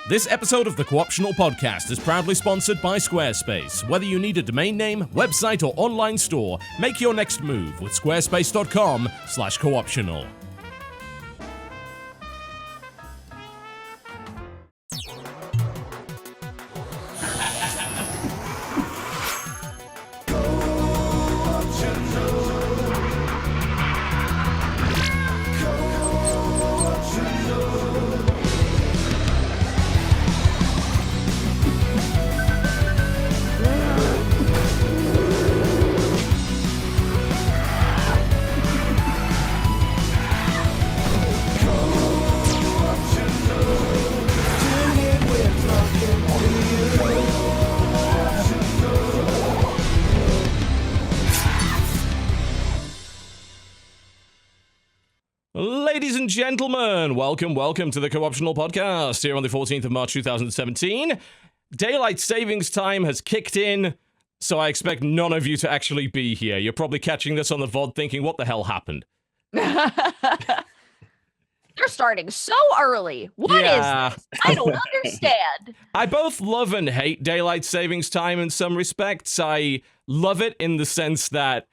This episode of the Co-optional Podcast is proudly sponsored by Squarespace. Whether you need a domain name, website, or online store, make your next move with squarespace.com/cooptional. Ladies and gentlemen, welcome to the Co-optional Podcast here on the 14th of March 2017. Daylight savings time has kicked in, so I expect none of you to actually be here. You're probably catching this on the VOD thinking, what the hell happened? They're starting so early. What is this? I don't understand. I both love and hate daylight savings time in some respects. I love it in the sense that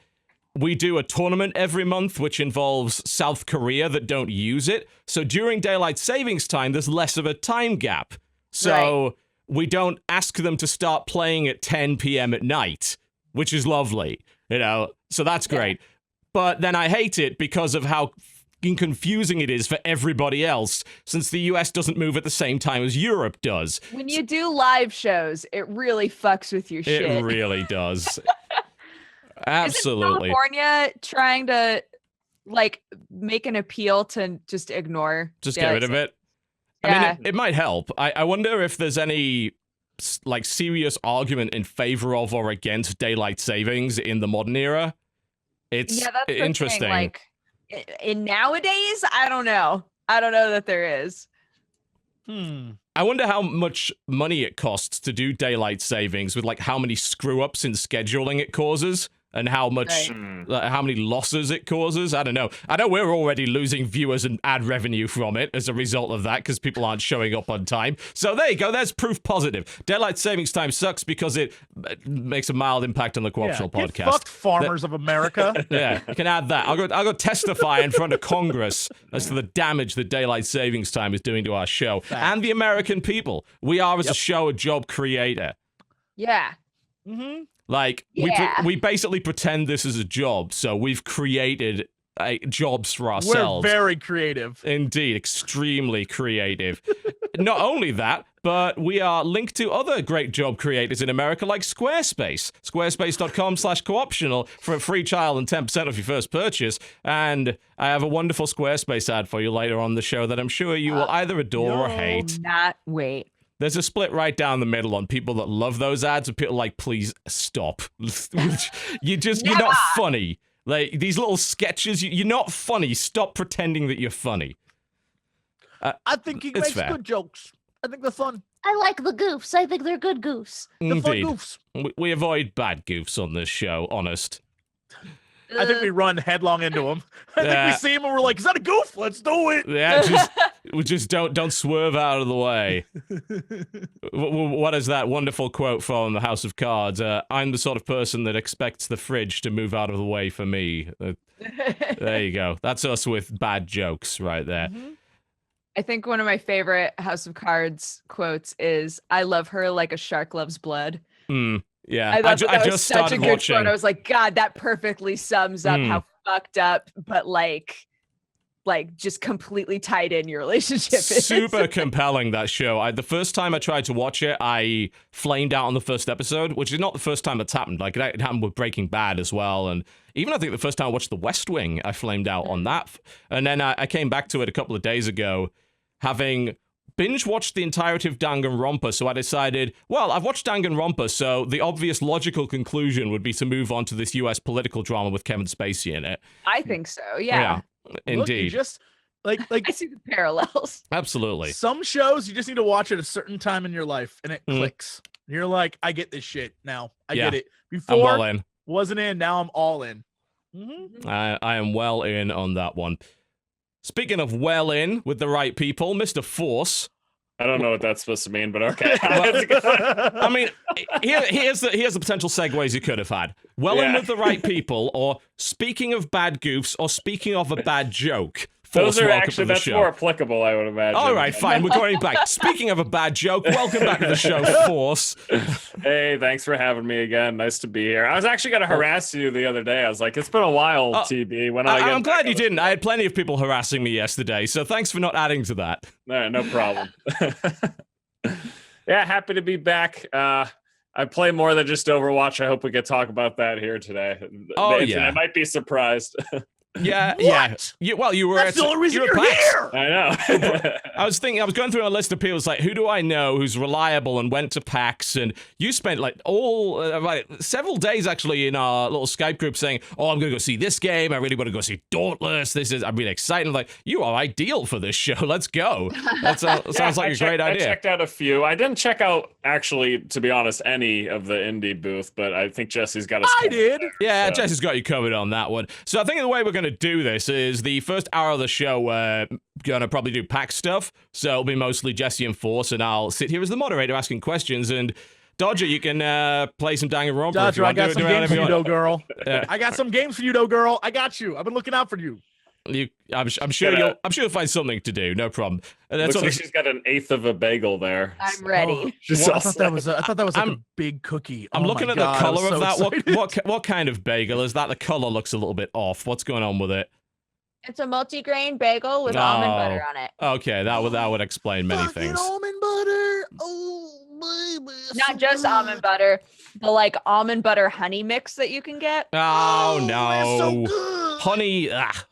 we do a tournament every month, which involves South Korea that don't use it. So during daylight savings time, there's less of a time gap. So we don't ask them to start playing at 10 p.m. at night, which is lovely, you know? So that's great. Yeah. But then I hate it because of how confusing it is for everybody else, since the US doesn't move at the same time as Europe does. When you do live shows, it really fucks with your shit. It really does. Absolutely. Isn't California trying to like make an appeal to just ignore? Just get rid of it? Yeah. I mean, it might help. I wonder if there's any like serious argument in favor of or against daylight savings in the modern era. It's that's interesting. Thing. Like in nowadays, I don't know. I don't know that there is. I wonder how much money it costs to do daylight savings with like how many screw ups in scheduling it causes. And how much, how many losses it causes. I don't know. I know we're already losing viewers and ad revenue from it as a result of that because people aren't showing up on time. So there you go. There's proof positive. Daylight savings time sucks because it makes a mild impact on the Co-optional Podcast. Get fucked, farmers of America. Yeah, you can add that. I'll go testify in front of Congress as to the damage that daylight savings time is doing to our show and the American people. We are, as a show, a job creator. Yeah. Like, we basically pretend this is a job, so we've created jobs for ourselves. We're very creative. Indeed, extremely creative. Not only that, but we are linked to other great job creators in America like Squarespace. Squarespace.com/cooptional for a free trial and 10% off your first purchase. And I have a wonderful Squarespace ad for you later on the show that I'm sure you will either adore or hate. Not wait. There's a split right down the middle on people that love those ads and people like, please stop. You're not funny. Like, these little sketches, you're not funny. Stop pretending that you're funny. I think he makes good jokes. I think they're fun. I like the goofs. I think they're good goofs. They're fun goofs. We avoid bad goofs on this show, honest. I think we run headlong into them. I think we see him and we're like, is that a goof? Let's do it. Yeah, we just don't swerve out of the way. What is that wonderful quote from the House of Cards? I'm the sort of person that expects the fridge to move out of the way for me. There you go. That's us with bad jokes right there. I think one of my favorite House of Cards quotes is, I love her like a shark loves blood. Yeah, I thought that was such a good watching. quote. I was like, God, that perfectly sums up how fucked up, but like just completely tied in your relationship is. Super compelling, that show. The first time I tried to watch it, I flamed out on the first episode, which is not the first time it's happened. Like, it happened with Breaking Bad as well, and even I think the first time I watched The West Wing, I flamed out on that. And then I came back to it a couple of days ago, having binge-watched the entirety of Danganronpa, so I decided, well, I've watched Danganronpa, so the obvious logical conclusion would be to move on to this US political drama with Kevin Spacey in it. I think so, yeah. Indeed. Look, just like I see the parallels. Absolutely. Some shows you just need to watch at a certain time in your life, and it clicks. You're like, I get this shit now. I get it. Before, I'm well in. Wasn't in, now I'm all in. I am well in on that one. Speaking of well in with the right people, Mr. Force, I don't know what that's supposed to mean, but okay. I mean, here's the potential segues you could have had. Well in with the right people, or speaking of bad goofs, or speaking of a bad joke. Those are actually, that's more applicable, I would imagine. All right, fine. We're going back. Speaking of a bad joke, welcome back to the show, Force. Hey, thanks for having me again. Nice to be here. I was actually going to harass you the other day. I was like, it's been a while, TB. When I'm glad you didn't. I had plenty of people harassing me yesterday, so thanks for not adding to that. No problem. Yeah, happy to be back. I play more than just Overwatch. I hope we can talk about that here today. Oh, yeah. I might be surprised. Yeah, you were That's the only reason you're here. I know. I was going through a list of people. It's like, who do I know who's reliable and went to PAX? And you spent like several days actually in our little Skype group saying, "Oh, I'm going to go see this game. I really want to go see Dauntless. I'm really excited." I'm like, you are ideal for this show. Let's go. That sounds like a great idea. I checked out a few. I didn't check out actually, to be honest, any of the indie booth, but I think Jesse's got us. I did. Yeah, so. Jesse's got you covered on that one. So I think the way we're going to do this is the first hour of the show we're gonna probably do PAX stuff, so it'll be mostly Jesse and Force, and I'll sit here as the moderator asking questions. And Dodger, you can play some Danganronpa. Dodger, I got some games for you, though, girl. I got some games for you, though, girl. I got you. I've been looking out for you. I'm sure you'll find something to do. No problem. And that's looks like she's got an eighth of a bagel there. I'm ready. I thought that was like a big cookie. I'm looking at the color of that. What kind of bagel is that? The color looks a little bit off. What's going on with it? It's a multi-grain bagel with almond butter on it. Okay, that would explain many things. Almond butter. Oh, baby. Not just almond butter, the like almond butter honey mix that you can get. Oh no. That's so good.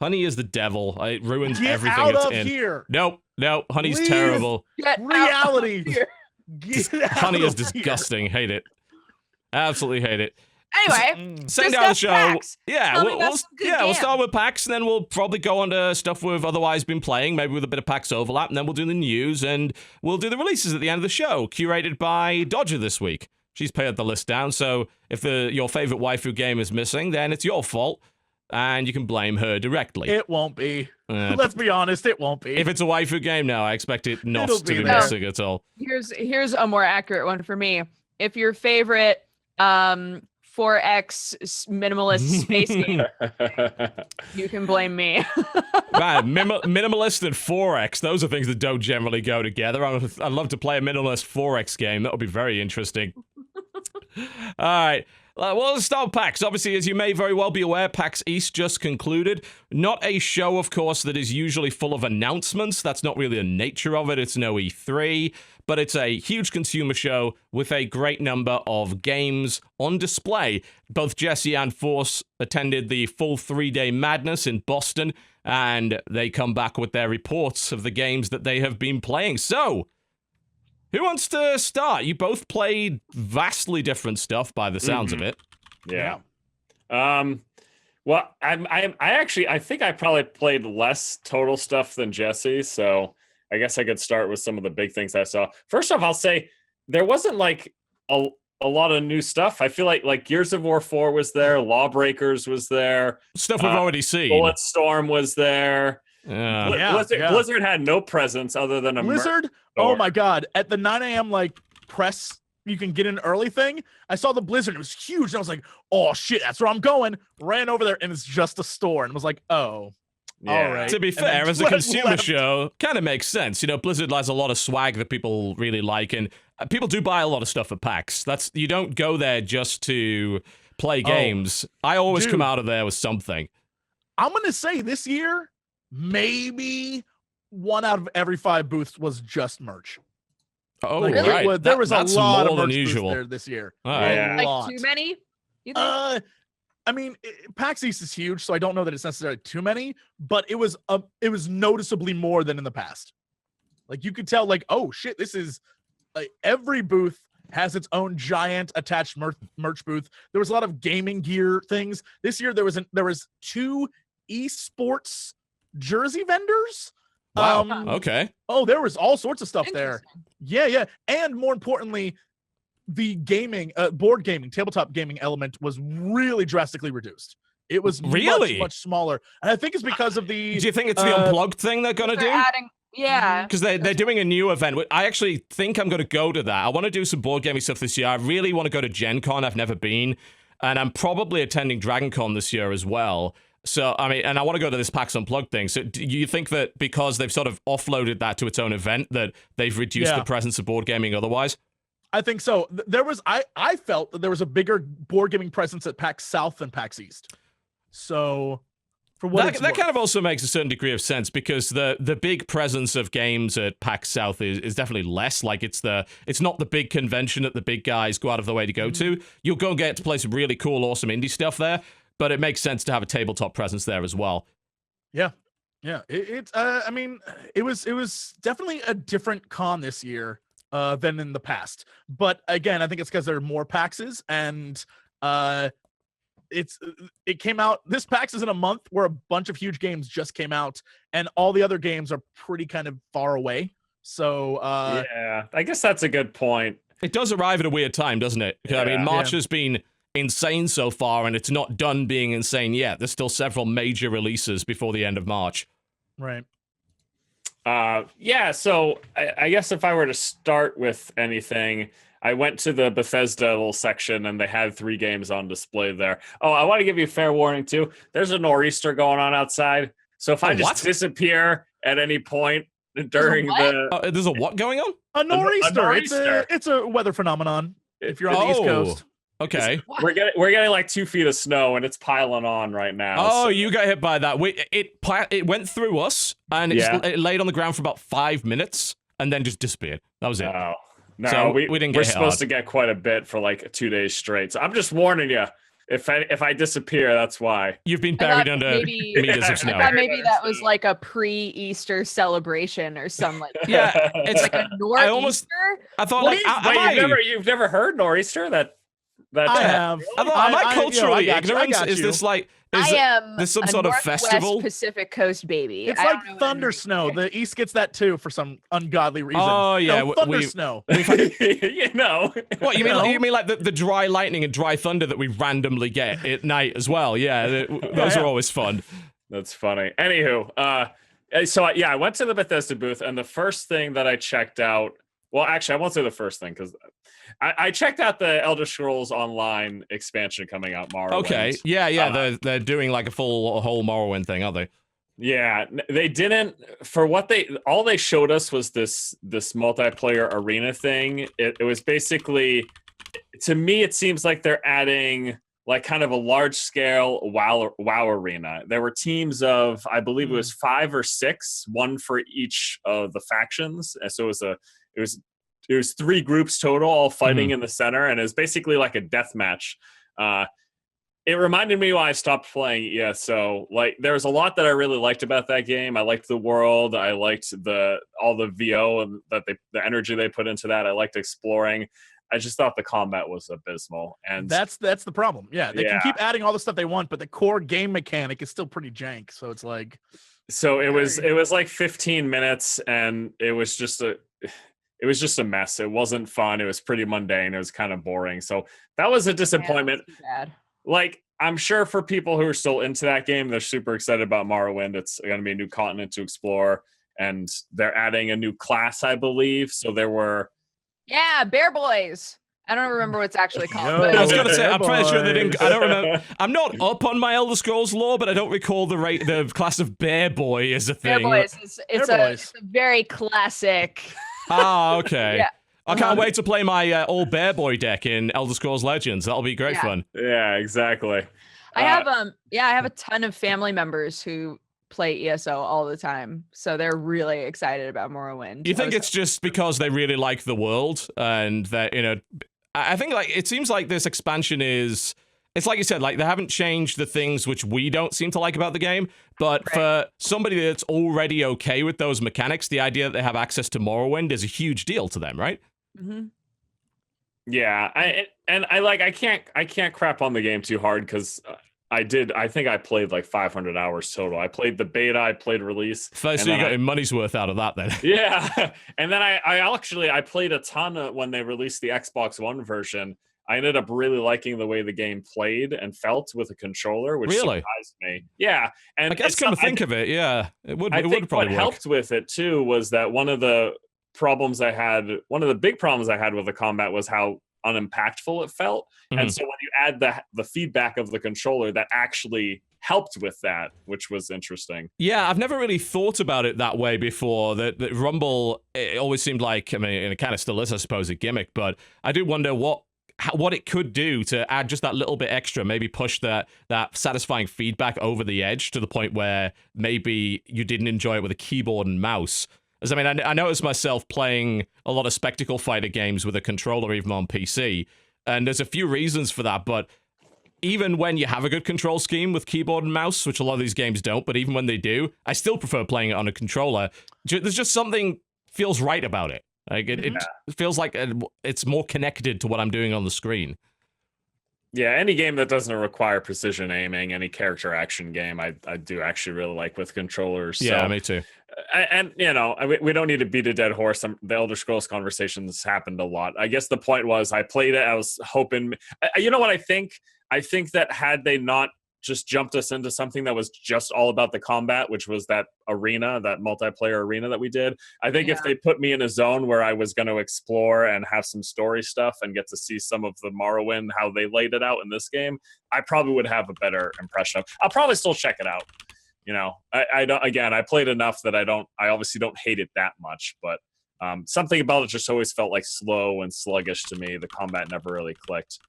Honey is the devil. It ruins Get everything out it's of in. Here. Nope, honey's Leave. terrible. Reality. Honey is disgusting. Hate it. Absolutely hate it. Anyway, second hour of the show. PAX. Yeah, we'll start with PAX, and then we'll probably go on to stuff we've otherwise been playing, maybe with a bit of PAX overlap, and then we'll do the news, and we'll do the releases at the end of the show, curated by Dodger this week. She's pared the list down, so if your favorite waifu game is missing, then it's your fault, and you can blame her directly. It won't be. Let's be honest, it won't be. If it's a waifu game, no, I expect it not to be missing at all. Here's a more accurate one for me. If your favorite 4X minimalist space game, you can blame me. Man, minimalist and 4X, those are things that don't generally go together. I'd love to play a minimalist 4X game. That would be very interesting. All right. Well, let's start with PAX. Obviously, as you may very well be aware, PAX East just concluded. Not a show, of course, that is usually full of announcements. That's not really the nature of it. It's no E3, but it's a huge consumer show with a great number of games on display. Both Jesse and Force attended the full 3-day madness in Boston, and they come back with their reports of the games that they have been playing. So, who wants to start? You both played vastly different stuff by the sounds of it. Yeah. Well, I think I probably played less total stuff than Jesse, so I guess I could start with some of the big things I saw. First off, I'll say there wasn't like a lot of new stuff. I feel like Gears of War 4 was there, Lawbreakers was there. Stuff we've already seen. Bulletstorm was there. Blizzard had no presence other than a Blizzard. Oh my god! At the 9 a.m. like press, you can get in early thing. I saw the Blizzard. It was huge. And I was like, "Oh shit, that's where I'm going." Ran over there, and it's just a store, and was like, "Oh, all right." To be fair, as a consumer show, kind of makes sense. You know, Blizzard has a lot of swag that people really like, and people do buy a lot of stuff at PAX. You don't go there just to play games. I always come out of there with something. I'm gonna say this year, maybe 1 out of every 5 booths was just merch. Oh, like, right. There was a lot of merch booths there this year. Like too many? You think? I mean, PAX East is huge, so I don't know that it's necessarily too many, but it was noticeably more than in the past. Like you could tell, like, oh shit, this is like every booth has its own giant attached merch booth. There was a lot of gaming gear things this year. There was 2 esports jersey vendors. Wow. Okay. Oh, there was all sorts of stuff there. Yeah. And more importantly, the gaming, board gaming, tabletop gaming element was really drastically reduced. It was much smaller. And I think it's because of the... Do you think it's the unplugged thing they're going to do? Yeah. Because they're doing a new event. I actually think I'm going to go to that. I want to do some board gaming stuff this year. I really want to go to Gen Con. I've never been. And I'm probably attending Dragon Con this year as well. So, I mean, and I want to go to this PAX Unplugged thing. So do you think that because they've sort of offloaded that to its own event, that they've reduced the presence of board gaming otherwise? I think so. There was I felt that there was a bigger board gaming presence at PAX South than PAX East. So for what that kind of also makes a certain degree of sense, because the big presence of games at PAX South is definitely less. Like it's not the big convention that the big guys go out of the way to go to. You'll go get to play some really cool, awesome indie stuff there, but it makes sense to have a tabletop presence there as well. Yeah. I mean, it was definitely a different con this year than in the past. But again, I think it's because there are more PAXs, and it came out. This PAX is in a month where a bunch of huge games just came out, and all the other games are pretty kind of far away. So yeah, I guess that's a good point. It does arrive at a weird time, doesn't it? I mean, March has been insane so far, and it's not done being insane yet. There's still several major releases before the end of March. Right. Yeah, so I guess if I were to start with anything, I went to the Bethesda little section, and they had 3 games on display there. Oh, I want to give you a fair warning, too. There's a nor'easter going on outside. So if I just disappear at any point during there's a what going on? A nor'easter. A nor'easter. It's a weather phenomenon if you're on the East Coast. Okay. We're getting like 2 feet of snow, and it's piling on right now. Oh, so. You got hit by that. It went through us, and it laid on the ground for about 5 minutes, and then just disappeared. That was it. Oh. No, so we didn't get we're hit supposed hard. to get quite a bit for like 2 days straight. So I'm just warning you. If I disappear, that's why. You've been buried under meters of snow. I thought maybe that was like a pre-Easter celebration or something like that. Yeah, it's like a nor'easter. I thought you've never heard nor'easter? I have. Am I culturally ignorant? Is you. this like? I am this some a sort of Northwest festival? Pacific Coast baby. It's like thunder snow. The East gets that too for some ungodly reason. Oh yeah, thunder snow. You know. What you mean? You mean like the dry lightning and dry thunder that we randomly get at night as well? Yeah, those are always fun. That's funny. Anywho, so I went to the Bethesda booth, and the first thing that I checked out. Well, actually, I won't say the first thing because I checked out the Elder Scrolls Online expansion coming out Morrowind. Okay, yeah, they're doing like a whole Morrowind thing, aren't they? Yeah, they didn't. For what all they showed us was this multiplayer arena thing. It was basically, to me, it seems like they're adding like kind of a large scale WoW arena. There were teams of, I believe it was 5 or 6, one for each of the factions, and so it was 3 groups total, all fighting in the center, and it was basically like a death match. It reminded me why I stopped playing ESO. Like, there was a lot that I really liked about that game. I liked the world. I liked all the VO and the energy they put into that. I liked exploring. I just thought the combat was abysmal, and that's the problem. Yeah, they can keep adding all the stuff they want, but the core game mechanic is still pretty jank. So it's like, it was like 15 minutes, and it was just a mess. It wasn't fun. It was pretty mundane. It was kind of boring. So that was a disappointment. Bad. Like, I'm sure for people who are still into that game, they're super excited about Morrowind. It's going to be a new continent to explore, and they're adding a new class, I believe. So there were. Yeah, Bear Boys. I don't remember what it's actually called. Yo, But I was going to say, I'm pretty sure they boys. didn't. I don't remember. I'm not up on my Elder Scrolls lore, but I don't recall the class of Bear Boy is a thing. Bear Boys. It's Bear a Boys. very classic. Ah, okay. Yeah. I can't wait to play my all Bear Boy deck in Elder Scrolls Legends. That'll be great fun. Yeah, exactly. I have a ton of family members who play ESO all the time, so they're really excited about Morrowind. You think it's just because they really like the world, and that, I think like it seems like this expansion is. It's like you said, like they haven't changed the things which we don't seem to like about the game, but for somebody that's already okay with those mechanics, the idea that they have access to Morrowind is a huge deal to them, right? Mm-hmm. Yeah, I can't crap on the game too hard because I think I played like 500 hours total. I played the beta, I played release. So you got your money's worth out of that then. Yeah, and then I played a ton when they released the Xbox One version. I ended up really liking the way the game played and felt with a controller, which Really? surprised me. Yeah, and I guess come to think of it, yeah, it would. I It think would probably what work. helped with it too was that one of the big problems I had with the combat was how unimpactful it felt. And so when you add the feedback of the controller, that actually helped with that, which was interesting. Yeah, I've never really thought about it that way before. That Rumble, it always seemed like, I mean, and it kind of still is, I suppose, a gimmick, but I do wonder what it could do to add just that little bit extra, maybe push that satisfying feedback over the edge to the point where maybe you didn't enjoy it with a keyboard and mouse. As I mean, I noticed myself playing a lot of spectacle fighter games with a controller, even on PC, and there's a few reasons for that, but even when you have a good control scheme with keyboard and mouse, which a lot of these games don't, but even when they do, I still prefer playing it on a controller. There's just something feels right about it. Like it feels like it's more connected to what I'm doing on the screen. Yeah, any game that doesn't require precision aiming, any character action game, I do actually really like with controllers. Yeah, so. me too. And we don't need to beat a dead horse. The Elder Scrolls conversations happened a lot. I guess the point was I played it. I was hoping. You know what I think? I think that had they not just jumped us into something that was just all about the combat, which was that arena, that multiplayer arena that we did. I think if they put me in a zone where I was going to explore and have some story stuff and get to see some of the Morrowind, how they laid it out in this game, I probably would have a better impression of. I'll probably still check it out. You know, I don't. Again, I played enough that I obviously don't hate it that much, but something about it just always felt like slow and sluggish to me. The combat never really clicked.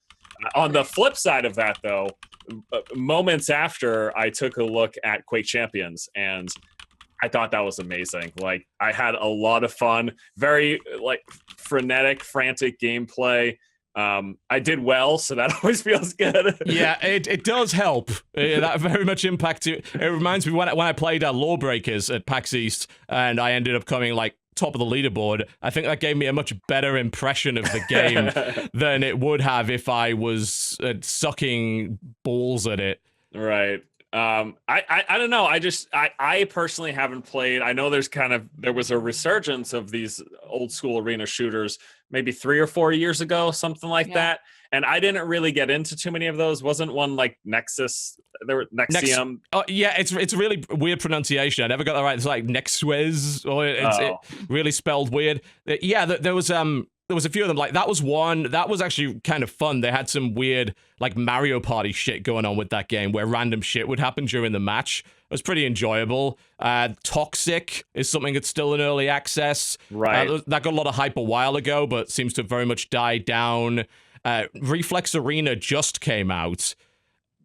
On the flip side of that, though, moments after, I took a look at Quake Champions, and I thought that was amazing. Like, I had a lot of fun, very like frenetic, frantic gameplay. I did well, so that always feels good. Yeah, it does help. That very much impacts you. It reminds me when I played Lawbreakers at PAX East, and I ended up coming like top of the leaderboard. I think that gave me a much better impression of the game than it would have if I was sucking balls at it. Right. I don't know. I personally haven't played. I know there was a resurgence of these old school arena shooters maybe 3 or 4 years ago, something like that. And I didn't really get into too many of those. Wasn't one like Nexus? There were Nexium. Yeah, it's a really weird pronunciation. I never got that right. It's like Nexuez, or it really spelled weird. Yeah, there was a few of them. Like that was one that was actually kind of fun. They had some weird like Mario Party shit going on with that game where random shit would happen during the match. It was pretty enjoyable. Toxic is something that's still in early access. Right. That got a lot of hype a while ago, but seems to have very much died down. Reflex Arena just came out,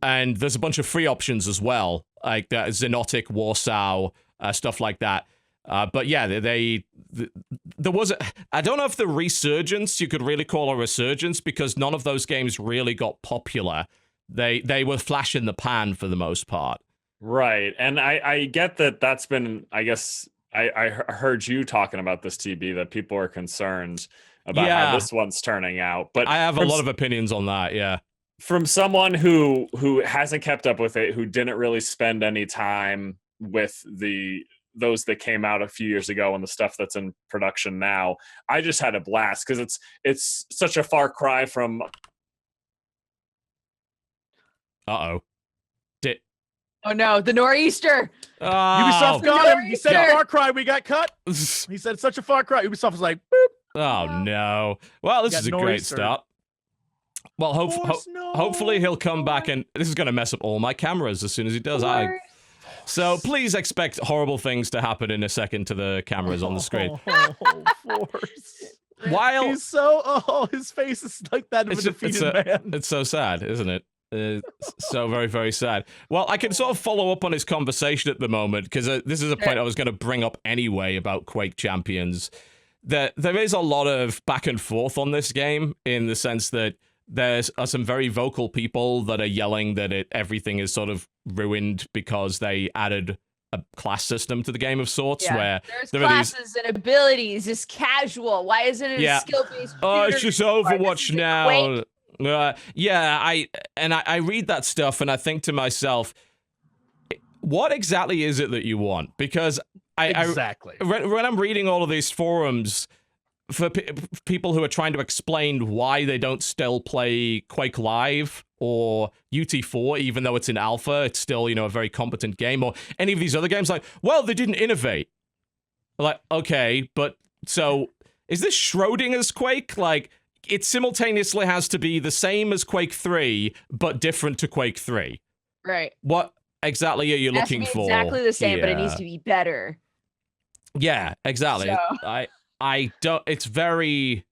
and there's a bunch of free options as well, like Xenotic, Warsaw, stuff like that. But yeah, there was I don't know if the resurgence, you could really call a resurgence, because none of those games really got popular. They were flash in the pan for the most part. Right. And I get that that's been, I guess, I heard you talking about this, TB, that people are concerned about how this one's turning out. But I have a lot of opinions on that, yeah. From someone who hasn't kept up with it, who didn't really spend any time with those that came out a few years ago and the stuff that's in production now, I just had a blast because it's such a far cry from. Oh no, the nor'easter. Ubisoft got him. He said Far Cry, we got cut. He said it's such a Far Cry. Ubisoft was like, boop. Oh no. Well, this is a great start. Well, hopefully he'll come back, and this is going to mess up all my cameras as soon as he does. So please expect horrible things to happen in a second to the cameras on the screen. While his face is like that of a defeated man. It's so sad, isn't it? It's so very, very sad. Well, I can sort of follow up on his conversation at the moment, because this is a point I was going to bring up anyway about Quake Champions. There is a lot of back and forth on this game, in the sense that there's some very vocal people that are yelling that everything is sort of ruined because they added a class system to the game of sorts, where there's classes and abilities. It's casual. Why isn't it a skill-based? Oh, it's just Overwatch now. I read that stuff and I think to myself, what exactly is it that you want? Because when I'm reading all of these forums, for people who are trying to explain why they don't still play Quake Live or UT4, even though it's in alpha, it's still, you know, a very competent game, or any of these other games, like, well, they didn't innovate. Like, okay, but so is this Schrodinger's Quake? Like, it simultaneously has to be the same as Quake 3, but different to Quake 3. Right. What exactly are you looking for? Exactly the same, but it needs here? to be better. Yeah, exactly. So. I don't. It's very.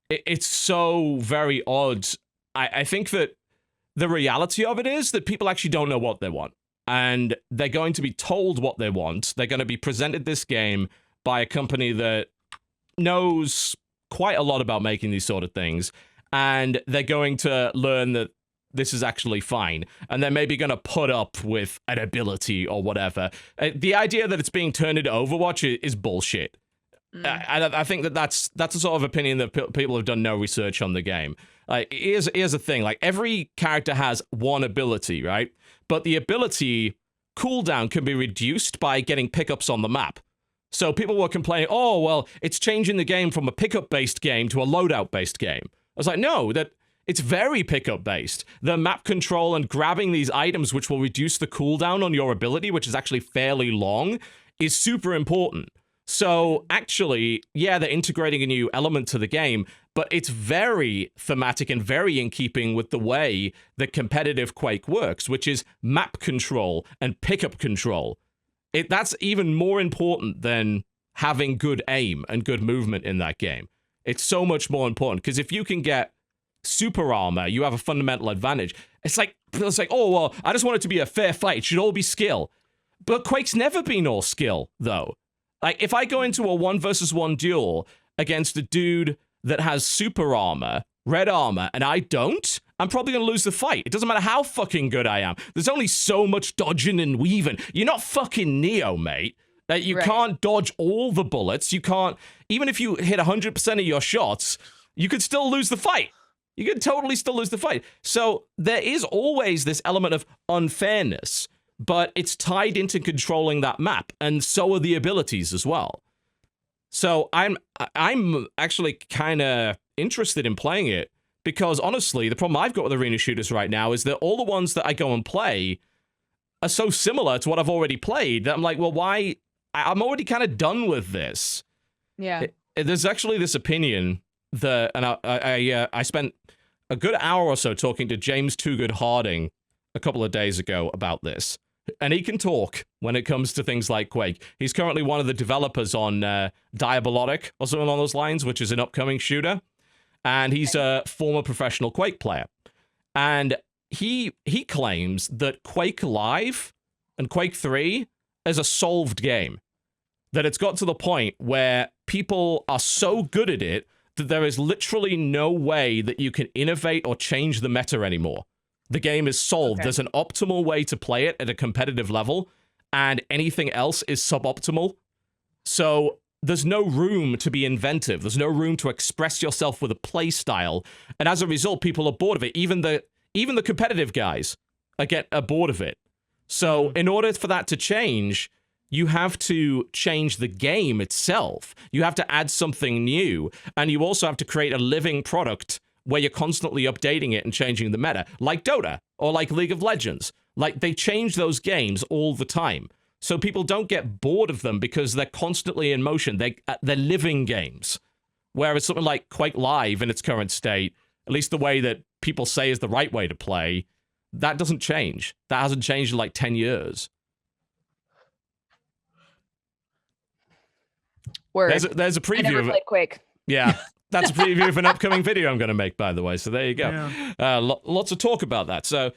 It's so very odd. I think that the reality of it is that people actually don't know what they want, and they're going to be told what they want. They're going to be presented this game by a company that knows quite a lot about making these sort of things, and they're going to learn that this is actually fine, and they're maybe going to put up with an ability or whatever. The idea that it's being turned into Overwatch is bullshit. I think that's a sort of opinion that people have done no research on the game. Here's the thing: like, every character has one ability, right? But the ability cooldown can be reduced by getting pickups on the map. So people were complaining, oh, well, it's changing the game from a pickup-based game to a loadout-based game. I was like, no, that it's very pickup-based. The map control and grabbing these items, which will reduce the cooldown on your ability, which is actually fairly long, is super important. So actually, yeah, they're integrating a new element to the game, but it's very thematic and very in keeping with the way that competitive Quake works, which is map control and pickup control. That's even more important than having good aim and good movement in that game. It's so much more important, because if you can get super armor, you have a fundamental advantage. It's like, oh, well, I just want it to be a fair fight. It should all be skill. But Quake's never been all skill, though. Like, if I go into a 1v1 duel against a dude that has super armor, red armor, and I don't, I'm probably going to lose the fight. It doesn't matter how fucking good I am. There's only so much dodging and weaving. You're not fucking Neo, mate. You can't dodge all the bullets. You can't, even if you hit 100% of your shots, you could still lose the fight. You could totally still lose the fight. So there is always this element of unfairness, but it's tied into controlling that map, and so are the abilities as well. So I'm actually kind of interested in playing it, because honestly, the problem I've got with arena shooters right now is that all the ones that I go and play are so similar to what I've already played that I'm like, well, why? I'm already kind of done with this. Yeah. There's actually this opinion that, and I spent a good hour or so talking to James Too Good Harding a couple of days ago about this. And he can talk when it comes to things like Quake. He's currently one of the developers on Diabolic, or something along those lines, which is an upcoming shooter. And he's a former professional Quake player. And he claims that Quake Live and Quake 3 is a solved game. That it's got to the point where people are so good at it that there is literally no way that you can innovate or change the meta anymore. The game is solved. Okay. There's an optimal way to play it at a competitive level, and anything else is suboptimal. So there's no room to be inventive. There's no room to express yourself with a play style. And as a result, people are bored of it. Even the competitive guys are bored of it. So in order for that to change, you have to change the game itself. You have to add something new. And you also have to create a living product where you're constantly updating it and changing the meta, like Dota or like League of Legends. Like, they change those games all the time. So people don't get bored of them because they're constantly in motion. They're living games. Whereas something like Quake Live in its current state, at least the way that people say is the right way to play, that doesn't change. That hasn't changed in like 10 years. Word. There's a preview I never of played it. Quake. Yeah. That's a preview of an upcoming video I'm going to make, by the way. So there you go. Yeah. Lots of talk about that. So,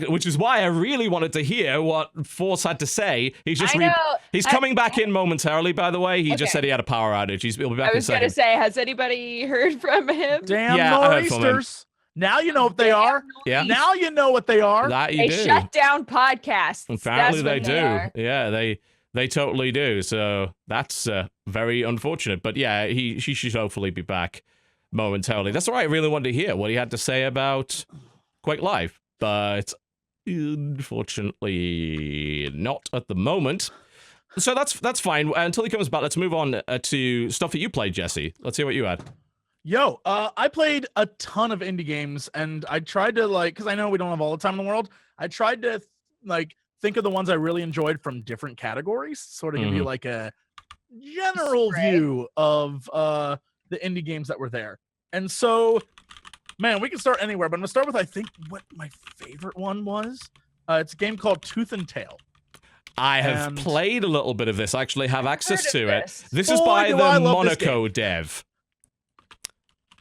which is why I really wanted to hear what Force had to say. He's just he's coming back in momentarily. By the way, he just said he had a power outage. He'll be back in a second. I was going to say, has anybody heard from him? Damn yeah, nor'easters. Now you know what they are. Yeah. Now you know what they are. That you do. They shut down podcasts. Apparently they do. Yeah, they totally do. So that's very unfortunate. But yeah, she should hopefully be back momentarily. That's all right. I really wanted to hear what he had to say about Quake Live. But unfortunately not at the moment. So that's fine. Until he comes back, let's move on to stuff that you played, Jesse. Let's hear what you had. Yo, I played a ton of indie games, and I tried to because I know we don't have all the time in the world. I tried to think of the ones I really enjoyed from different categories, sort of give you like a general view of the indie games that were there. And so, man, we can start anywhere, but I'm gonna start with I think what my favorite one was. It's a game called Tooth and Tail. I have played a little bit of this. I actually have access to it. This is Boy, by do the I love this Monaco dev.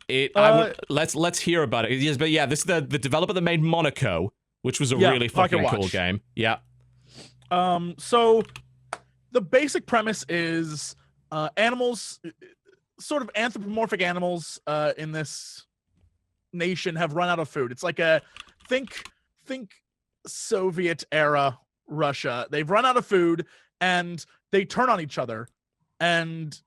Let's hear about it. Yes, but yeah, this is the developer that made Monaco, which was a really fucking cool game. Yeah. So the basic premise is animals, sort of anthropomorphic animals in this nation have run out of food. It's like a think Soviet era Russia. They've run out of food and they turn on each other and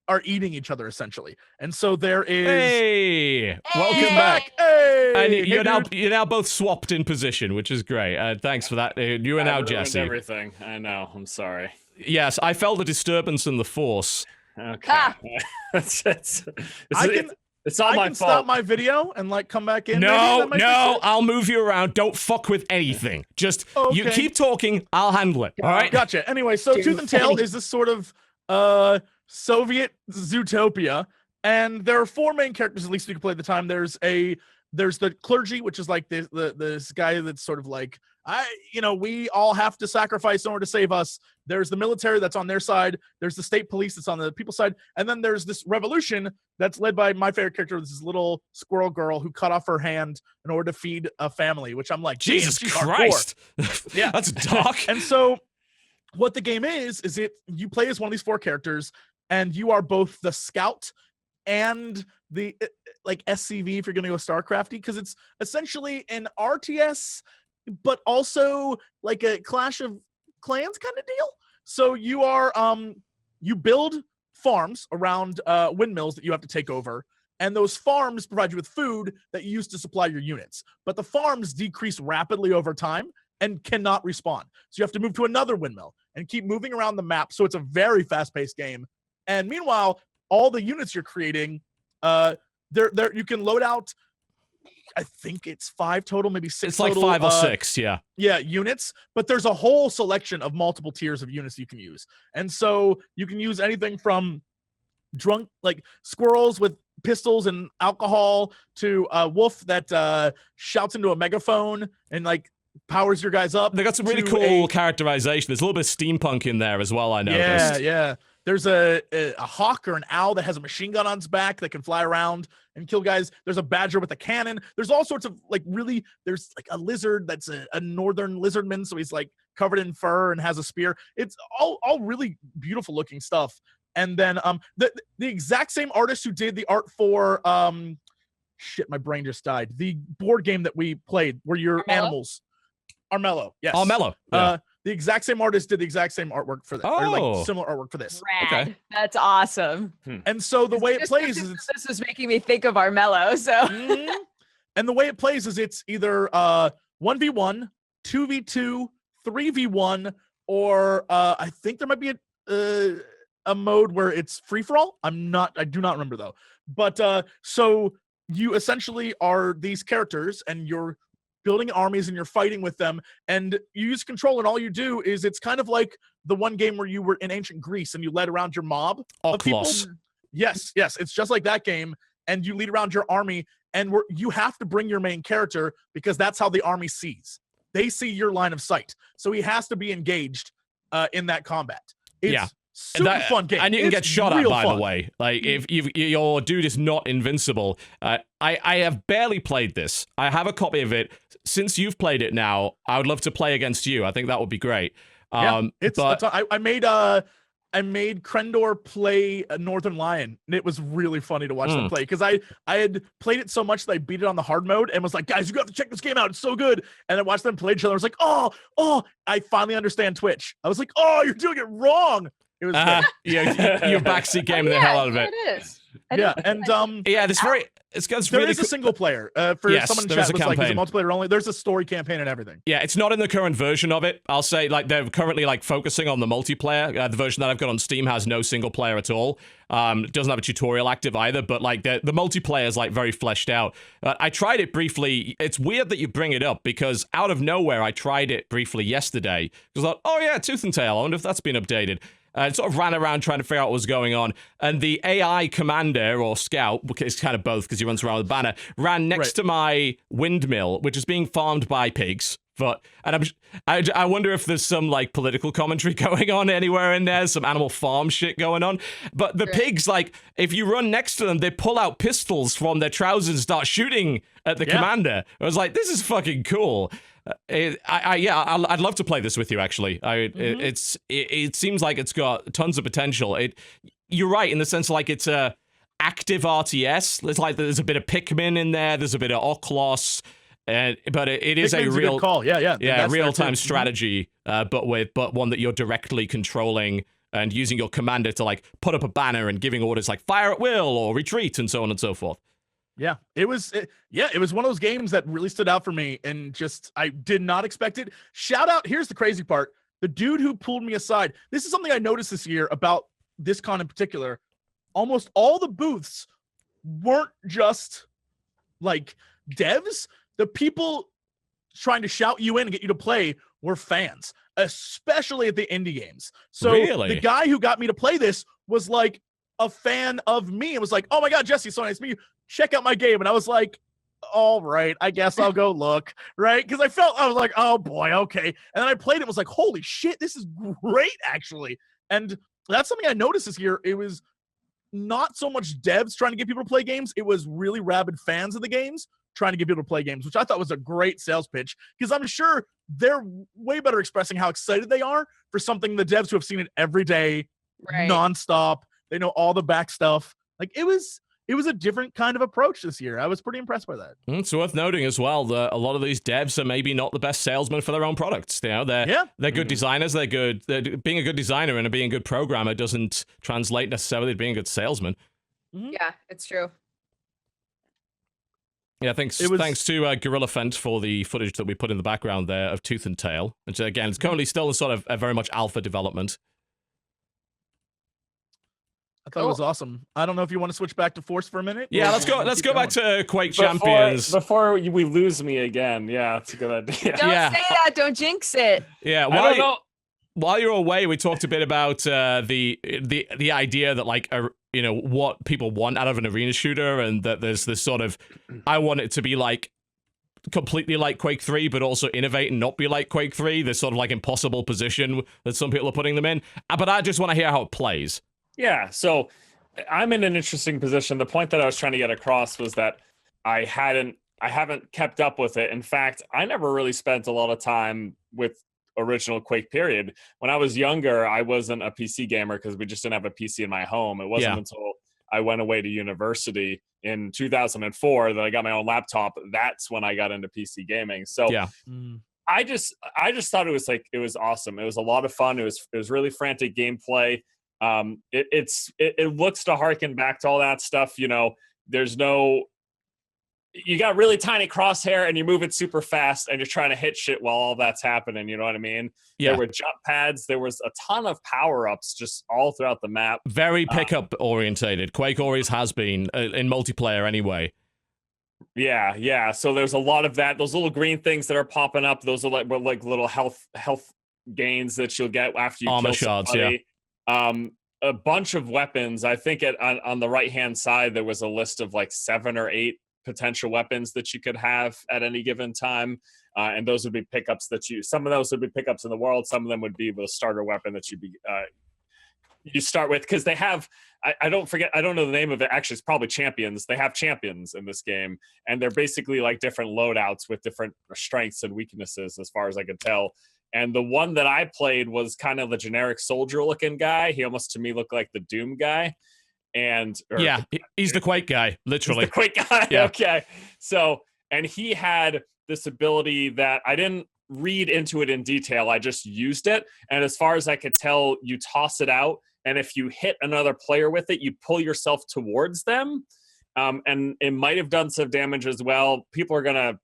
are eating each other essentially. And so there is welcome back. Hey, and you're now both swapped in position, which is great. Thanks for that. You are now Jesse. Everything. I know. I'm sorry. Yes, I felt a disturbance in the force. Okay. It's all my fault. Stop my video and come back in. No, I'll move you around. Don't fuck with anything. Just you keep talking. I'll handle it. All right. Gotcha. Anyway, so Tooth and Tail is this sort of Soviet Zootopia, and there are 4 main characters at least you can play at the time. There's the clergy, which is like this guy that's sort of like we all have to sacrifice in order to save us. There's the military that's on their side. There's the state police that's on the people's side. And then there's this revolution that's led by my favorite character, this little squirrel girl who cut off her hand in order to feed a family, which I'm like, Jesus Christ. Yeah. That's dark. And so what the game is you play as one of these 4 characters, and you are both the scout and the SCV if you're going to go StarCrafty, because it's essentially an RTS, but also like a Clash of Clans kind of deal. So you are you build farms around windmills that you have to take over, and those farms provide you with food that you use to supply your units. But the farms decrease rapidly over time and cannot respawn. So you have to move to another windmill and keep moving around the map. So it's a very fast-paced game. And meanwhile, all the units you're creating, you can load out, I think it's 5 total, maybe 6 it's total. It's like 5 or 6, yeah. Yeah, units. But there's a whole selection of multiple tiers of units you can use. And so you can use anything from drunk, squirrels with pistols and alcohol, to a wolf that shouts into a megaphone and powers your guys up. They got some really cool characterization. There's a little bit of steampunk in there as well, I noticed. Yeah. There's a hawk or an owl that has a machine gun on its back that can fly around and kill guys. There's a badger with a cannon. There's all sorts of there's a lizard that's a northern lizardman, so he's covered in fur and has a spear. It's all really beautiful looking stuff. And then the exact same artist who did the art for my brain just died. The board game that we played where you're animals. Armello, yes. Armello. Yeah. The exact same artist did the exact same artwork for this, or similar artwork for this. Rad. Okay. That's awesome. And so the way it plays is this was making me think of Armello. So, and the way it plays is it's either 1v1, 2v2, 3v1, or I think there might be a mode where it's free for all. I do not remember though. But so you essentially are these characters, and you're building armies and you're fighting with them, and you use control, and all you do is it's kind of like the one game where you were in ancient Greece and you led around your mob of people. Yes, it's just like that game, and you lead around your army, and you have to bring your main character because that's how the army sees. They see your line of sight, so he has to be engaged in that combat. It's super fun game, and you can get shot at, by the way. If your dude is not invincible. I have barely played this. I have a copy of it. Since you've played it now, I would love to play against you. I think that would be great. I made Krendor play a Northern Lion, and it was really funny to watch them play, because I had played it so much that I beat it on the hard mode and was like, guys, you have to check this game out. It's so good. And I watched them play each other. I was like, oh, I finally understand Twitch. I was like, oh, you're doing it wrong. It was you backseat gaming the hell out of it. It is. Yeah, and Yeah, this very it's got there really is a single player. For Yes, someone in there is chat a was like, is it campaign. multiplayer only? There's a story campaign and everything. Yeah, it's not in the current version of it. I'll say, like, they're currently, like, focusing on the multiplayer. The version that I've got on Steam has no single player at all. It doesn't have a tutorial active either, but, like, the multiplayer is, like, very fleshed out. I tried it briefly. It's weird that you bring it up, because out of nowhere, I tried it briefly yesterday. Because I thought, oh, yeah, Tooth and Tail. I wonder if that's been updated. Sort of ran around trying to figure out what was going on, and the AI commander or scout, it's kind of both because he runs around with a banner, ran next to my windmill, which is being farmed by pigs. I wonder if there's some like political commentary going on anywhere in there, some Animal Farm shit going on. But the pigs, like, if you run next to them, they pull out pistols from their trousers and start shooting at the commander. I was like, this is fucking cool. I'd love to play this with you. Actually, it seems like it's got tons of potential. You're right in the sense like it's a active RTS. It's like there's a bit of Pikmin in there. There's a bit of Okhlos, but it is Pikmin's a real good call. Yeah, real time strategy. But one that you're directly controlling and using your commander to like put up a banner and giving orders like fire at will or retreat and so on and so forth. Yeah, it was one of those games that really stood out for me, and just I did not expect it. Shout out, here's the crazy part. The dude who pulled me aside, this is something I noticed this year about this con in particular. Almost all the booths weren't just like devs. The people trying to shout you in and get you to play were fans, especially at the indie games. So really? The guy who got me to play this was like a fan of me. It was like, oh my God, Jesse, so nice to meet you. Check out my game. And I was like, all right, I guess I'll go look, right? Because I was like, oh boy, okay. And then I played it and was like, holy shit, this is great, actually. And that's something I noticed this year. It was not so much devs trying to get people to play games. It was really rabid fans of the games trying to get people to play games, which I thought was a great sales pitch, because I'm sure they're way better expressing how excited they are for something the devs who have seen it every day, nonstop. They know all the back stuff. Like it was a different kind of approach this year. I was pretty impressed by that. It's worth noting as well that a lot of these devs are maybe not the best salesmen for their own products. You know, they're good designers. They're good. Being a good designer and being a good programmer doesn't translate necessarily to being a good salesman. Yeah, it's true. Yeah, thanks to Gorilla Fent for the footage that we put in the background there of Tooth and Tail. Which again, it's currently still in sort of a very much alpha development. I thought it was awesome. I don't know if you want to switch back to Force for a minute. Yeah, let's go back to Quake Champions. Before we lose me again. Yeah, that's a good idea. Don't say that. Don't jinx it. Yeah, while you're away, we talked a bit about the idea that like what people want out of an arena shooter, and that there's this sort of I want it to be like completely like Quake 3, but also innovate and not be like Quake 3. This sort of like impossible position that some people are putting them in. But I just want to hear how it plays. Yeah, so I'm in an interesting position. The point that I was trying to get across was that I haven't kept up with it. In fact, I never really spent a lot of time with original Quake period. When I was younger, I wasn't a PC gamer because we just didn't have a PC in my home. It wasn't until I went away to university in 2004 that I got my own laptop. That's when I got into PC gaming. So I just thought it was awesome. It was a lot of fun. It was really frantic gameplay. It looks to harken back to all that stuff. You got really tiny crosshair and you're moving super fast and you're trying to hit shit while all that's happening. You know what I mean? Yeah. There were jump pads. There was a ton of power-ups just all throughout the map. Very pickup orientated. Quake always has been in multiplayer anyway. Yeah. So there's a lot of that. Those little green things that are popping up. Those are like little health gains that you'll get after you armor kill shards. somebody. Yeah. A bunch of weapons. I think on the right-hand side, there was a list of like 7 or 8 potential weapons that you could have at any given time. And those would be pickups some of those would be pickups in the world. Some of them would be the starter weapon that you start with, because they have, I don't know the name of it. Actually, it's probably champions. They have champions in this game, and they're basically like different loadouts with different strengths and weaknesses, as far as I could tell. And the one that I played was kind of the generic soldier-looking guy. He almost, to me, looked like the Doom guy. He's the Quake guy, literally. He's the Quake guy, yeah. Okay. So, and he had this ability that I didn't read into it in detail. I just used it. And as far as I could tell, you toss it out, and if you hit another player with it, you pull yourself towards them. And it might have done some damage as well. People are gonna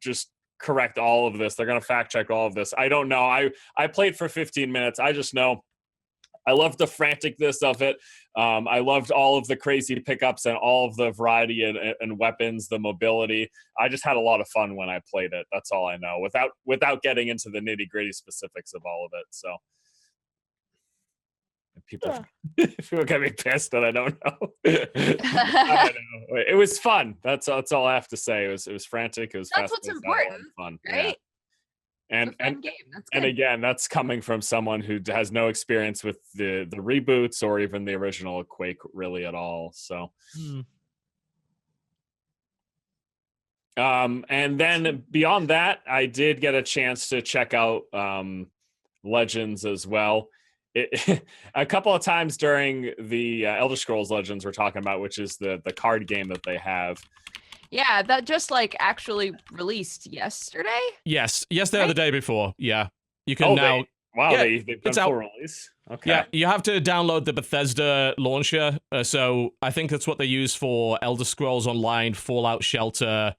just correct all of this. They're gonna fact check all of this. I don't know. I played for 15 minutes. I just know I loved the franticness of it. I loved all of the crazy pickups and all of the variety and weapons, the mobility. I just had a lot of fun when I played it. That's all I know, without getting into the nitty-gritty specifics of all of it. So people get me pissed that I don't know. I don't know. It was fun. That's all I have to say. It was frantic. It was That's what's important, fun, right? Yeah. And game. And again, that's coming from someone who has no experience with the reboots or even the original Quake really at all. So, and then beyond that, I did get a chance to check out Legends as well. A couple of times during the Elder Scrolls Legends we're talking about, which is the card game that they have. Yeah, that just like actually released yesterday. Yes, yesterday or the day before. Yeah, you can now. They've done full release. Okay. Yeah, you have to download the Bethesda launcher. So I think that's what they use for Elder Scrolls Online, Fallout Shelter,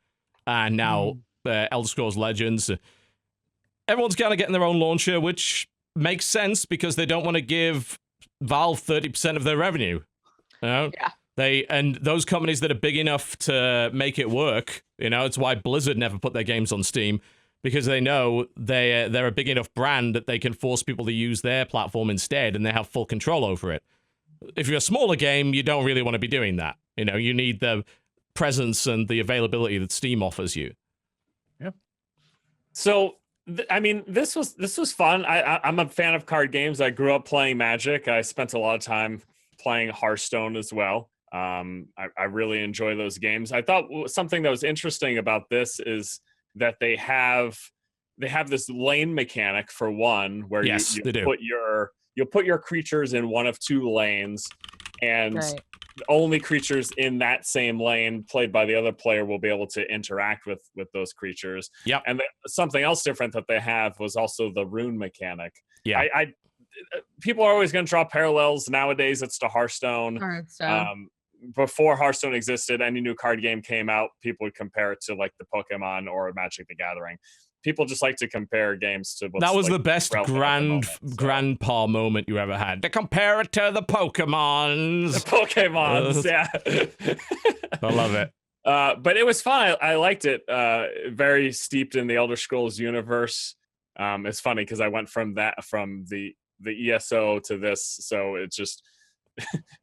and now Elder Scrolls Legends. Everyone's kind of getting their own launcher, which makes sense because they don't want to give Valve 30% of their revenue. You know? Yeah. And those companies that are big enough to make it work, it's why Blizzard never put their games on Steam, because they know they're a big enough brand that they can force people to use their platform instead, and they have full control over it. If you're a smaller game, you don't really want to be doing that. You need the presence and the availability that Steam offers you. Yeah. So, this was fun. I'm a fan of card games. I grew up playing Magic. I spent a lot of time playing Hearthstone as well. I really enjoy those games. I thought something that was interesting about this is that they have this lane mechanic for one, where you put your creatures in one of two lanes, and only creatures in that same lane played by the other player will be able to interact with those creatures. Yep. And something else different that they have was also the rune mechanic. Yeah. People are always going to draw parallels nowadays. It's to Hearthstone. Before Hearthstone existed, any new card game came out, people would compare it to like the Pokemon or Magic the Gathering. People just like to compare games to what's that was like the best grandpa moment you ever had. To compare it to the Pokemons. The Pokemons, yeah. I love it. But it was fun. I liked it. Very steeped in the Elder Scrolls universe. It's funny because I went from the ESO to this, so it's just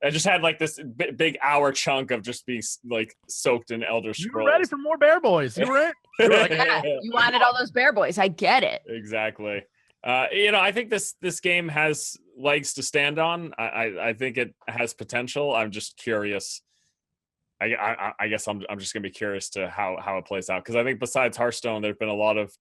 I just had like this big hour chunk of just being like soaked in Elder Scrolls. You were ready for more Bear Boys. You were You were like, you wanted all those Bear Boys. I get it. Exactly. I think this game has legs to stand on. I think it has potential. I'm just curious. I guess I'm just gonna be curious to how it plays out, because I think besides Hearthstone, there've been a lot of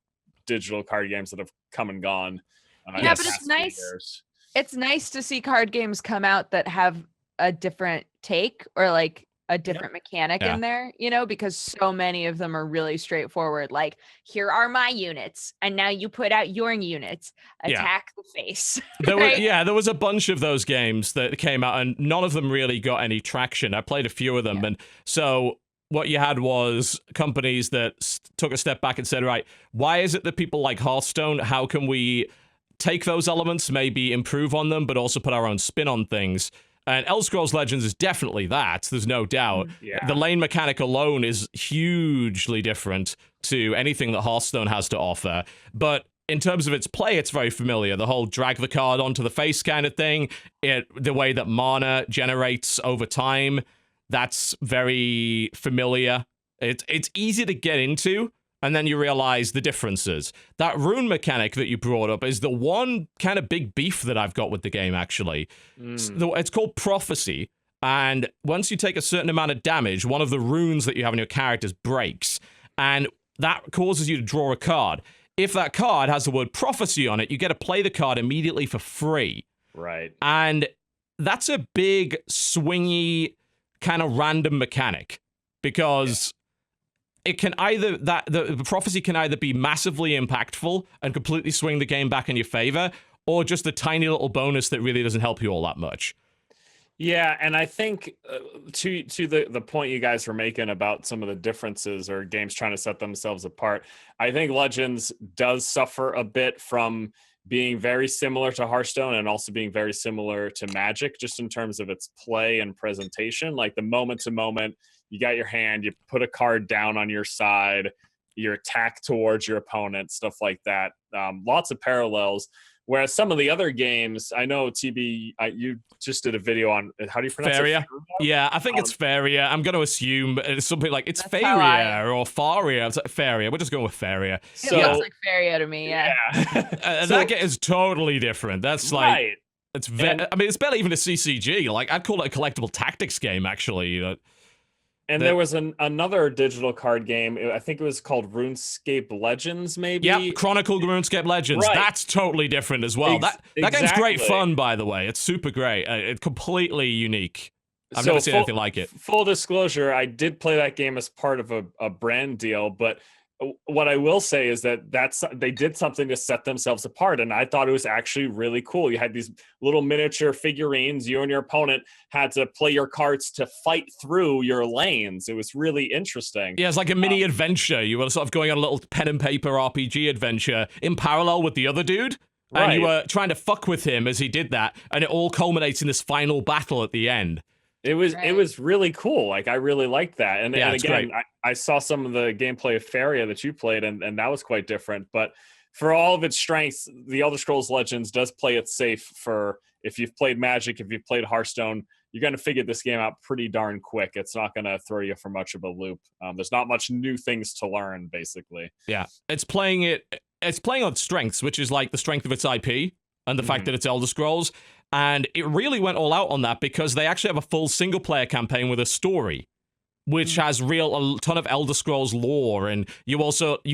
digital card games that have come and gone. But it's nice. It's nice to see card games come out that have a different take or like a different mechanic in there, because so many of them are really straightforward. Like, here are my units, and now you put out your units, attack the face. There was a bunch of those games that came out, and none of them really got any traction. I played a few of them, and so what you had was companies that took a step back and said, right, why is it that people like Hearthstone? How can we take those elements, maybe improve on them, but also put our own spin on things? And Elder Scrolls Legends is definitely that. There's no doubt. Yeah. The lane mechanic alone is hugely different to anything that Hearthstone has to offer. But in terms of its play, it's very familiar. The whole drag the card onto the face kind of thing, the way that mana generates over time, that's very familiar. It's easy to get into, and then you realize the differences. That rune mechanic that you brought up is the one kind of big beef that I've got with the game, actually. It's called Prophecy, and once you take a certain amount of damage, one of the runes that you have in your characters breaks, and that causes you to draw a card. If that card has the word Prophecy on it, you get to play the card immediately for free. Right. And that's a big, swingy, kind of random mechanic, because it can either the prophecy can either be massively impactful and completely swing the game back in your favor, or just a tiny little bonus that really doesn't help you all that much. Yeah, and I think to the point you guys were making about some of the differences or games trying to set themselves apart, I think Legends does suffer a bit from being very similar to Hearthstone and also being very similar to Magic, just in terms of its play and presentation. Like the moment to moment, you got your hand, you put a card down on your side, your attack towards your opponent, stuff like that. Lots of parallels. Whereas some of the other games, I know TB, you just did a video on, how do you pronounce Faeria? it? Yeah, I think it's Faeria. I'm going to assume it's something like it's That's Faeria or Faria. It's like Faeria. We're just going with Faeria. It So, looks like Faeria to me, yeah. And So- that is totally different. That's like, right. it's I mean, it's barely even a CCG. Like, I'd call it a collectible tactics game, actually. And there was another digital card game. I think it was called RuneScape Legends, maybe. Yep, Chronicle RuneScape Legends. Right. That's totally different as well. That game's great Exactly. fun, by the way. It's super great. It's completely unique. I've So never seen anything like it. Full disclosure, I did play that game as part of a brand deal, but what I will say is that they did something to set themselves apart, and I thought it was actually really cool. You had these little miniature figurines. You and your opponent had to play your cards to fight through your lanes. It was really interesting. Yeah, it's like a mini adventure. You were sort of going on a little pen and paper RPG adventure in parallel with the other dude. And you were trying to fuck with him as he did that, and it all culminates in this final battle at the end. It was really cool. Like I really liked that. And, Yeah, and it's again, great. I saw some of the gameplay of Faeria that you played, and that was quite different. But for all of its strengths, the Elder Scrolls Legends does play it safe for if you've played Magic, if you've played Hearthstone, you're going to figure this game out pretty darn quick. It's not going to throw you for much of a loop. There's not much new things to learn, basically. Yeah, it's playing on its strengths, which is like the strength of its IP and the fact that it's Elder Scrolls. And it really went all out on that because they actually have a full single-player campaign with a story, which has a ton of Elder Scrolls lore, and you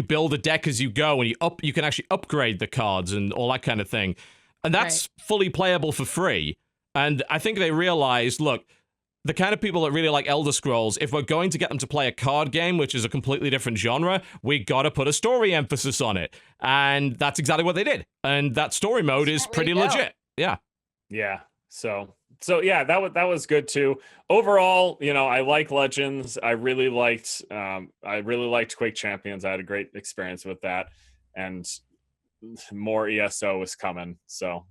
build a deck as you go, and you can actually upgrade the cards and all that kind of thing. And that's fully playable for free. And I think they realized, look, the kind of people that really like Elder Scrolls, if we're going to get them to play a card game, which is a completely different genre, we got to put a story emphasis on it. And that's exactly what they did. And that story mode is pretty legit. Yeah. Yeah. So yeah, that was good too. Overall, I like Legends. I really liked Quake Champions. I had a great experience with that, and more ESO is coming. So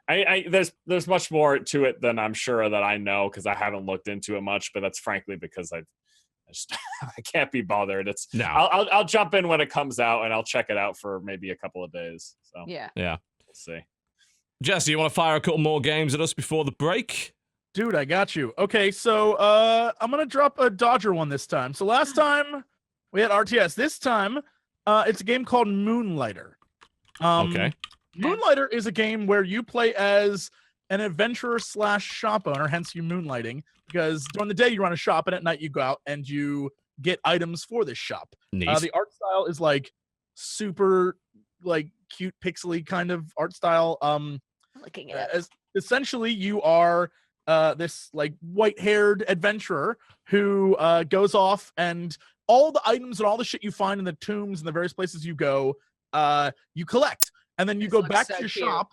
there's much more to it than I'm sure that I know because I haven't looked into it much. But that's frankly because I can't be bothered. I'll jump in when it comes out and I'll check it out for maybe a couple of days. So yeah, we'll see. Jesse, you want to fire a couple more games at us before the break? Dude, I got you. Okay, so I'm gonna drop a Dodger one this time. So last time we had RTS. This time, it's a game called Moonlighter. Okay. Moonlighter is a game where you play as an adventurer / shop owner, hence you moonlighting, because during the day you run a shop and at night you go out and you get items for this shop. Neat. The art style is like super like cute pixely kind of art style. Looking at it. Essentially you are this like white-haired adventurer who goes off, and all the items and all the shit you find in the tombs and the various places you go, you collect, and then you go back to your shop.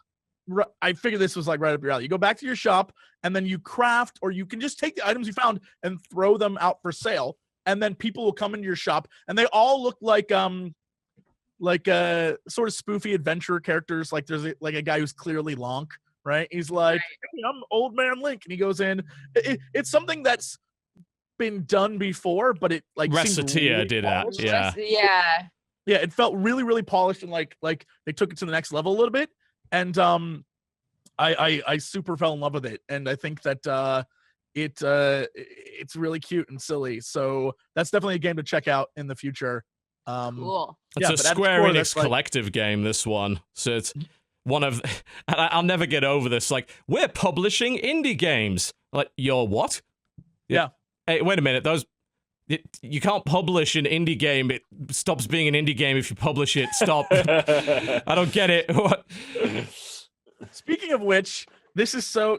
I figured this was like right up your alley. You go back to your shop, and then you craft, or you can just take the items you found and throw them out for sale, and then people will come into your shop, and they all look like sort of spoofy adventure characters. Like there's a guy who's clearly Lonk, right? He's like, hey, I'm old man Link, and he goes in. It's something that's been done before, but it like Recitia really did that. polished. Yeah. Yeah, it felt really, really polished, and like they took it to the next level a little bit. And I super fell in love with it, and I think that it's really cute and silly. So that's definitely a game to check out in the future. Cool. It's a Square Enix collective game, this one. So it's one of, and I'll never get over this. Like, we're publishing indie games. Like, you're what? Yeah. Hey, wait a minute. You can't publish an indie game. It stops being an indie game if you publish it. Stop. I don't get it. What? Speaking of which, this is so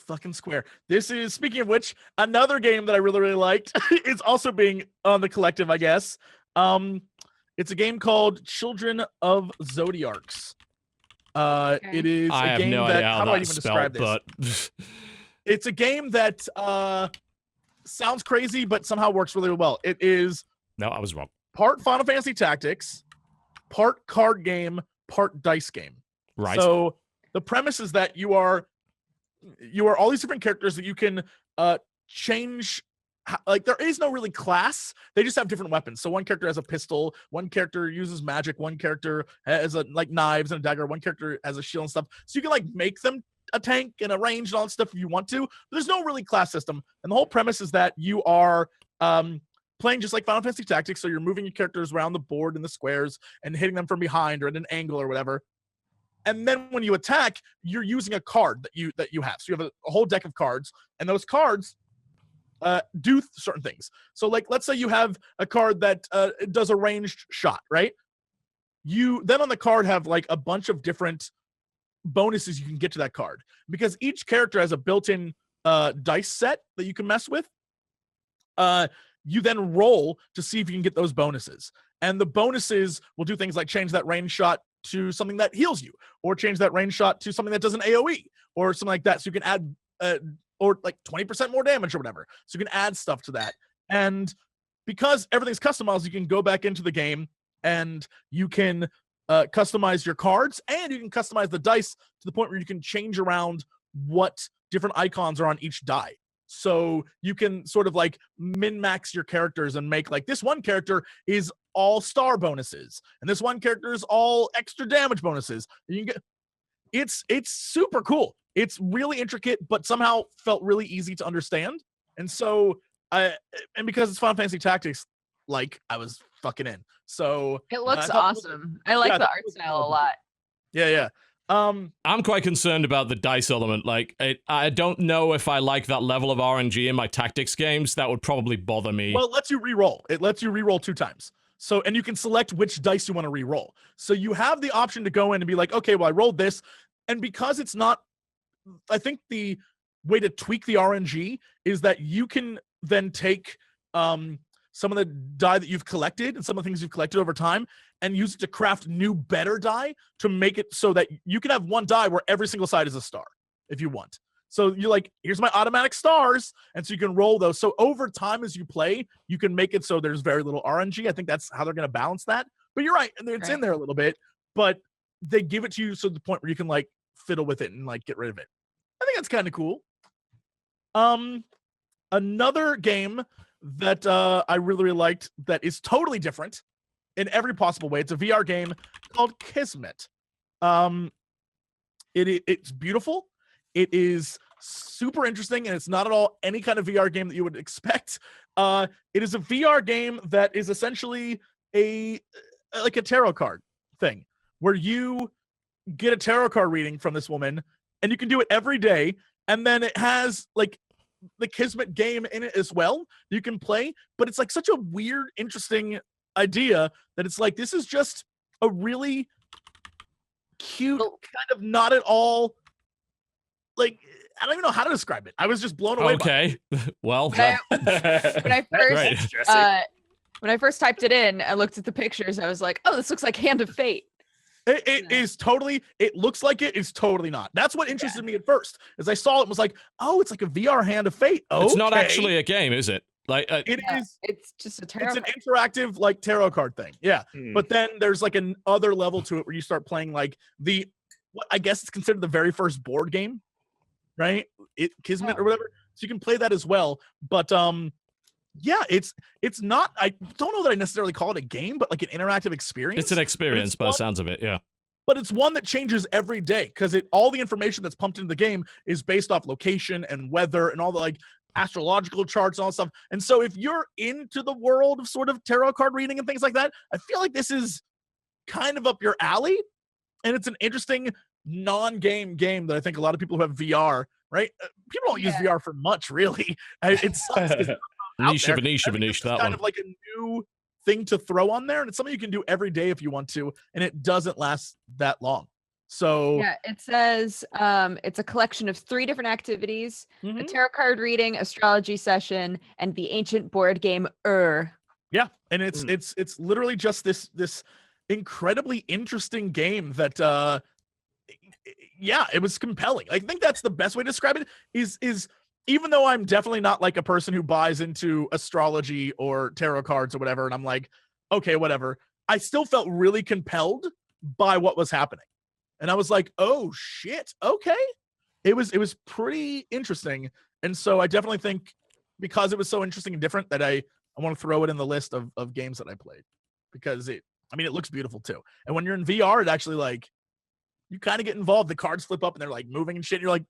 fucking Square. This is, speaking of which, another game that I really, really liked is also being on the collective, I guess. It's a game called Children of Zodiarcs. It is I a have game no that idea how how do I that's even spelled, describe this? but It's a game that sounds crazy, but somehow works really well. It is no, I was wrong. part Final Fantasy Tactics, part card game, part dice game. Right. So the premise is that you are all these different characters that you can change. Like there is no really class. They just have different weapons. So one character has a pistol, one character uses magic, one character has like knives and a dagger, one character has a shield and stuff. So you can like make them a tank and a range and all that stuff if you want to. But there's no really class system. And the whole premise is that you are playing just like Final Fantasy Tactics. So you're moving your characters around the board in the squares and hitting them from behind or at an angle or whatever. And then when you attack, you're using a card that you have. So you have a whole deck of cards, and those cards do certain things. So like, let's say you have a card that does a ranged shot, right? You then on the card have like a bunch of different bonuses you can get to that card because each character has a built-in dice set that you can mess with. You then roll to see if you can get those bonuses. And the bonuses will do things like change that range shot to something that heals you, or change that range shot to something that does an AoE, or something like that. So you can add, or like 20% more damage or whatever. So you can add stuff to that. And because everything's customized, you can go back into the game and you can customize your cards, and you can customize the dice to the point where you can change around what different icons are on each die. So you can sort of like min-max your characters and make like this one character is all star bonuses, and this one character is all extra damage bonuses. And you can get it's super cool. It's really intricate, but somehow felt really easy to understand. And so and because it's Final Fantasy Tactics, like I was fucking in. So it looks awesome. I like the art style a lot. Yeah. I'm quite concerned about the dice element. Like, I don't know if I like that level of RNG in my tactics games. That would probably bother me. Well, it lets you re-roll. It lets you re-roll 2 times. So, and you can select which dice you want to re-roll. So you have the option to go in and be like, okay, well, I rolled this. And because it's not, I think the way to tweak the RNG is that you can then take some of the die that you've collected and some of the things you've collected over time and use it to craft new, better die to make it so that you can have one die where every single side is a star if you want. So you're like, here's my automatic stars. And so you can roll those. So over time as you play, you can make it so there's very little RNG. I think that's how they're going to balance that. But you're right. And it's in there a little bit, but they give it to you so the point where you can like fiddle with it and like get rid of it. I think that's kind of cool. Another game that I really liked that is totally different in every possible way. It's a VR game called Kismet. It's beautiful. It is super interesting, and it's not at all any kind of VR game that you would expect. It is a VR game that is essentially like a tarot card thing, where you get a tarot card reading from this woman, and you can do it every day. And then it has like the Kismet game in it as well you can play, but it's like such a weird, interesting idea that it's like, this is just a really cute kind of not at all, like, I don't even know how to describe it. I was just blown away. Okay. Well, when I first typed it in, I looked at the pictures. I was like, oh, this looks like Hand of Fate. It is totally, it looks like it's totally not. That's what interested me at first, as I saw it and was like, oh, it's like a VR Hand of Fate. Okay. It's not actually a game, is it? Like it is. It's just a tarot. It's an interactive like tarot card thing. Yeah. But then there's like an other level to it where you start playing like what I guess it's considered the very first board game, right? Kismet or whatever. So you can play that as well. But yeah, it's not, I don't know that I necessarily call it a game, but like an interactive experience. It's an experience by the sounds of it, yeah. But it's one that changes every day because all the information that's pumped into the game is based off location and weather and all the like astrological charts and all that stuff. And so if you're into the world of sort of tarot card reading and things like that, I feel like this is kind of up your alley. And it's an interesting non-game game that I think a lot of people who have VR, right? People don't use VR for much, really. It sucks. Niche of a niche, that kind one. of like a new thing to throw on there, and it's something you can do every day if you want to, and it doesn't last that long. So yeah, it says it's a collection of 3 different activities: a tarot card reading, astrology session, and the ancient board game Yeah, and it's literally just this incredibly interesting game that yeah, it was compelling. I think that's the best way to describe it. Is even though I'm definitely not like a person who buys into astrology or tarot cards or whatever, and I'm like, okay, whatever. I still felt really compelled by what was happening, and I was like, oh shit, okay. It was pretty interesting, and so I definitely think because it was so interesting and different that I want to throw it in the list of games that I played because it looks beautiful too. And when you're in VR, it actually like you kind of get involved. The cards flip up and they're like moving and shit. And you're like,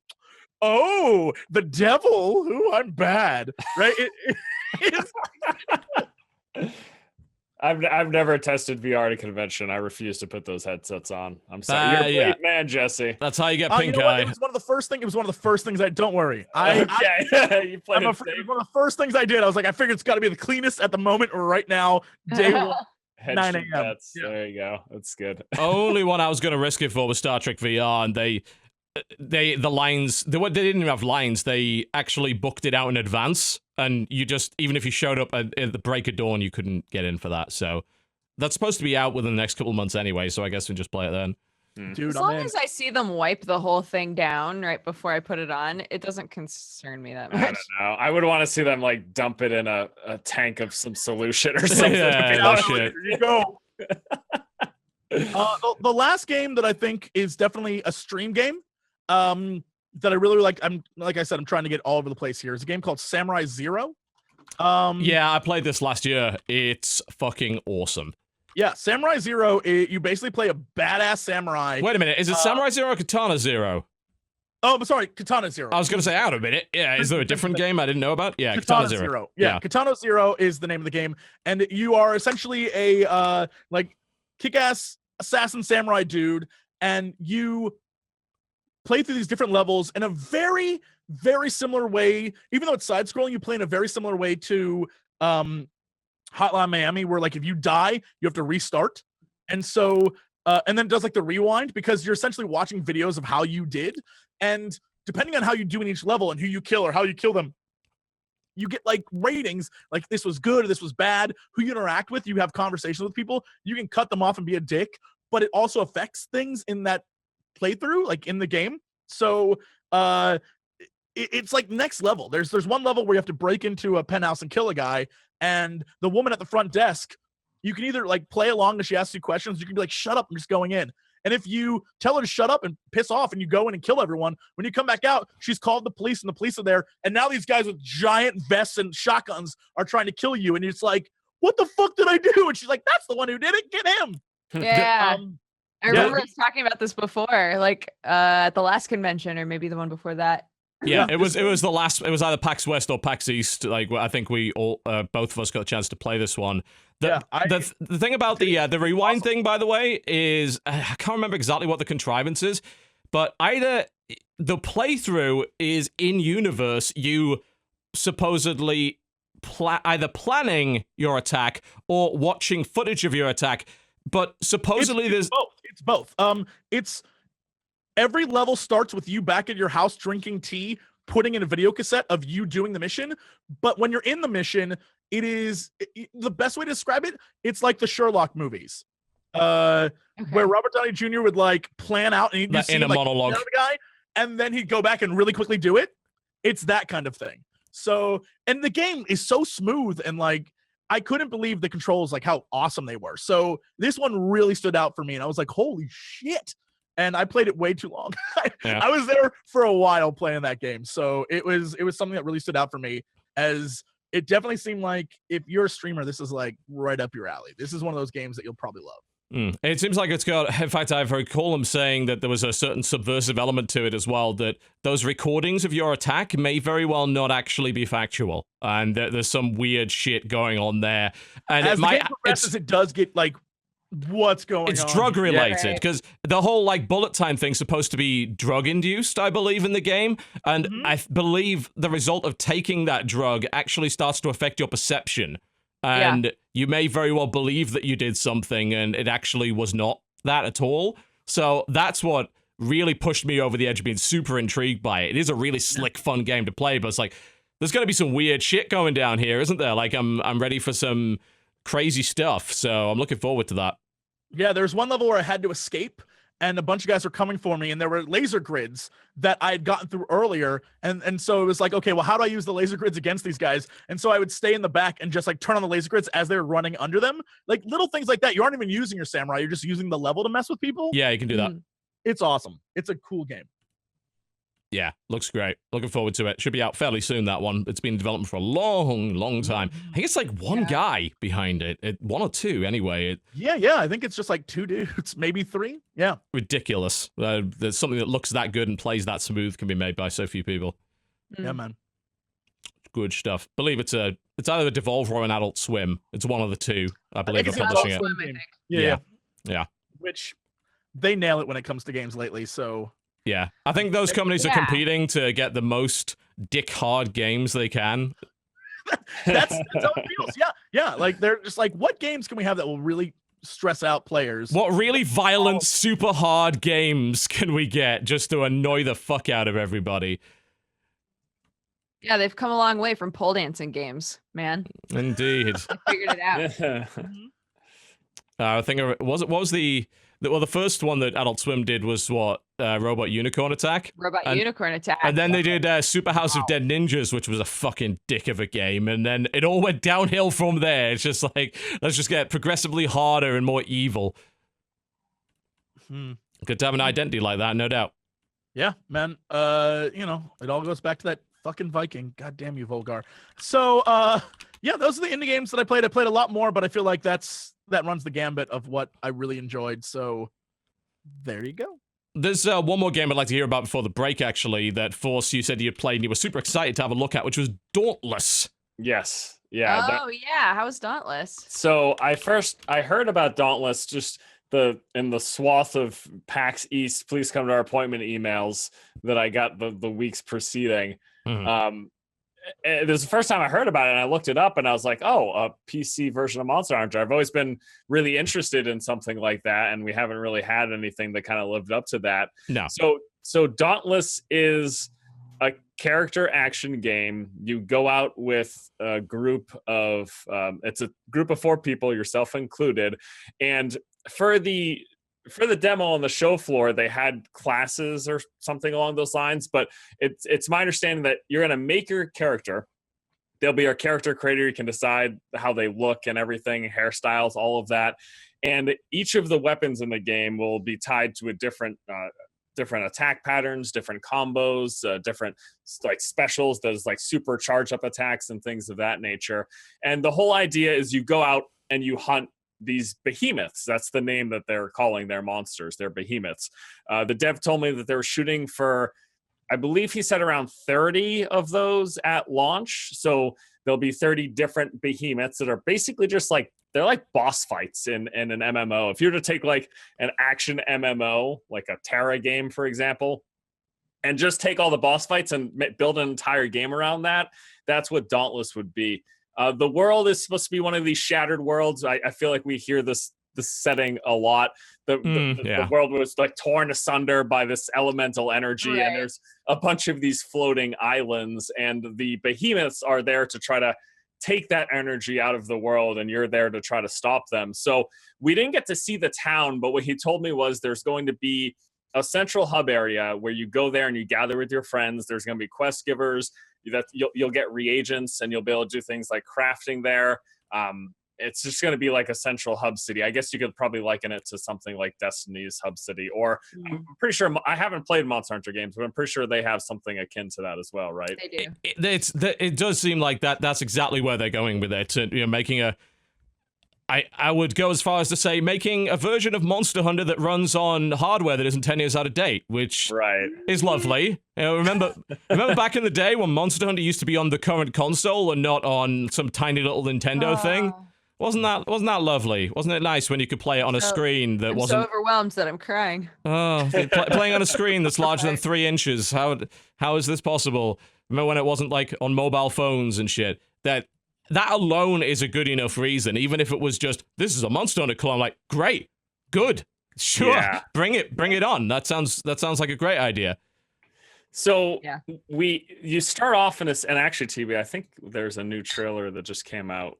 oh, the devil. Ooh, I'm bad, right? I've never tested VR at a convention. I refuse to put those headsets on. I'm sorry. You're a yeah. brave man, Jesse. That's how you get pink you know eye. It was one of the first things. It was one of the first things I. Don't worry. You played it safe. It was one of the first things I did. I was like, I figured it's got to be the cleanest at the moment or right now. Day one. 9 a.m. Yeah. There you go. That's good. Only one I was going to risk it for was Star Trek VR, and the lines they didn't even have lines. They actually booked it out in advance, and you just even if you showed up at the break of dawn, you couldn't get in for that. So that's supposed to be out within the next couple of months anyway. So I guess we just play it then. Dude, as long as I see them wipe the whole thing down right before I put it on, it doesn't concern me that much. I don't know. I would want to see them like dump it in a tank of some solution or something. Yeah, shit. Here you go. The last game that I think is definitely a stream game that I really like. Like I said, I'm trying to get all over the place here. It's a game called Samurai Zero. Yeah, I played this last year. It's fucking awesome. Yeah, Samurai Zero, you basically play a badass samurai. Wait a minute, is it Samurai Zero or Katana Zero? Oh, I'm sorry, Katana Zero. I was going to say out a minute. Yeah, is there a different game I didn't know about? Yeah, Katana Zero. Yeah, Katana Zero is the name of the game, and you are essentially a like kick-ass assassin samurai dude, and you play through these different levels in a very, very similar way. Even though it's side-scrolling, you play in a very similar way to Hotline Miami, where like if you die, you have to restart, and so and then it does like the rewind because you're essentially watching videos of how you did, and depending on how you do in each level and who you kill or how you kill them, you get like ratings, like this was good or this was bad. Who you interact with, you have conversations with people. You can cut them off and be a dick, but it also affects things in that playthrough, like in the game. So it's like next level. There's one level where you have to break into a penthouse and kill a guy, and the woman at the front desk, you can either like play along and she asks you questions, you can be like, shut up, I'm just going in. And if you tell her to shut up and piss off and you go in and kill everyone, when you come back out, she's called the police and the police are there. And now these guys with giant vests and shotguns are trying to kill you. And it's like, what the fuck did I do? And she's like, that's the one who did it. Get him. Yeah. I remember us talking about this before, like at the last convention or maybe the one before that. Yeah, it was the last. It was either PAX West or PAX East. Like I think we all, both of us got a chance to play this one. The thing about the rewind thing, by the way, is I can't remember exactly what the contrivance is, but either the playthrough is in universe, you supposedly either planning your attack or watching footage of your attack, but supposedly it's both. It's every level starts with you back at your house drinking tea, putting in a video cassette of you doing the mission. But when you're in the mission, it is the best way to describe it. It's like the Sherlock movies, where Robert Downey Jr. would like plan out and he'd see in a monologue the guy, and then he'd go back and really quickly do it. It's that kind of thing. So, and the game is so smooth and like I couldn't believe the controls, like how awesome they were. So this one really stood out for me, and I was like, holy shit. And I played it way too long. I was there for a while playing that game. So it was something that really stood out for me, as it definitely seemed like if you're a streamer, this is like right up your alley. This is one of those games that you'll probably love. It seems like it's got, in fact, I've heard Colum saying that there was a certain subversive element to it as well, that those recordings of your attack may very well not actually be factual. And there's some weird shit going on there. And as the game progresses, it does get like, what's going on? It's drug related because the whole like bullet time thing's supposed to be drug induced, I believe, in the game, and I believe the result of taking that drug actually starts to affect your perception, and you may very well believe that you did something and it actually was not that at all. So that's what really pushed me over the edge of being super intrigued by it. It is a really slick, fun game to play, but it's like there's going to be some weird shit going down here, isn't there? Like I'm ready for some crazy stuff, so I'm looking forward to that. Yeah, there's one level where I had to escape, and a bunch of guys were coming for me, and there were laser grids that I had gotten through earlier, and so it was like, okay, well, how do I use the laser grids against these guys? And so I would stay in the back and just like turn on the laser grids as they were running under them, like little things like that. You aren't even using your samurai; you're just using the level to mess with people. Yeah, you can do that. It's awesome. It's a cool game. Yeah, looks great. Looking forward to it. Should be out fairly soon, that one. It's been in development for a long, long time. I think it's like one guy behind it. One or two, anyway. Yeah, I think it's just like 2 dudes, maybe 3. Yeah. Ridiculous. There's something that looks that good and plays that smooth can be made by so few people. Yeah, man. Good stuff. Believe it's either a Devolver or an Adult Swim. It's one of the two. I believe it's they're publishing it. Swim, I think. Yeah. Which they nail it when it comes to games lately, so... Yeah, I think those companies are competing to get the most dick hard games they can. that's how it feels. Yeah. Like they're just like, what games can we have that will really stress out players? What really violent, super hard games can we get just to annoy the fuck out of everybody? Yeah, they've come a long way from pole dancing games, man. Indeed. They figured it out. I think what was the first one that Adult Swim did was what? Robot Unicorn Attack? Unicorn Attack. And then they did Super House of Dead Ninjas, which was a fucking dick of a game. And then it all went downhill from there. It's just like, let's just get progressively harder and more evil. Good to have an identity like that, no doubt. Yeah, man. It all goes back to that fucking Viking. God damn you, Volgar. So, yeah, those are the indie games that I played. I played a lot more, but I feel like that runs the gambit of what I really enjoyed. So, there you go. There's one more game I'd like to hear about before the break, actually, that Force, you said you played and you were super excited to have a look at, which was Dauntless. Yes. Yeah. How was Dauntless? So I heard about Dauntless just in the swath of PAX East, please come to our appointment emails that I got the weeks preceding. It was the first time I heard about it, and I looked it up, and I was like, oh, a PC version of Monster Hunter. I've always been really interested in something like that, and we haven't really had anything that kind of lived up to that. No. So Dauntless is a character action game. You go out with a group of it's a group of 4 people, yourself included, and for the demo on the show floor, they had classes or something along those lines, but it's my understanding that you're going to make your character. There'll be a character creator. You can decide how they look and everything, hairstyles, all of that. And each of the weapons in the game will be tied to a different attack patterns, different combos, different like specials, those like super charge up attacks and things of that nature. And the whole idea is you go out and you hunt these behemoths. That's the name that they're calling their monsters. They're behemoths. The dev told me that they were shooting for, I believe he said around 30 of those at launch. So there'll be 30 different behemoths that are basically just like, they're like boss fights in an MMO. If you were to take like an action MMO, like a Terra game, for example, and just take all the boss fights and build an entire game around that, that's what Dauntless would be. The world is supposed to be one of these shattered worlds. I feel like we hear this setting a lot. The world was like torn asunder by this elemental energy, right. And there's a bunch of these floating islands, and the behemoths are there to try to take that energy out of the world, and you're there to try to stop them. So we didn't get to see the town, but what he told me was there's going to be a central hub area where you go there and you gather with your friends. There's going to be quest givers. That you'll get reagents, and you'll be able to do things like crafting there. It's just going to be like a central hub city. I guess you could probably liken it to something like Destiny's hub city, or I'm pretty sure, I haven't played Monster Hunter games, but I'm pretty sure they have something akin to that as well, right? They do. It does seem like that's exactly where they're going with it. Making a, I would go as far as to say making a version of Monster Hunter that runs on hardware that isn't 10 years out of date, which is lovely. Remember back in the day when Monster Hunter used to be on the current console and not on some tiny little Nintendo thing? Wasn't that lovely? Wasn't it nice when you could play it on a screen that wasn't... I'm so overwhelmed that I'm crying. Oh, playing on a screen that's larger than 3 inches. How is this possible? Remember when it wasn't like on mobile phones and shit? That alone is a good enough reason, even if it was just, this is a Monster Hunter clone, like, great, good, sure, bring it on. That sounds like a great idea. So you start off in this, and actually, TB, I think there's a new trailer that just came out.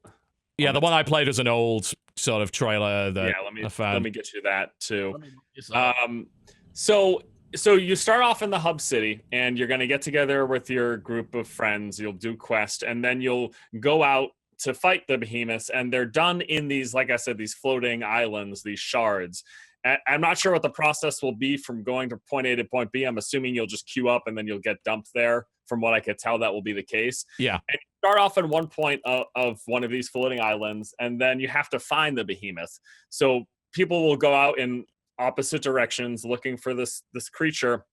Yeah, the one I played was an old sort of trailer that let me get you that too. Let me look this up. So you start off in the hub city, and you're going to get together with your group of friends. You'll do quest, and then you'll go out to fight the behemoths, and they're done in these, like I said, these floating islands, these shards. I'm not sure what the process will be from going to point A to point B. I'm assuming you'll just queue up and then you'll get dumped there. From what I could tell, that will be the case. Yeah. And you start off at one point of one of these floating islands, and then you have to find the behemoth. So people will go out in opposite directions looking for this creature.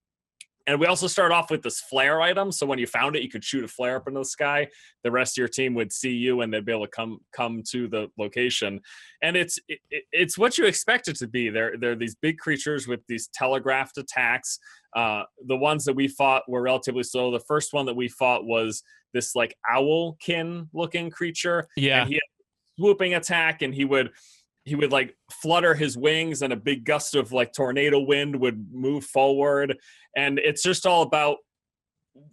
And we also start off with this flare item. So when you found it, you could shoot a flare up into the sky. The rest of your team would see you, and they'd be able to come to the location. And it's what you expect it to be. They're these big creatures with these telegraphed attacks. The ones that we fought were relatively slow. The first one that we fought was this like owlkin looking creature. Yeah. And he had a swooping attack, and he would like flutter his wings, and a big gust of like tornado wind would move forward. And it's just all about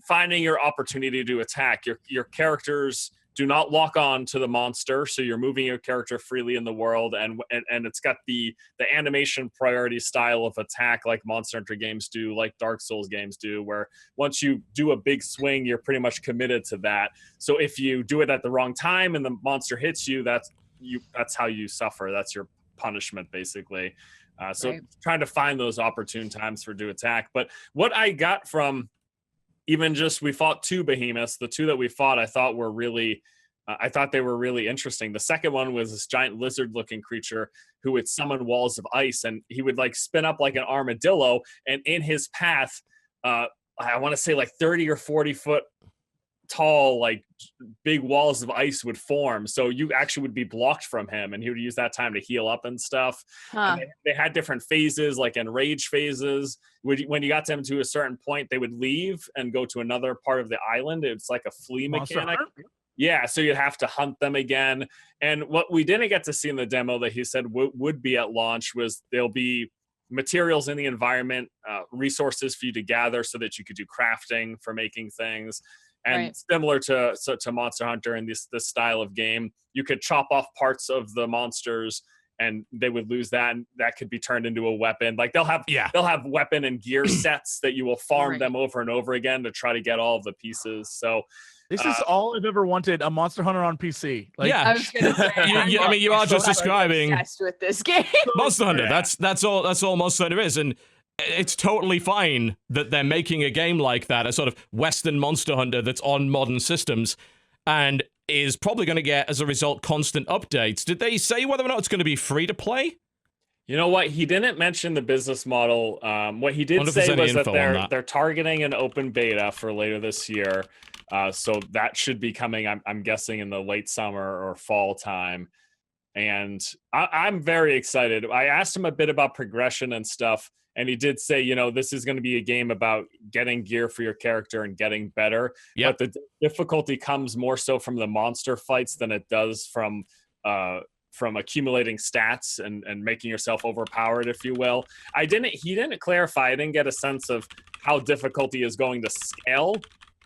finding your opportunity to attack. Your characters do not lock on to the monster, so you're moving your character freely in the world, and it's got the animation priority style of attack like Monster Hunter games do, like Dark Souls games do, where once you do a big swing, you're pretty much committed to that. So if you do it at the wrong time and the monster hits you, that's how you suffer. That's your punishment, basically. So trying to find those opportune times for do attack. But what I got from even just, we fought 2 behemoths. The 2 that we fought, I thought were really, I thought they were really interesting. The second one was this giant lizard-looking creature who would summon walls of ice, and he would like spin up like an armadillo, and in his path, I want to say like 30 or 40 foot tall, like big walls of ice would form, so you actually would be blocked from him, and he would use that time to heal up and stuff. And they had different phases, like enrage phases. When you got them to a certain point, they would leave and go to another part of the island. It's like a flea mechanic. Yeah, so you'd have to hunt them again. And what we didn't get to see in the demo that he said would be at launch was there'll be materials in the environment, resources for you to gather so that you could do crafting for making things. And similar to Monster Hunter and this style of game, you could chop off parts of the monsters, and they would lose that, and that could be turned into a weapon. Like they'll have weapon and gear sets that you will farm them over and over again to try to get all of the pieces. So this is all I've ever wanted, a Monster Hunter on PC. Like, yeah, I was gonna say, I mean, you are just describing obsessed with this game. Monster Hunter. That's all Monster Hunter is, and it's totally fine that they're making a game like that, a sort of Western Monster Hunter that's on modern systems, and is probably going to get, as a result, constant updates. Did they say whether or not it's going to be free to play? You know what? He didn't mention the business model. What he did say was that they're targeting an open beta for later this year. So that should be coming, I'm guessing, in the late summer or fall time. And I'm very excited. I asked him a bit about progression and stuff, and he did say, this is going to be a game about getting gear for your character and getting better. But the difficulty comes more so from the monster fights than it does from accumulating stats and making yourself overpowered, if you will. He didn't clarify. I didn't get a sense of how difficulty is going to scale.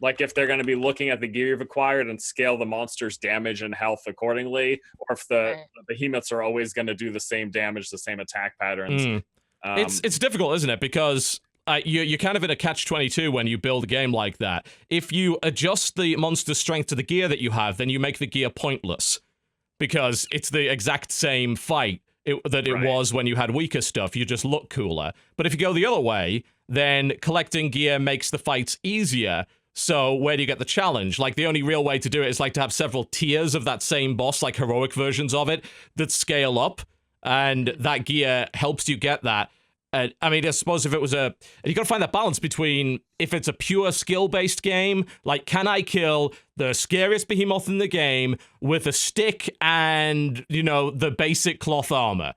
Like if they're going to be looking at the gear you've acquired and scale the monster's damage and health accordingly, or if the behemoths are always going to do the same damage, the same attack patterns. It's difficult, isn't it? Because you're kind of in a catch-22 when you build a game like that. If you adjust the monster strength to the gear that you have, then you make the gear pointless, because it's the exact same fight that it was when you had weaker stuff. You just look cooler. But if you go the other way, then collecting gear makes the fights easier. So where do you get the challenge? Like, the only real way to do it is like to have several tiers of that same boss, like heroic versions of it, that scale up, and that gear helps you get that. I mean, I suppose if it was you got to find that balance between, if it's a pure skill-based game, like, can I kill the scariest behemoth in the game with a stick and, the basic cloth armor?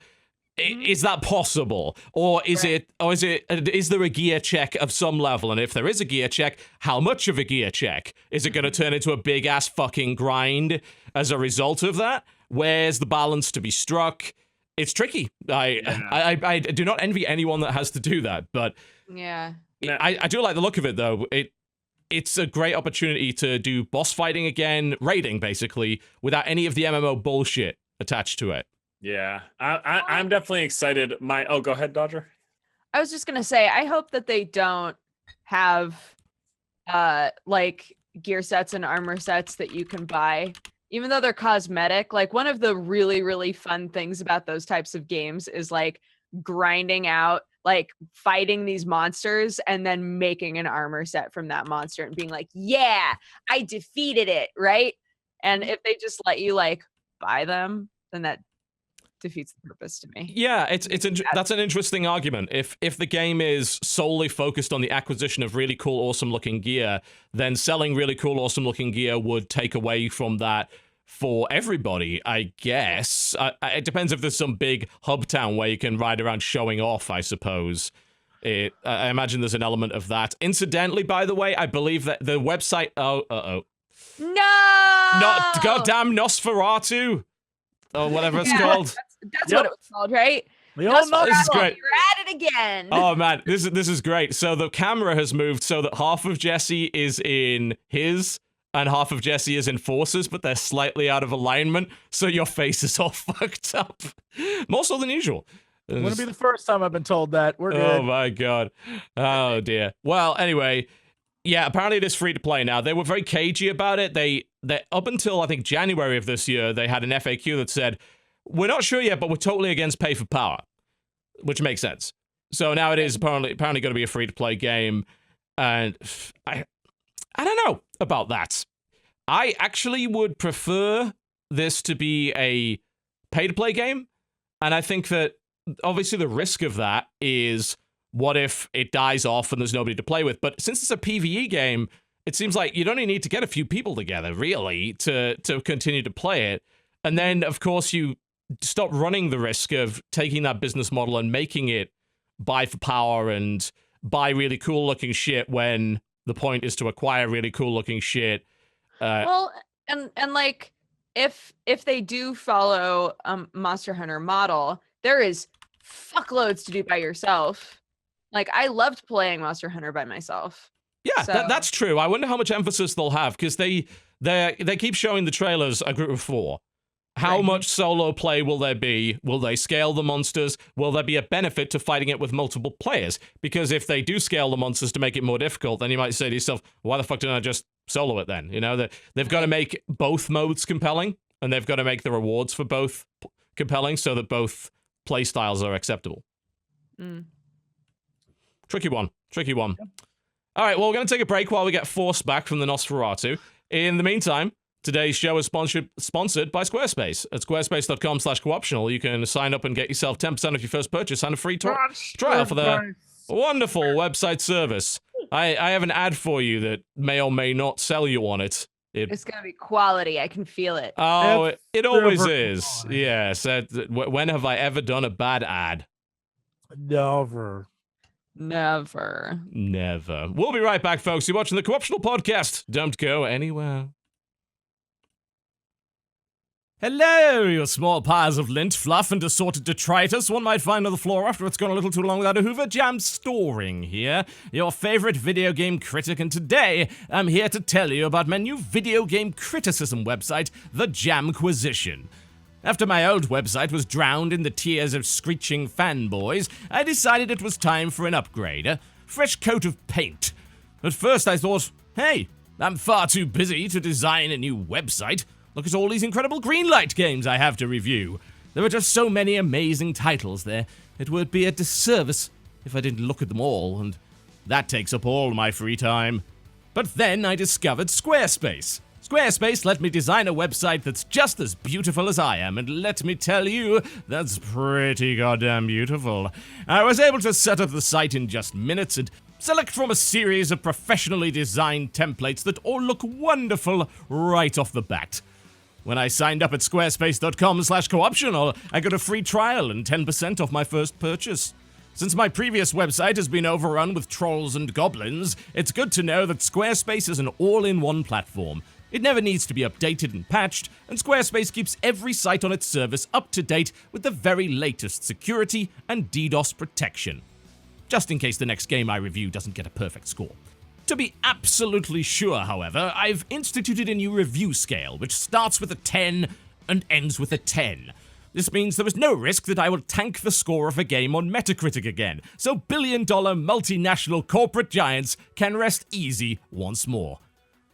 Is that possible? Or is there a gear check of some level? And if there is a gear check, how much of a gear check? Is it going to turn into a big ass fucking grind as a result of that? Where's the balance to be struck? It's tricky. I do not envy anyone that has to do that, but yeah, I do like the look of it, though. it's a great opportunity to do boss fighting again, raiding basically, without any of the MMO bullshit attached to it. Yeah, I'm definitely excited. Go ahead, Dodger. I was just gonna say, I hope that they don't have like gear sets and armor sets that you can buy, even though they're cosmetic. Like, one of the really, really fun things about those types of games is like grinding out, like fighting these monsters and then making an armor set from that monster and being like, yeah, I defeated it, right? And if they just let you like buy them, then that defeats the purpose to me. Yeah, that's an interesting argument. If the game is solely focused on the acquisition of really cool, awesome looking gear, then selling really cool, awesome looking gear would take away from that for everybody, I guess. It depends if there's some big hub town where you can ride around showing off, I suppose. I imagine there's an element of that. Incidentally, by the way, I believe that the website... No! Not goddamn Nosferatu! Or whatever it's called. That's what it was called, right? We all know This is great. You're at it again. Oh man, this is great. So the camera has moved so that half of Jesse is in his and half of Jesse is in Force's, but they're slightly out of alignment, so your face is all fucked up. More so than usual. It wouldn't be the first time I've been told that. We're good. Oh my god. Oh dear. Well, anyway, yeah, apparently it is free to play now. They were very cagey about it. They up until I think January of this year, they had an FAQ that said, "We're not sure yet, but we're totally against pay for power," which makes sense. So now it is apparently going to be a free to play game, and I don't know about that. I actually would prefer this to be a pay to play game, and I think that obviously the risk of that is, what if it dies off and there's nobody to play with? But since it's a PvE game, it seems like you'd only need to get a few people together, really, to continue to play it. And then, of course, you stop running the risk of taking that business model and making it buy for power and buy really cool-looking shit when the point is to acquire really cool-looking shit. Well, and like, if they do follow Monster Hunter model, there is fuckloads to do by yourself. Like, I loved playing Monster Hunter by myself. Yeah, So- that's true. I wonder how much emphasis they'll have, because they keep showing the trailers a group of 4. How Right. much solo play will there be? Will they scale the monsters? Will there be a benefit to fighting it with multiple players? Because if they do scale the monsters to make it more difficult, then you might say to yourself, why the fuck didn't I just solo it then? You know, they've got to make both modes compelling, and they've got to make the rewards for both compelling so that both play styles are acceptable. Mm. Tricky one. All right, well, we're going to take a break while we get Force back from the Nosferatu. In the meantime, today's show is sponsored by Squarespace. At squarespace.com/cooptional, you can sign up and get yourself 10% off your first purchase and a free trial for the wonderful website service. I have an ad for you that may or may not sell you on it. It's gonna be quality. I can feel it. Oh, it always never is. quality. Yes. When have I ever done a bad ad? Never. Never. Never. We'll be right back, folks. You're watching the Co-optional Podcast. Don't go anywhere. Hello, you small piles of lint, fluff, and assorted detritus one might find on the floor after it's gone a little too long without a Hoover. Jam Storing here, your favorite video game critic, and today I'm here to tell you about my new video game criticism website, The Jamquisition. After my old website was drowned in the tears of screeching fanboys, I decided it was time for an upgrade, a fresh coat of paint. At first I thought, hey, I'm far too busy to design a new website. Look at all these incredible Greenlight games I have to review. There are just so many amazing titles there. It would be a disservice if I didn't look at them all, and that takes up all my free time. But then I discovered Squarespace. Squarespace let me design a website that's just as beautiful as I am, and let me tell you, that's pretty goddamn beautiful. I was able to set up the site in just minutes and select from a series of professionally designed templates that all look wonderful right off the bat. When I signed up at squarespace.com/cooptional, I got a free trial and 10% off my first purchase. Since my previous website has been overrun with trolls and goblins, it's good to know that Squarespace is an all-in-one platform. It never needs to be updated and patched, and Squarespace keeps every site on its service up to date with the very latest security and DDoS protection. Just in case the next game I review doesn't get a perfect score. To be absolutely sure, however, I've instituted a new review scale, which starts with a 10 and ends with a 10. This means there is no risk that I will tank the score of a game on Metacritic again, so billion-dollar multinational corporate giants can rest easy once more.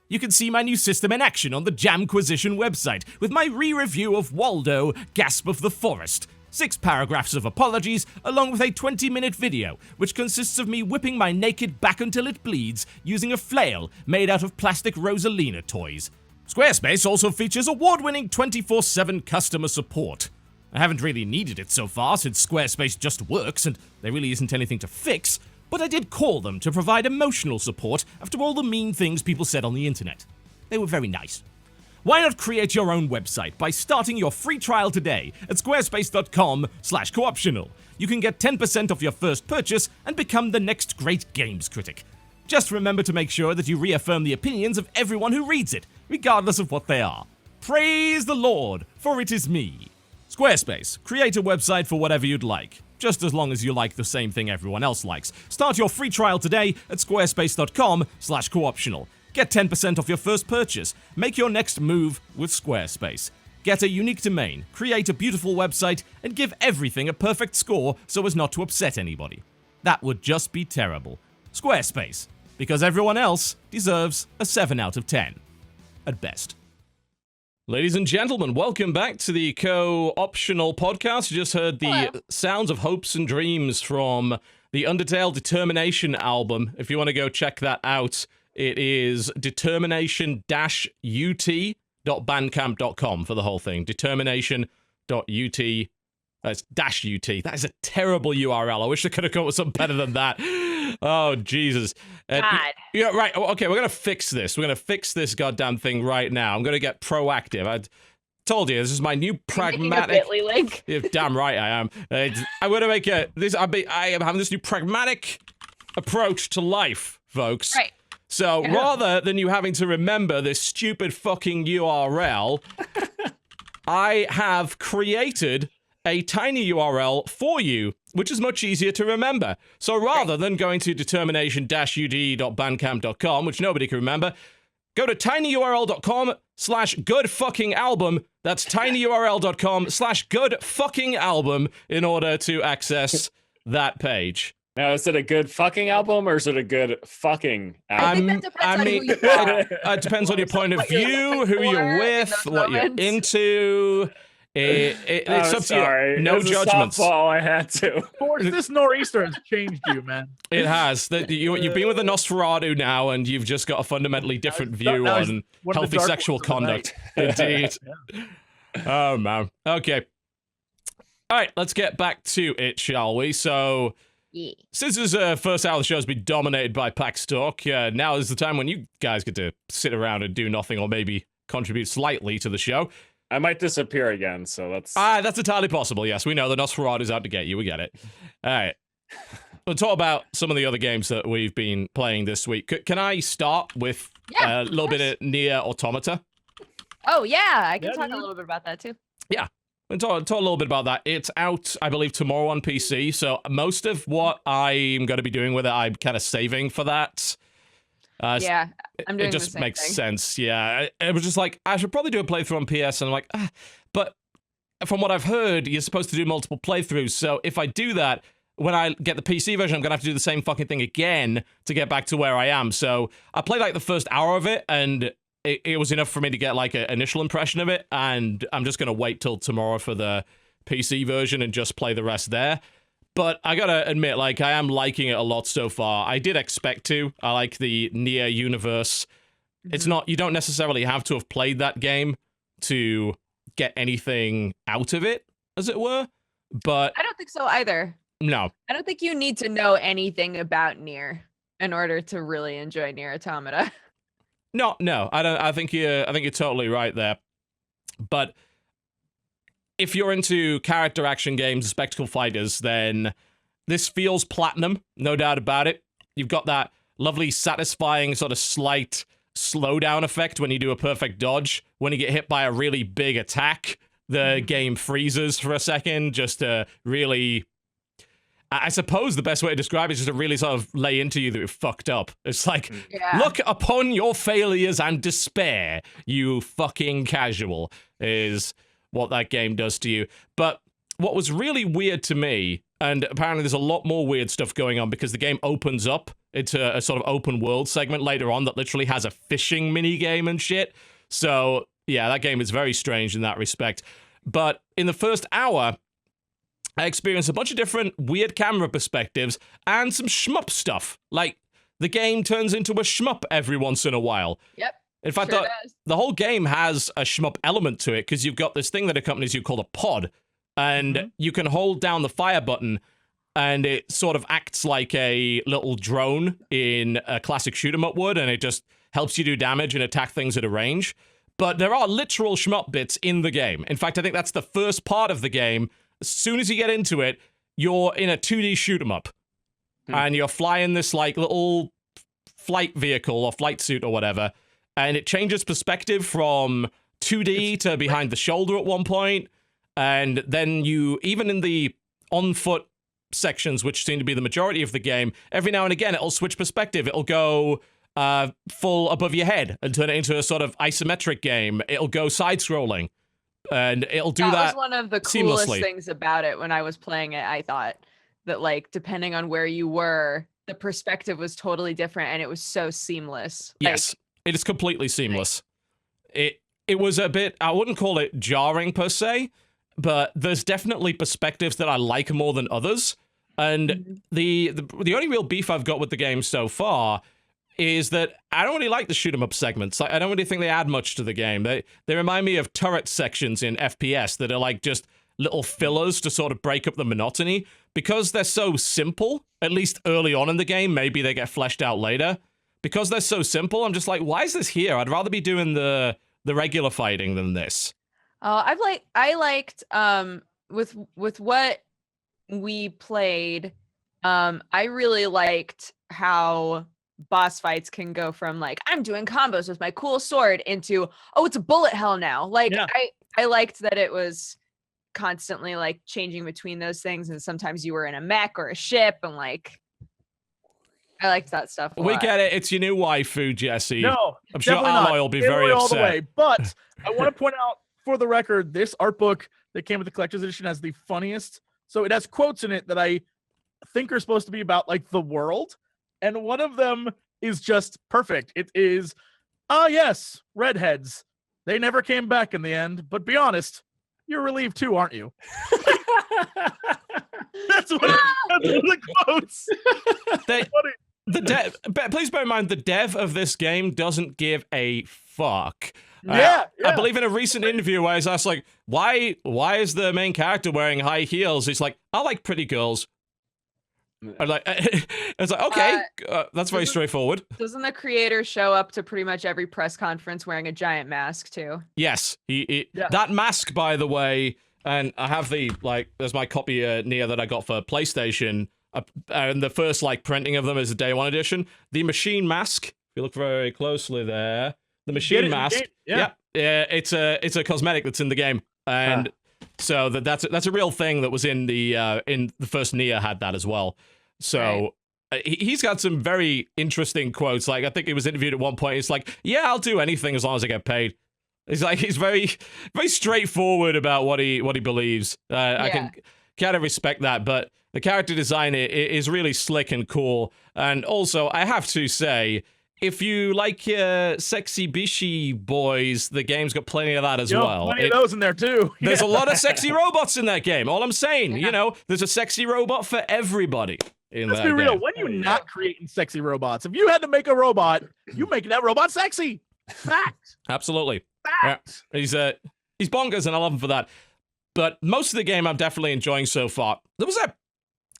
You can see my new system in action on the Jamquisition website, with my re-review of Waldo, Gasp of the Forest. 6 paragraphs of apologies, along with a 20-minute video, which consists of me whipping my naked back until it bleeds, using a flail made out of plastic Rosalina toys. Squarespace also features award-winning 24/7 customer support. I haven't really needed it so far, since Squarespace just works and there really isn't anything to fix, but I did call them to provide emotional support after all the mean things people said on the internet. They were very nice. Why not create your own website by starting your free trial today at squarespace.com/cooptional. You can get 10% off your first purchase and become the next great games critic. Just remember to make sure that you reaffirm the opinions of everyone who reads it, regardless of what they are. Praise the Lord, for it is me. Squarespace, create a website for whatever you'd like, just as long as you like the same thing everyone else likes. Start your free trial today at squarespace.com/cooptional. Get 10% off your first purchase. Make your next move with Squarespace. Get a unique domain, create a beautiful website, and give everything a perfect score so as not to upset anybody. That would just be terrible. Squarespace, because everyone else deserves a 7 out of 10. At best. Ladies and gentlemen, welcome back to the Co-Optional Podcast. You just heard the sounds of hopes and dreams from the Undertale Determination album. If you want to go check that out, it is determination-ut.bandcamp.com for the whole thing. Determination.ut. That's -ut. That is a terrible URL. I wish I could have come up with something better than that. Oh, Jesus. God. Yeah, right. Okay, we're going to fix this. We're going to fix this goddamn thing right now. I'm going to get proactive. I told you, this is my new pragmatic... Bitly link. Yeah, damn right I am. I'm going to make I am having this new pragmatic approach to life, folks. Right. So rather than you having to remember this stupid fucking URL, I have created a tiny URL for you, which is much easier to remember. So rather than going to determination-ud.bandcamp.com, which nobody can remember, go to tinyurl.com/goodfuckingalbum. That's tinyurl.com/goodfuckingalbum in order to access that page. Now, is it a good fucking album or is it a good fucking album? I think that depends on who you are. It depends on your point of view, who you're with, what you're into. It's up to you. No judgments. Softball, I had to. This nor'easter has changed you, man. It has. You've been with a Nosferatu now, and you've just got a fundamentally different view on healthy sexual conduct. Indeed. Oh, man. Okay. All right, let's get back to it, shall we? So... yeah. Since this first hour of the show has been dominated by PAX talk, now is the time when you guys get to sit around and do nothing or maybe contribute slightly to the show. I might disappear again, so that's... that's entirely possible, yes. We know the Nosferatu's out to get you, we get it. All right. We'll talk about some of the other games that we've been playing this week. Can I start with a little bit of Nier Automata? Oh, yeah, I can talk a little bit about that, too. Yeah. We'll talk a little bit about that. It's out, I believe, tomorrow on PC, so most of what I'm going to be doing with it, I'm kind of saving for that. Yeah, I'm doing it just the same makes thing. sense, yeah. It was just like, I should probably do a playthrough on PS, and I'm like, but from what I've heard, you're supposed to do multiple playthroughs, so if I do that, when I get the PC version, I'm going to have to do the same fucking thing again to get back to where I am. So I played like the first hour of it, and it was enough for me to get like an initial impression of it, and I'm just going to wait till tomorrow for the PC version and just play the rest there. But I gotta admit, like, I am liking it a lot so far. I did expect to. I like the Nier universe. It's not, you don't necessarily have to have played that game to get anything out of it, as it were. But I don't think so either. No. I don't think you need to know anything about Nier in order to really enjoy Nier Automata. No, I don't. I think you're totally right there. But if you're into character action games, spectacle fighters, then this feels platinum, no doubt about it. You've got that lovely, satisfying sort of slight slowdown effect when you do a perfect dodge. When you get hit by a really big attack, the game freezes for a second, just to really... I suppose the best way to describe it is just to really sort of lay into you that you're fucked up. It's like, look upon your failures and despair, you fucking casual, is what that game does to you. But what was really weird to me, and apparently there's a lot more weird stuff going on because the game opens up into a sort of open world segment later on that literally has a fishing mini game and shit. So yeah, that game is very strange in that respect. But in the first hour, I experienced a bunch of different weird camera perspectives and some shmup stuff. Like, the game turns into a shmup every once in a while. Yep. In fact, sure the whole game has a shmup element to it because you've got this thing that accompanies you called a pod, and you can hold down the fire button, and it sort of acts like a little drone in a classic shoot 'em up would, and it just helps you do damage and attack things at a range. But there are literal shmup bits in the game. In fact, I think that's the first part of the game. As soon as you get into it, you're in a 2D shoot 'em up, and you're flying this like little flight vehicle or flight suit or whatever, and it changes perspective from 2D to behind the shoulder at one point, and then you, even in the on-foot sections, which seem to be the majority of the game, every now and again it'll switch perspective. It'll go full above your head and turn it into a sort of isometric game. It'll go side-scrolling. And it'll do that. That was one of the coolest seamlessly. things about it when I was playing it. I thought that, like, depending on where you were, the perspective was totally different, and it was so seamless. Yes, it is completely seamless. It was a bit, I wouldn't call it jarring per se, but there's definitely perspectives that I like more than others. And the only real beef I've got with the game so far is that I don't really like the shoot 'em up segments. I don't really think they add much to the game. They remind me of turret sections in FPS that are like just little fillers to sort of break up the monotony. Because they're so simple, at least early on in the game, maybe they get fleshed out later. Because they're so simple, I'm just like, why is this here? I'd rather be doing the regular fighting than this. I liked with what we played, I really liked how boss fights can go from like, I'm doing combos with my cool sword into, oh, it's a bullet hell now. Like, I liked that it was constantly like changing between those things, and sometimes you were in a mech or a ship, and like, I liked that stuff a lot. Get it. It's your new waifu, Jesse. No, I'm sure Aloy will be very all upset. the way. But I want to point out, for the record, this art book that came with the collector's edition has the funniest. So it has quotes in it that I think are supposed to be about like the world. And one of them is just perfect. It is, yes, redheads. They never came back in the end. But be honest, you're relieved too, aren't you? That's what the quotes. Please bear in mind, the dev of this game doesn't give a fuck. Yeah. I believe in a recent interview where I was asked, like, why is the main character wearing high heels? He's like, I like pretty girls. I'm like, it's like, okay, that's very straightforward. Doesn't the creator show up to pretty much every press conference wearing a giant mask too? Yes, that mask, by the way, and I have there's my copy Nier that I got for PlayStation, and the first like printing of them is a day one edition. The machine mask, if you look very closely there, the machine mask, it's a cosmetic that's in the game, and. So that's a real thing that was in the first Nier had that as well. So he's got some very interesting quotes. Like, I think he was interviewed at one point. It's like, yeah, I'll do anything as long as I get paid. He's very, very straightforward about what he believes. I can kind of respect that, but the character design is really slick and cool. And also, I have to say, if you like sexy bishy boys, the game's got plenty of that as well. Plenty of those in there too. There's a lot of sexy robots in that game. All I'm saying, there's a sexy robot for everybody in Let's that be real. game. When you not creating sexy robots? If you had to make a robot, you make that robot sexy. Fact. Absolutely. Fact. Yeah. He's bonkers, and I love him for that. But most of the game I'm definitely enjoying so far. There was a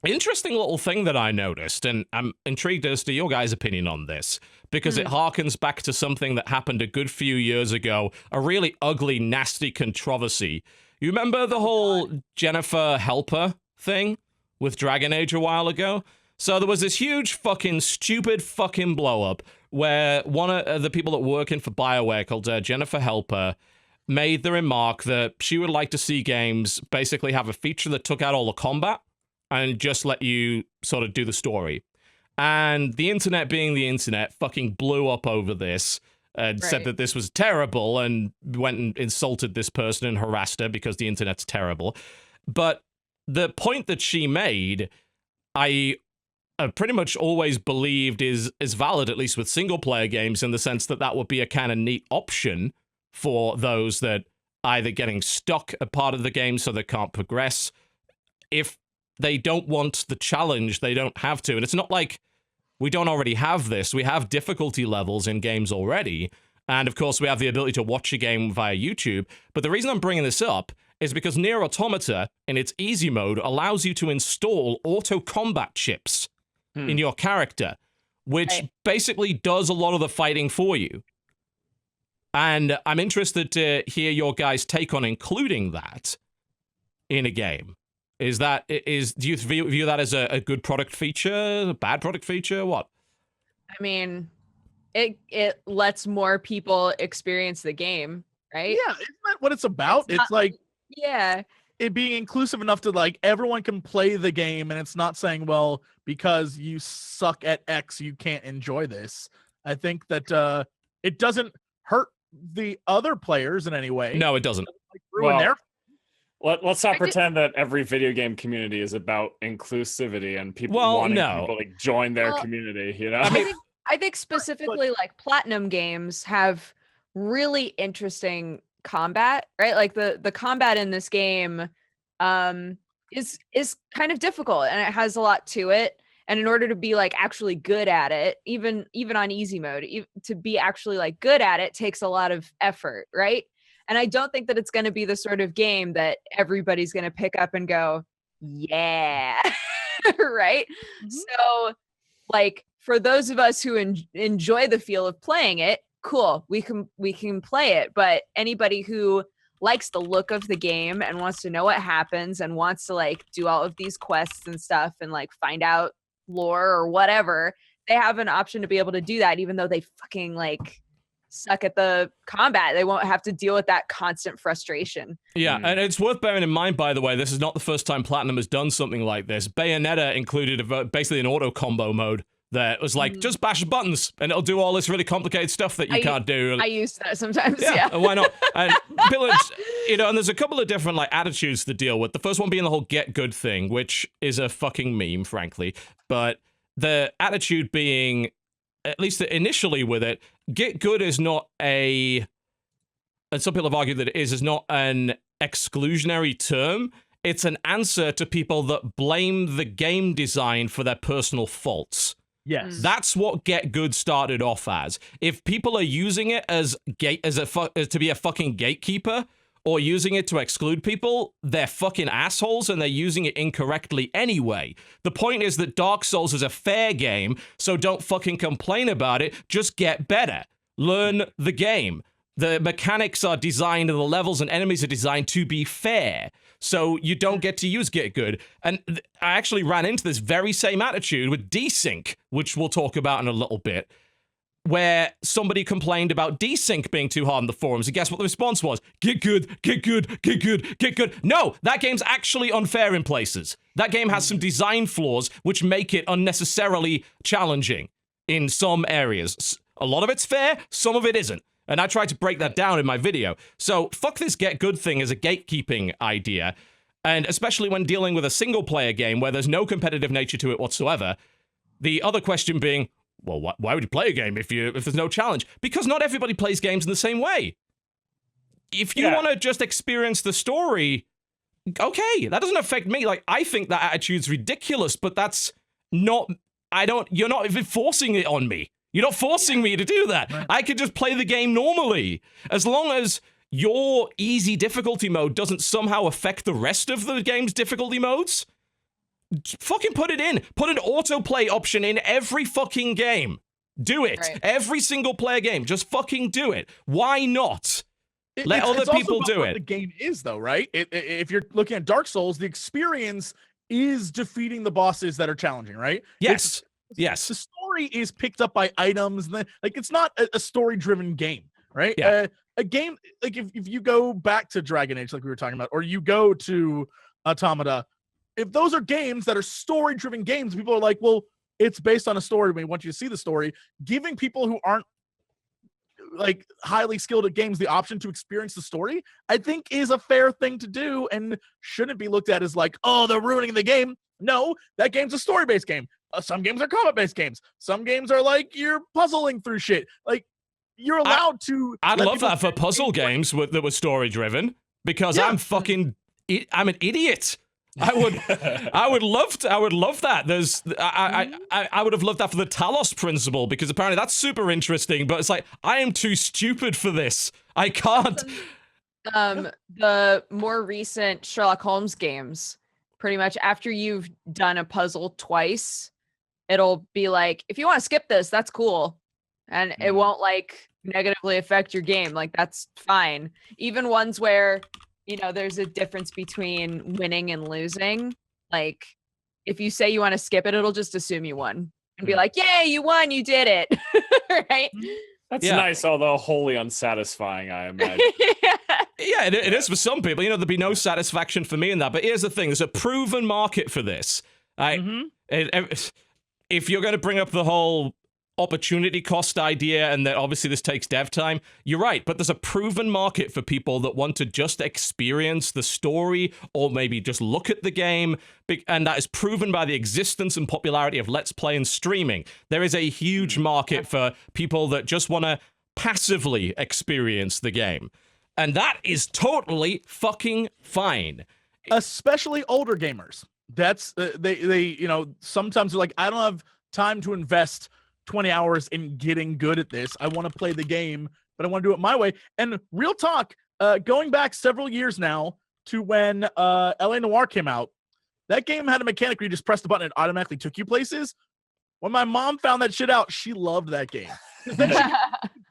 interesting little thing that I noticed, and I'm intrigued as to your guys' opinion on this, because it harkens back to something that happened a good few years ago, a really ugly, nasty controversy. You remember the whole Jennifer Helper thing with Dragon Age a while ago? So there was this huge fucking stupid fucking blow-up where one of the people that working for BioWare called Jennifer Helper made the remark that she would like to see games basically have a feature that took out all the combat and just let you sort of do the story. And the internet, being the internet, fucking blew up over this and said that this was terrible and went and insulted this person and harassed her because the internet's terrible. But the point that she made, I pretty much always believed is valid, at least with single-player games, in the sense that that would be a kind of neat option for those that either getting stuck a part of the game so they can't progress. If they don't want the challenge, they don't have to. And it's not like we don't already have this. We have difficulty levels in games already. And of course, we have the ability to watch a game via YouTube. But the reason I'm bringing this up is because Nier Automata, in its easy mode, allows you to install auto combat chips in your character, which basically does a lot of the fighting for you. And I'm interested to hear your guys' take on including that in a game. Do you view that as a good product feature, a bad product feature, what? I mean, it lets more people experience the game, right? Yeah, isn't that what it's about? It's like it being inclusive enough to like everyone can play the game, and it's not saying, well, because you suck at X, you can't enjoy this. I think that it doesn't hurt the other players in any way. No, it doesn't. Like, ruin their. Let's not pretend that every video game community is about inclusivity and people wanting people to like join their community, you know? I think specifically like Platinum games have really interesting combat, right? Like the combat in this game is kind of difficult, and it has a lot to it. And in order to be like actually good at it, even on easy mode, to be actually like good at it takes a lot of effort, right? And I don't think that it's going to be the sort of game that everybody's going to pick up and go, yeah, right? Mm-hmm. So like for those of us who enjoy the feel of playing it, cool, we can play it. But anybody who likes the look of the game and wants to know what happens and wants to like do all of these quests and stuff and like find out lore or whatever, they have an option to be able to do that, even though they fucking like suck at the combat. They won't have to deal with that constant frustration. Yeah, and it's worth bearing in mind, by the way, this is not the first time Platinum has done something like this. Bayonetta included basically an auto combo mode that was like, just bash buttons and it'll do all this really complicated stuff that you can't do. I use that sometimes, yeah. Why not? And Pillage, and there's a couple of different like attitudes to deal with. The first one being the whole get good thing, which is a fucking meme, frankly. But the attitude being, at least initially with it, get good is not and some people have argued that it is not an exclusionary term. It's an answer to people that blame the game design for their personal faults. Yes. That's what get good started off as. If people are using it as to be a fucking gatekeeper or using it to exclude people, they're fucking assholes and they're using it incorrectly anyway. The point is that Dark Souls is a fair game, so don't fucking complain about it. Just get better. Learn the game. The mechanics are designed and the levels and enemies are designed to be fair. So you don't get to use get good. And I actually ran into this very same attitude with discussinq, which we'll talk about in a little bit, where somebody complained about discussinq being too hard in the forums. And guess what the response was? Get good, get good, get good, get good. No, that game's actually unfair in places. That game has some design flaws which make it unnecessarily challenging in some areas. A lot of it's fair, some of it isn't. And I tried to break that down in my video. So fuck this get good thing as a gatekeeping idea. And especially when dealing with a single player game where there's no competitive nature to it whatsoever. The other question being, well, why would you play a game if there's no challenge? Because not everybody plays games in the same way. If you want to just experience the story, okay, that doesn't affect me. Like, I think that attitude's ridiculous, but that's not, you're not even forcing it on me. You're not forcing me to do that. Right. I could just play the game normally. As long as your easy difficulty mode doesn't somehow affect the rest of the game's difficulty modes, fucking put it in. Put an autoplay option in every fucking game. Do it. Right. Every single player game. Just fucking do it. Why not? Let other people do it. The game is, though, right? If you're looking at Dark Souls, the experience is defeating the bosses that are challenging, right? Yes. Yes. The story is picked up by items. Like, it's not a story-driven game, right? Yeah. A game, like if you go back to Dragon Age, like we were talking about, or you go to Automata, if those are games that are story-driven games, people are like, well, it's based on a story. We want you to see the story. Giving people who aren't like highly skilled at games the option to experience the story, I think is a fair thing to do and shouldn't be looked at as like, oh, they're ruining the game. No, that game's a story-based game. Some games are combat-based games. Some games are like you're puzzling through shit. Like you're allowed to. I'd love that for puzzle games that were story-driven because I'm an idiot. I would love that. I would have loved that for the Talos principle because apparently that's super interesting. But it's like I am too stupid for this. I can't. The more recent Sherlock Holmes games, pretty much after you've done a puzzle twice, it'll be like, if you want to skip this, that's cool, and it won't like negatively affect your game. Like that's fine. Even ones where, you know, there's a difference between winning and losing. Like, if you say you want to skip it, it'll just assume you won and be like, yay, you won, you did it. Right? That's nice, although wholly unsatisfying, I imagine. Yeah, it is for some people. You know, there'd be no satisfaction for me in that. But here's the thing. There's a proven market for this. If you're going to bring up the whole opportunity cost idea and that obviously this takes dev time, you're right, but there's a proven market for people that want to just experience the story or maybe just look at the game, and that is proven by the existence and popularity of Let's Play and streaming. There is a huge market for people that just want to passively experience the game, and that is totally fucking fine. Especially older gamers. That's they you know, sometimes they're like, I don't have time to invest 20 hours in getting good at this. I want to play the game, but I want to do it my way. And real talk, going back several years now to when LA Noire came out, that game had a mechanic where you just pressed the button and it automatically took you places. When my mom found that shit out, she loved that game. Then she could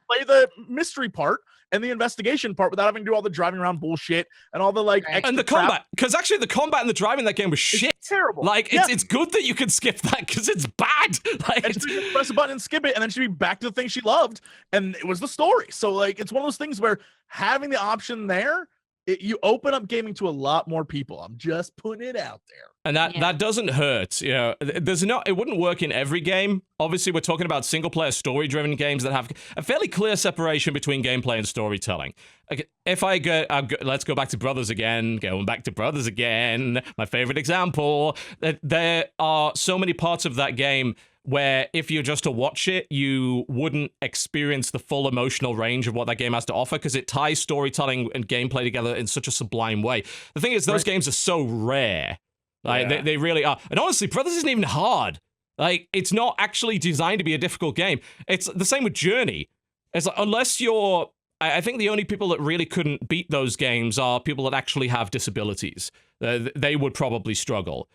play the mystery part and the investigation part without having to do all the driving around bullshit and all the like extra and the crap. combat, because actually the combat and the driving in that game was shit. It's terrible. Like it's good that you can skip that because it's bad. Like and she just press a button and skip it, and then she'd be back to the thing she loved, and it was the story. So like it's one of those things where having the option there, you open up gaming to a lot more people. I'm just putting it out there. And that doesn't hurt. You know, it wouldn't work in every game. Obviously, we're talking about single-player story-driven games that have a fairly clear separation between gameplay and storytelling. If let's go back to Brothers again. Going back to Brothers again, my favorite example. There are so many parts of that game where if you're just to watch it, you wouldn't experience the full emotional range of what that game has to offer because it ties storytelling and gameplay together in such a sublime way. The thing is, those games are so rare. Like they really are. And honestly, Brothers isn't even hard. Like, it's not actually designed to be a difficult game. It's the same with Journey. It's like, unless you're... I think the only people that really couldn't beat those games are people that actually have disabilities. They would probably struggle.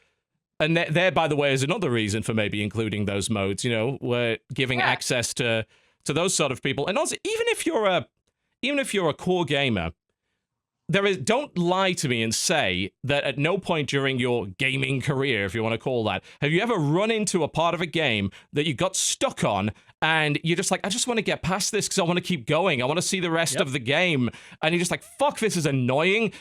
And there, by the way, is another reason for maybe including those modes, you know, where giving access to those sort of people. And also, even if you're a core gamer, don't lie to me and say that at no point during your gaming career, if you want to call that, have you ever run into a part of a game that you got stuck on and you're just like, I just want to get past this because I want to keep going. I want to see the rest of the game. And you're just like, fuck, this is annoying.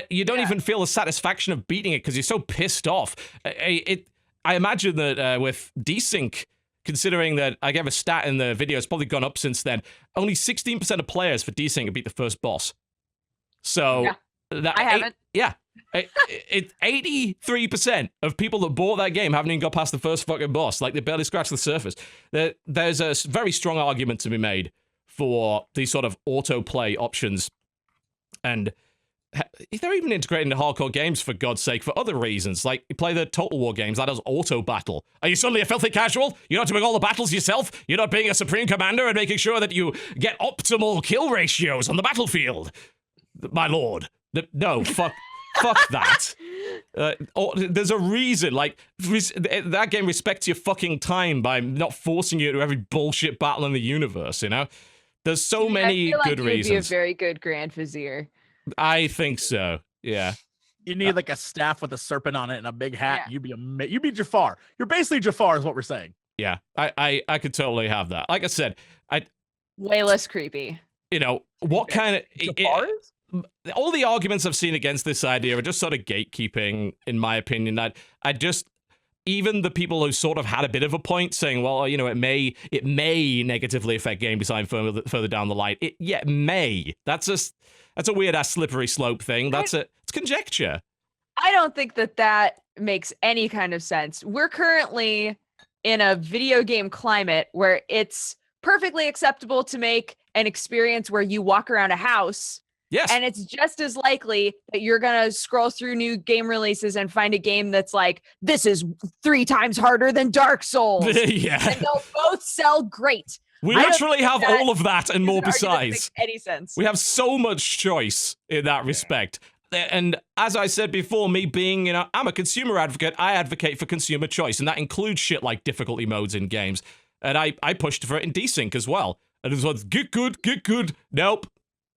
You don't even feel the satisfaction of beating it because you're so pissed off. I imagine that with desync, considering that I gave a stat in the video, it's probably gone up since then, only 16% of players for desync have beat the first boss. So I haven't. It's 83% of people that bought that game haven't even got past the first fucking boss. Like, they barely scratched the surface. There's a very strong argument to be made for these sort of autoplay options. And they're even integrated into hardcore games, for God's sake, for other reasons. Like, you play the Total War games, that has auto battle. Are you suddenly a filthy casual? You're not doing all the battles yourself? You're not being a supreme commander and making sure that you get optimal kill ratios on the battlefield? My lord. No, fuck that. There's a reason, like, that game respects your fucking time by not forcing you to every bullshit battle in the universe, you know? There's so many good reasons. You'd be a very good Grand Vizier. I think so, yeah. You need like a staff with a serpent on it and a big hat. You'd be Jafar. You're basically Jafar is what we're saying. Yeah, I could totally have that. Like I said, way less creepy. You know, what kind of... Jafar is? all the arguments I've seen against this idea are just sort of gatekeeping, in my opinion. That even the people who sort of had a bit of a point saying, well, you know, it may negatively affect game design further down the line. It may. That's a weird ass slippery slope thing. It's conjecture. I don't think that makes any kind of sense. We're currently in a video game climate where it's perfectly acceptable to make an experience where you walk around a house. Yes. And it's just as likely that you're going to scroll through new game releases and find a game that's like, this is 3 times harder than Dark Souls. Yeah. And they'll both sell great. We literally have all of that and more besides. Make any sense. We have so much choice in that respect. And as I said before, me being, I'm a consumer advocate. I advocate for consumer choice, and that includes shit like difficulty modes in games. And I pushed for it in desync as well. And it was get good. Nope.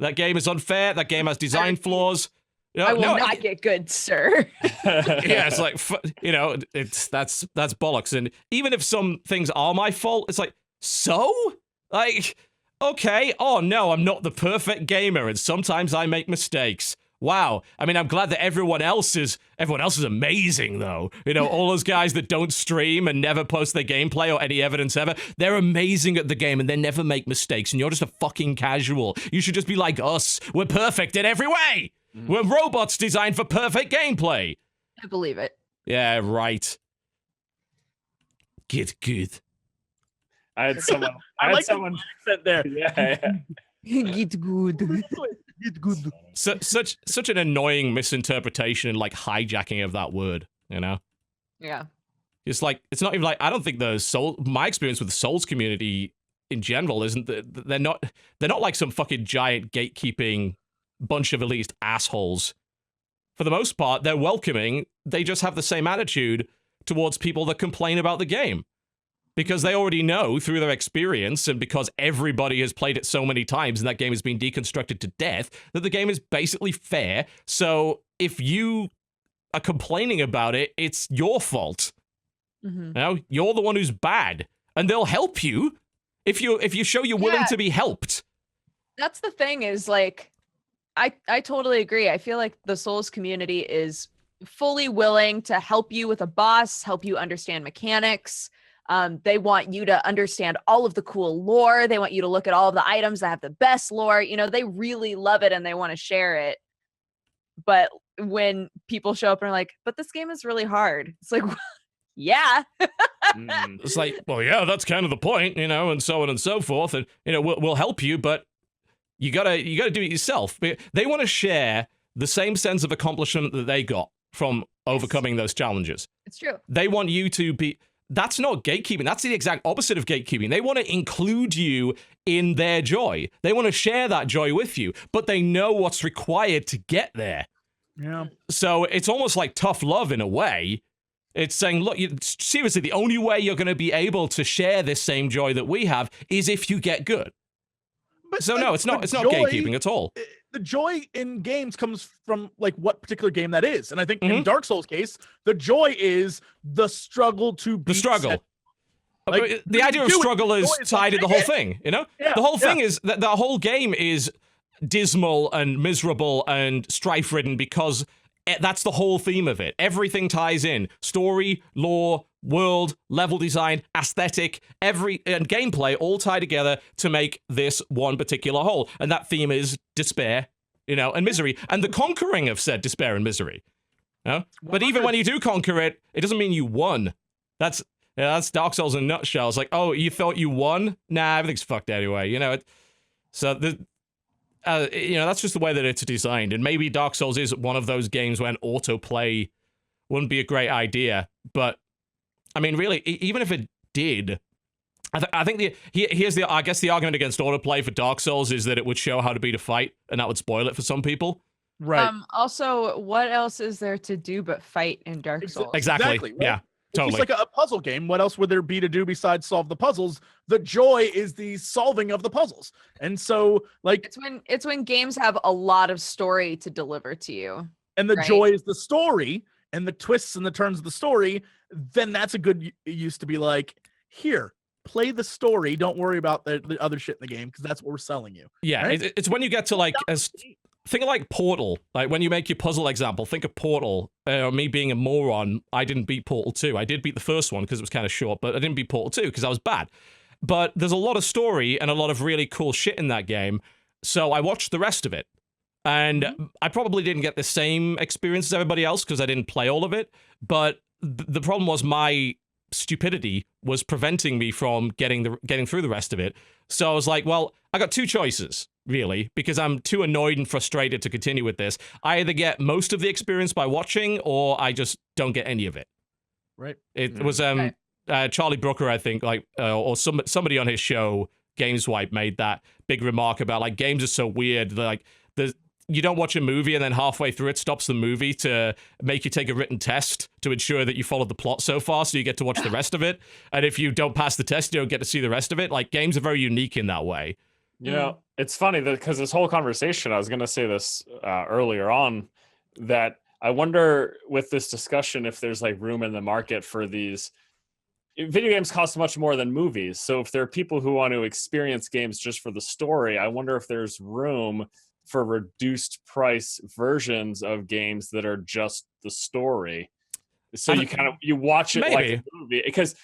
That game is unfair. That game has design flaws. I will not get good, sir. Yeah, it's like, that's bollocks. And even if some things are my fault, it's like, so? Like, okay, oh no, I'm not the perfect gamer, and sometimes I make mistakes. Wow. I mean, I'm glad that everyone else is amazing, though. All those guys that don't stream and never post their gameplay or any evidence ever, they're amazing at the game and they never make mistakes, and you're just a fucking casual. You should just be like us. We're perfect in every way. We're robots designed for perfect gameplay. I believe it. Yeah, right. Get good. I had someone. said there. Yeah. Get good. Get good. Such an annoying misinterpretation and like hijacking of that word, Yeah. It's like, it's not even like, I don't think my experience with the Souls community in general isn't that they're not like some fucking giant gatekeeping bunch of elitist assholes. For the most part, they're welcoming. They just have the same attitude towards people that complain about the game. Because they already know through their experience, and because everybody has played it so many times and that game has been deconstructed to death, that the game is basically fair. So if you are complaining about it, it's your fault. Mm-hmm. You're the one who's bad, and they'll help you if you show you're willing to be helped. That's the thing is, like, I totally agree. I feel like the Souls community is fully willing to help you with a boss, help you understand mechanics. They want you to understand all of the cool lore. They want you to look at all of the items that have the best lore. They really love it and they want to share it. But when people show up and are like, but this game is really hard. It's like, yeah. It's like, well, yeah, that's kind of the point, and so on and so forth. And, we'll help you, but you gotta do it yourself. They want to share the same sense of accomplishment that they got from overcoming those challenges. It's true. They want you to be... That's not gatekeeping. That's the exact opposite of gatekeeping. They want to include you in their joy. They want to share that joy with you, but they know what's required to get there. Yeah. So it's almost like tough love in a way. It's saying, look, seriously, the only way you're going to be able to share this same joy that we have is if you get good. But so no, it's not gatekeeping at all. The joy in games comes from like what particular game that is. And I think in Dark Souls case, the joy is the struggle to beat the struggle. Like, the idea of struggle is tied to the whole thing, Yeah, the whole thing is that the whole game is dismal and miserable and strife-ridden because that's the whole theme of it. Everything ties in. Story, lore, world, level design, aesthetic, and gameplay all tie together to make this one particular whole. And that theme is despair, and misery. And the conquering of said despair and misery. But even when you do conquer it, it doesn't mean you won. That's Dark Souls in a nutshell. It's like, oh, you thought you won? Nah, everything's fucked anyway. That's just the way that it's designed. And maybe Dark Souls is one of those games when autoplay wouldn't be a great idea. But I mean, really, even if it did, I think the argument against autoplay for Dark Souls is that it would show how to beat a fight, and that would spoil it for some people. Right. Also, what else is there to do but fight in Dark Souls? Exactly. Right? Yeah. Totally. It's like a puzzle game. What else would there be to do besides solve the puzzles? The joy is the solving of the puzzles. And so, like, it's when games have a lot of story to deliver to you. And the joy is the story and the twists and the turns of the story. Then that's a good use to be like, here, play the story. Don't worry about the other shit in the game because that's what we're selling you. Yeah, right? it's when you get to like as think of like Portal. Like when you make your puzzle example, think of Portal. Me being a moron, I didn't beat Portal 2. I did beat the first one because it was kind of short, but I didn't beat Portal 2 because I was bad. But there's a lot of story and a lot of really cool shit in that game, so I watched the rest of it. And I probably didn't get the same experience as everybody else because I didn't play all of it, but the problem was my stupidity was preventing me from getting through the rest of it. So I was like, well, I got two choices, really, because I'm too annoyed and frustrated to continue with this. I either get most of the experience by watching, or I just don't get any of it. Right. It was Charlie Brooker, I think, like, or somebody on his show, GamesWipe, made that big remark about, like, games are so weird. Like, you don't watch a movie and then halfway through it stops the movie to make you take a written test to ensure that you followed the plot so far, so you get to watch the rest of it. And if you don't pass the test, you don't get to see the rest of it. Like, games are very unique in that way. You know, it's funny that because this whole conversation, I was going to say this earlier on, that I wonder with this discussion if there's like room in the market for these. Video games cost much more than movies. So if there are people who want to experience games just for the story, I wonder if there's room for reduced price versions of games that are just the story. So you watch it like a movie, because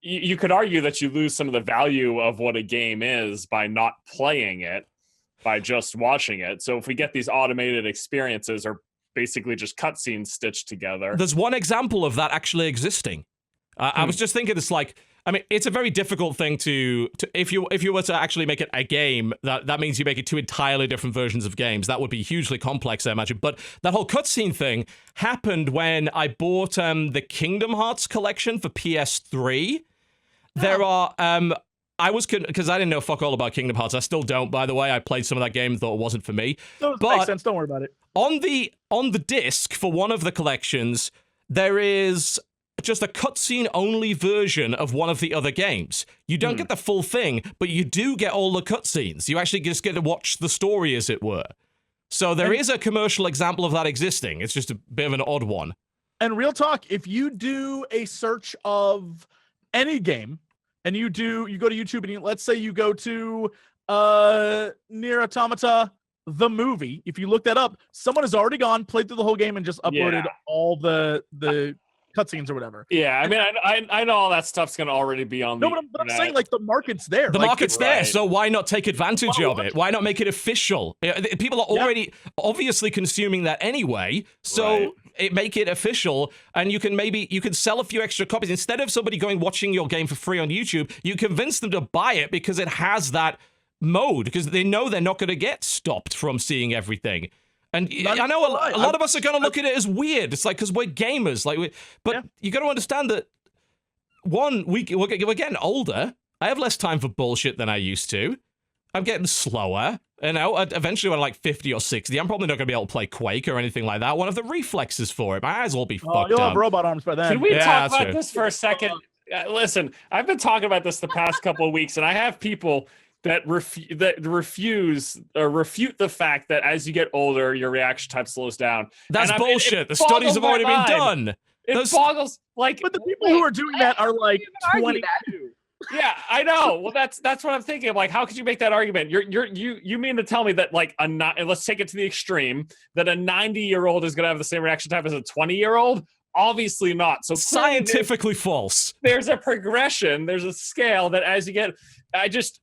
you could argue that you lose some of the value of what a game is by not playing it, by just watching it. So if we get these automated experiences, or basically just cutscenes stitched together. There's one example of that actually existing. I was just thinking, it's like, I mean, it's a very difficult thing to if you were to actually make it a game, that means you make it two entirely different versions of games. That would be hugely complex, I imagine. But that whole cutscene thing happened when I bought the Kingdom Hearts collection for PS3. There are I was because I didn't know fuck all about Kingdom Hearts. I still don't, by the way. I played some of that game and thought it wasn't for me. No, it makes sense. Don't worry about it. On the disc for one of the collections, there is just a cutscene only version of one of the other games. You don't get the full thing, but you do get all the cutscenes. You actually just get to watch the story, as it were. So there is a commercial example of that existing. It's just a bit of an odd one. And real talk, if you do a search of any game, and you go to YouTube, and let's say you go to Nier Automata, the movie. If you look that up, someone has already played through the whole game and just uploaded all the cutscenes or whatever. Yeah, I mean, I know all that stuff's gonna already be on. No, but I'm saying, like, the market's there. The market's there, so why not take advantage of it? it? Why not make it official? People are already obviously consuming that anyway, so make it official, and you can sell a few extra copies. Instead of somebody watching your game for free on YouTube, you convince them to buy it because it has that mode, because they know they're not going to get stopped from seeing everything. And I know a lot of us are going to look at it as weird. It's like, because we're gamers, but you got to understand that we're getting older. I have less time for bullshit than I used to. I'm getting slower. Eventually when I'm like 50 or 60, I'm probably not going to be able to play Quake or anything like that. One of the reflexes for it. My eyes will be fucked you'll up. have robot arms by then. Can we talk about this for a second? Listen, I've been talking about this the past couple of weeks, and I have people that refuse or refute the fact that as you get older, your reaction time slows down. That's bullshit. The studies have already been done. It boggles, like, but the people who are doing that are like 22. Yeah, I know. Well, that's what I'm thinking. Like, how could you make that argument? You mean to tell me that, like, let's take it to the extreme, that a 90-year-old is going to have the same reaction time as a 20-year-old? Obviously not. So scientifically false. There's a progression. There's a scale that as you get. I just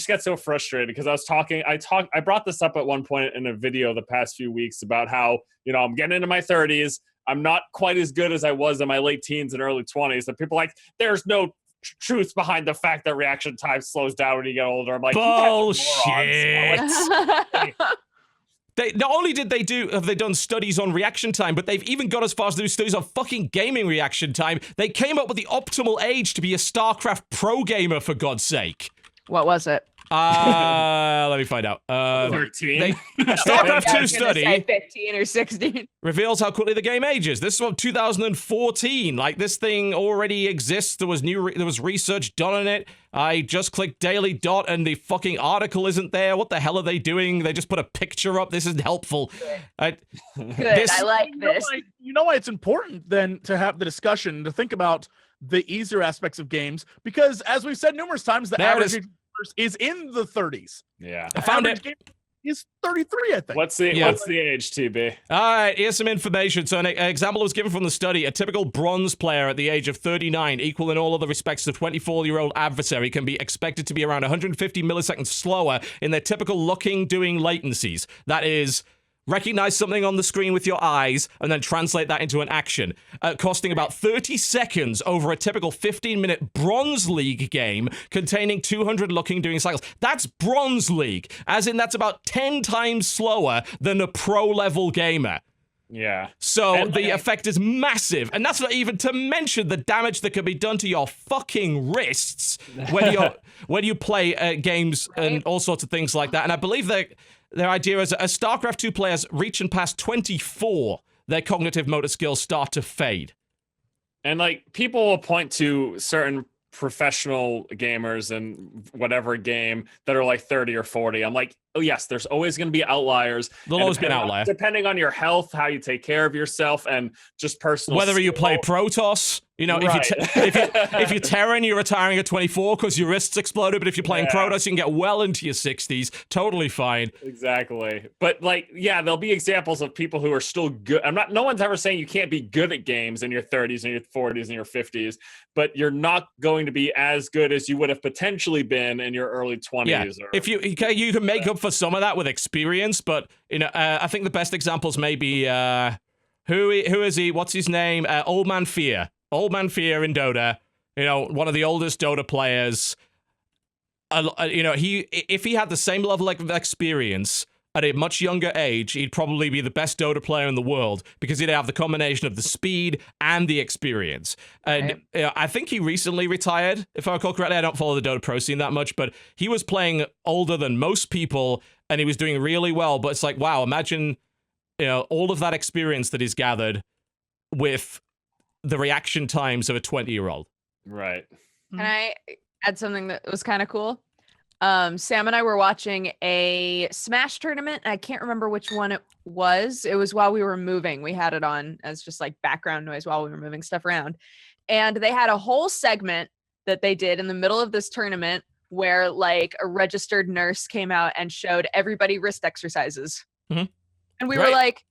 get so frustrated because I brought this up at one point in a video the past few weeks about how, I'm getting into my 30s. I'm not quite as good as I was in my late teens and early 20s. And people are like, there's no truth behind the fact that reaction time slows down when you get older. I'm like, bullshit. Not only have they done studies on reaction time, but they've even got as far as to do studies on fucking gaming reaction time. They came up with the optimal age to be a StarCraft pro gamer, for God's sake. What was it? Let me find out. 13. StarCraft 2 study 15 or 16 reveals how quickly the game ages. This is from 2014. Like, this thing already exists. There was research done on it. I just clicked Daily Dot and the fucking article isn't there. What the hell are they doing? They just put a picture up. This isn't helpful. Good. I like this. You know why it's important then to have the discussion, to think about the easier aspects of games, because as we've said numerous times, the average is in the 30s. Yeah, I found it. He's 33, I think. What's the age, TB? All right, here's some information. So an example was given from the study. A typical bronze player at the age of 39, equal in all other respects to 24-year-old adversary, can be expected to be around 150 milliseconds slower in their typical looking, doing latencies. That is, recognize something on the screen with your eyes and then translate that into an action, costing about 30 seconds over a typical 15-minute Bronze League game containing 200 looking doing cycles. That's Bronze League, as in that's about 10 times slower than a pro-level gamer. Yeah. So the effect is massive, and that's not even to mention the damage that can be done to your fucking wrists when you play games and all sorts of things like that. And I believe that their idea is as StarCraft 2 players reach and pass 24, their cognitive motor skills start to fade. And like people will point to certain professional gamers in whatever game that are like 30 or 40. I'm like, oh yes, there's always going to be outliers. There'll always be an outlier. Depending on your health, how you take care of yourself, and just personal whether skill. you play Protoss, you know, Right. if you're Terran, you're retiring at 24 because your wrists exploded, but if you're playing Protoss, you can get well into your 60s. Totally fine. Exactly. But like, yeah, there'll be examples of people who are still good. No one's ever saying you can't be good at games in your 30s and your 40s and your 50s, but you're not going to be as good as you would have potentially been in your early 20s. Yeah. Or, if you can make up for some of that with experience, but you know, I think the best examples may be who is he? What's his name? Old Man Fear. Old Man Fear in Dota. You know, one of the oldest Dota players. You know, if he had the same level of experience at a much younger age, he'd probably be the best Dota player in the world because he'd have the combination of the speed and the experience. And I think he recently retired, if I recall correctly. I don't follow the Dota Pro scene that much, but he was playing older than most people, and he was doing really well. But it's like, wow, imagine, you know, all of that experience that he's gathered with the reaction times of a 20-year-old. right. Can I add something that was kind of cool? Sam and I were watching a Smash tournament. I can't remember which one it was. It was while we were moving. We had it on as just like background noise while we were moving stuff around. And they had a whole segment that they did in the middle of this tournament where like a registered nurse came out and showed everybody wrist exercises. Mhm. And we were like,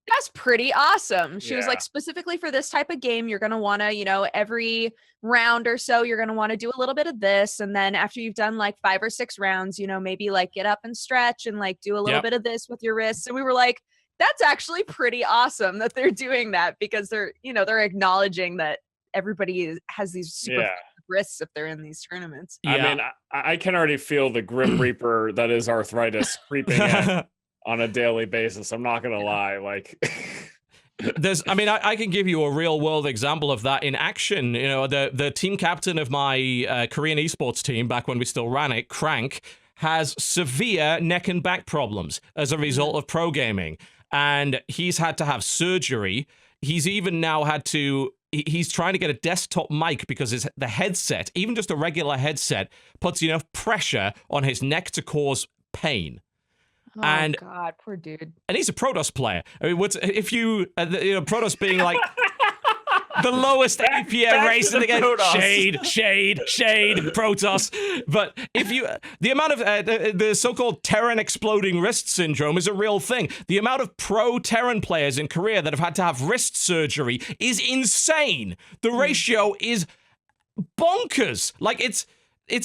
that's pretty awesome. She was Yeah. like, specifically for this type of game, you're going to want to, you know, every round or so, you're going to want to do a little bit of this. And then after you've done like 5 or 6 rounds, you know, maybe like get up and stretch and like do a little bit of this with your wrists. And we were like, that's actually pretty awesome that they're doing that because they're, you know, they're acknowledging that everybody has these super wrists if they're in these tournaments. Yeah. I mean, I can already feel the Grim Reaper that is arthritis creeping in on a daily basis. I'm not gonna lie, like I can give you a real world example of that in action. You know, the team captain of my Korean esports team back when we still ran it, Crank, has severe neck and back problems as a result of pro gaming, and he's had to have surgery. He's even now had to. He's trying to get a desktop mic because the headset, even just a regular headset, puts enough pressure on his neck to cause pain. Oh, And- God, poor dude. And he's a Protoss player. I mean, if you know, Protoss being like the lowest APM race in the game, shade, Protoss. But if you, the amount of the so-called Terran exploding wrist syndrome is a real thing. The amount of pro Terran players in Korea that have had to have wrist surgery is insane. The ratio is bonkers. Like it's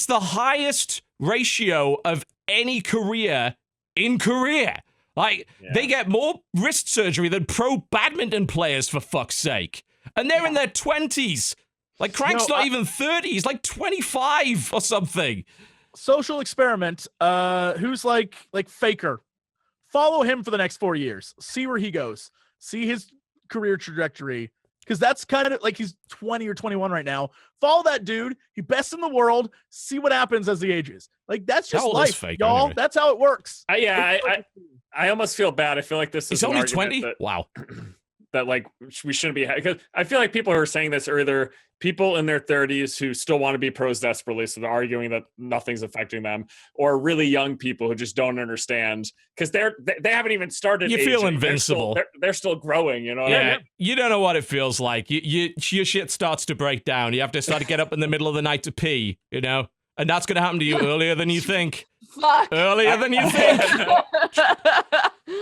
the highest ratio of any career in Korea. Like, they get more wrist surgery than pro badminton players, for fuck's sake. And they're in their 20s. Like, Crank's not even 30. He's like 25 or something. Social experiment. Who's like Faker? Follow him for the next 4 years. See where he goes. See his career trajectory. Because that's kind of like he's 20 or 21 right now. Follow that dude. He best in the world. See what happens as he ages. Like, that's just life, Faker, y'all. anyway? That's how it works. I almost feel bad. I feel like this is He's an only argument 20? Wow. that like we shouldn't be because I feel like people who are saying this are either people in their 30s who still want to be pros desperately, so they're arguing that nothing's affecting them, or really young people who just don't understand because they haven't even started. You feel invincible. They're still growing, you know. What I mean? You don't know what it feels like. Your shit starts to break down. You have to start to get up in the middle of the night to pee, you know. And that's going to happen to you earlier than you think. Fuck. Earlier than you think.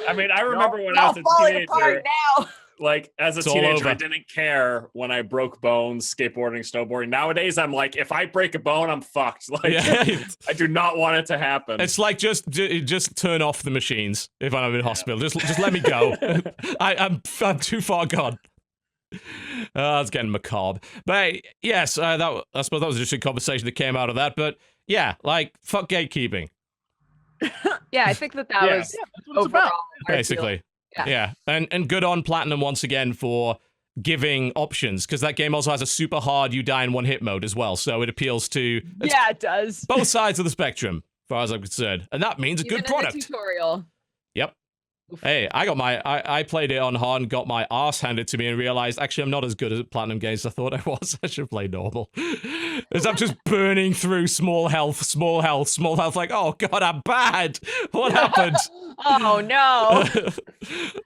I mean, I remember when I was a falling apart teenager. now. Like, as a It's all teenager, I over. didn't care when I broke bones skateboarding, snowboarding. Nowadays, I'm like, if I break a bone, I'm fucked. Like, Yeah. I do not want it to happen. It's like just turn off the machines if I'm in hospital. Just let me go. I'm too far gone. It's getting macabre. But yes, I suppose that was just a conversation that came out of that. But yeah, like fuck gatekeeping, Yeah, I think that Yeah. was That's what it's about. overall our basically. Yeah. Yeah, and good on Platinum once again for giving options, because that game also has a super hard you die in one hit mode as well. So it appeals to feeling. Yeah, it does. both sides of the spectrum, as far as I'm concerned, and that means a Even good in the product. tutorial. Yep. Oof. Hey, I played it on hard and got my ass handed to me and realized actually I'm not as good at Platinum games as I thought I was. I should play normal. As I'm just burning through small health, like, oh god, I'm bad. What happened? Oh no.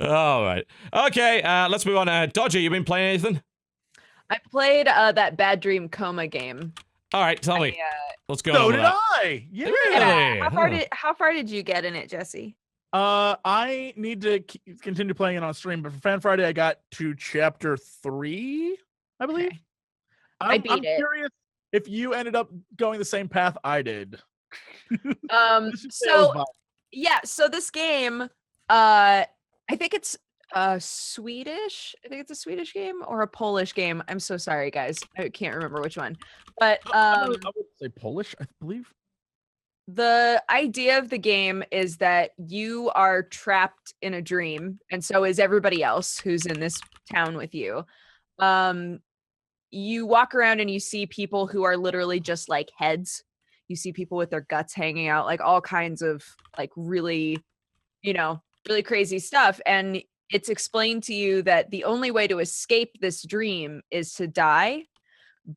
All right. Okay, let's move on. Dodger, you been playing anything? I played that Bad Dream Coma game. All right, tell me. What's going So on did with that? I. Yeah. Really? How far did you get in it, Jesse? I need to continue playing it on stream, but for Fan Friday, I got to chapter 3, I believe. Okay. I beat I'm it. curious if you ended up going the same path I did. Let's just say I was So biased. yeah, so this game, I think it's Swedish. I think it's a Swedish game or a Polish game. I'm so sorry, guys. I can't remember which one. But I would say Polish, I believe. the idea of the game is that you are trapped in a dream, and so is everybody else who's in this town with you. You walk around and you see people who are literally just like heads. You see people with their guts hanging out, like all kinds of like really, really crazy stuff. And it's explained to you that the only way to escape this dream is to die,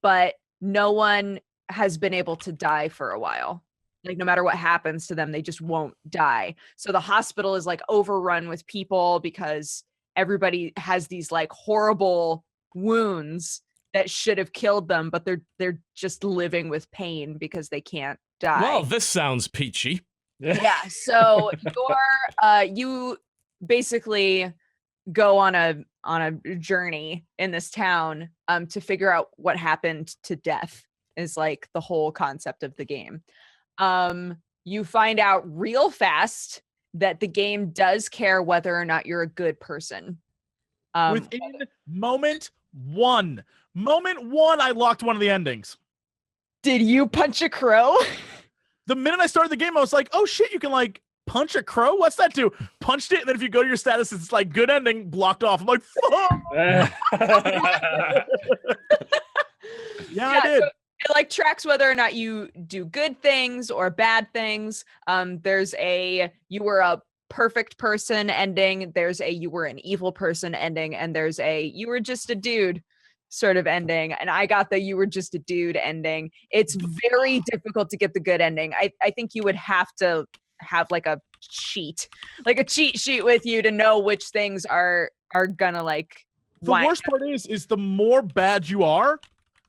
but no one has been able to die for a while. Like no matter what happens to them, they just won't die. So the hospital is like overrun with people because everybody has these like horrible wounds that should have killed them, but they're just living with pain because they can't die. Well, this sounds peachy. Yeah. So you basically go on a journey in this town to figure out what happened to death is like the whole concept of the game. You find out real fast that the game does care whether or not you're a good person. Within moment one, I locked one of the endings. Did you punch a crow? The minute I started the game, I was like, oh shit, you can like punch a crow? What's that do? Punched it, and then if you go to your status, it's like good ending, blocked off. I'm like, fuck. Yeah, I did. So it like tracks whether or not you do good things or bad things. There's a you were a perfect person ending, there's a you were an evil person ending, and there's a you were just a dude sort of ending. And I got the you were just a dude ending. It's very difficult to get the good ending. I think you would have to have like a cheat sheet with you to know which things are gonna like The worst part is the more bad you are,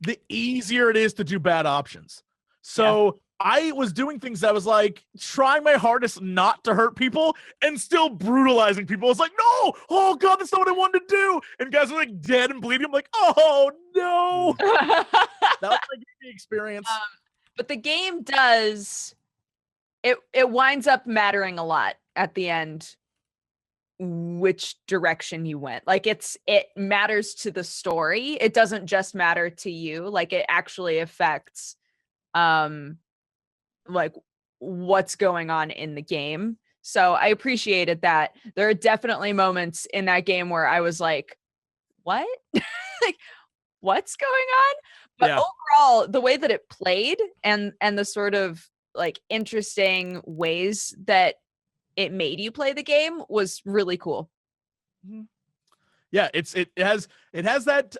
the easier it is to do bad options. So I was doing things that was like trying my hardest not to hurt people and still brutalizing people. It's like, no, oh god, that's not what I wanted to do. And guys are like dead and bleeding. I'm like, oh no. That was my gaming experience. But the game does it winds up mattering a lot at the end which direction you went. Like it matters to the story. It doesn't just matter to you. Like it actually affects like what's going on in the game. So I appreciated that. There are definitely moments in that game where I was like, what? Like what's going on? But overall, the way that it played and the sort of like interesting ways that it made you play the game was really cool. Yeah, it has that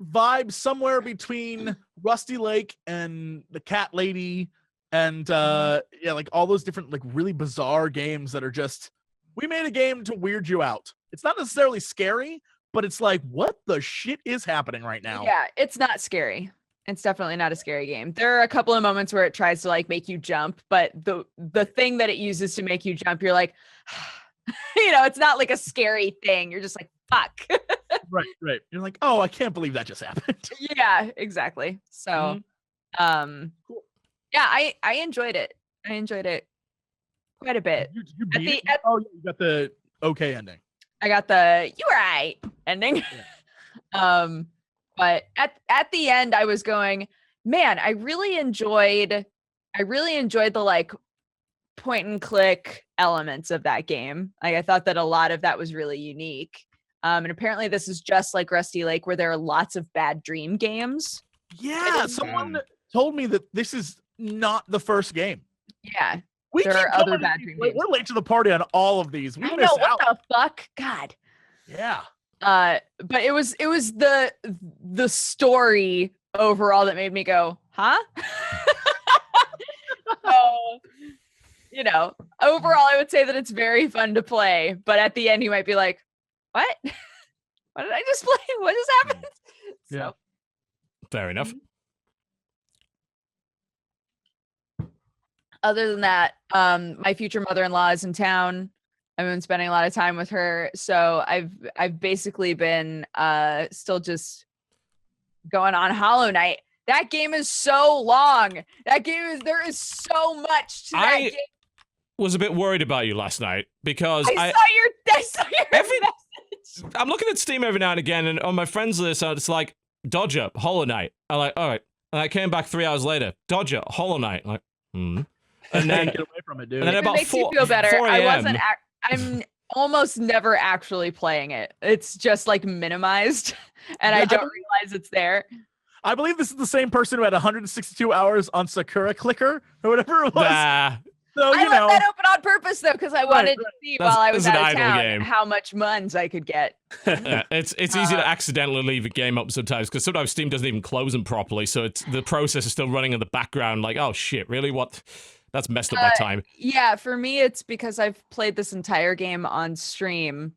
vibe somewhere between Rusty Lake and the Cat Lady and like all those different like really bizarre games that are just we made a game to weird you out. It's not necessarily scary, but it's like what the shit is happening right now? Yeah, it's not scary. It's definitely not a scary game. There are a couple of moments where it tries to like make you jump, but the thing that it uses to make you jump, you're like, it's not like a scary thing. You're just like, fuck. Right. You're like, oh, I can't believe that just happened. Yeah, exactly. So, Cool. yeah, I enjoyed it. I enjoyed it quite a bit. You beat it? Oh, you got the okay ending. I got the you right ending. Yeah. But at the end, I was going, man, I really enjoyed the like point and click elements of that game. Like, I thought that a lot of that was really unique. And apparently this is just like Rusty Lake, where there are lots of bad dream games. Yeah, someone told me that this is not the first game. Yeah. There are other bad dream games. We're late to the party on all of these. I know, what the fuck? God. Yeah. But it was the story overall that made me go, huh? So, overall I would say that it's very fun to play, but at the end you might be like, what? What did I just play? What just happened? Yeah. So, fair enough. Other than that, my future mother-in-law is in town. I've been spending a lot of time with her, so I've basically been still just going on Hollow Knight. That game is so long. There is so much to that game. Was a bit worried about you last night because I saw your message. I'm looking at Steam every now and again, and on my friends list, it's like Dodger, Hollow Knight. I'm like, all right, and I came back 3 hours later. Dodger, Hollow Knight. I'm like, And then get away from it, dude. And then about it makes you feel better. 4 I'm almost never actually playing it. It's just like minimized, and I don't realize it's there. I believe this is the same person who had 162 hours on Sakura Clicker or whatever it was. So, I left that open on purpose though, because I wanted to see while I was out of town how much muns I could get. Yeah, it's easy to accidentally leave a game up sometimes, because sometimes Steam doesn't even close them properly, so the process is still running in the background. Like, oh shit, really? What? That's messed up my time. Yeah, for me, it's because I've played this entire game on stream.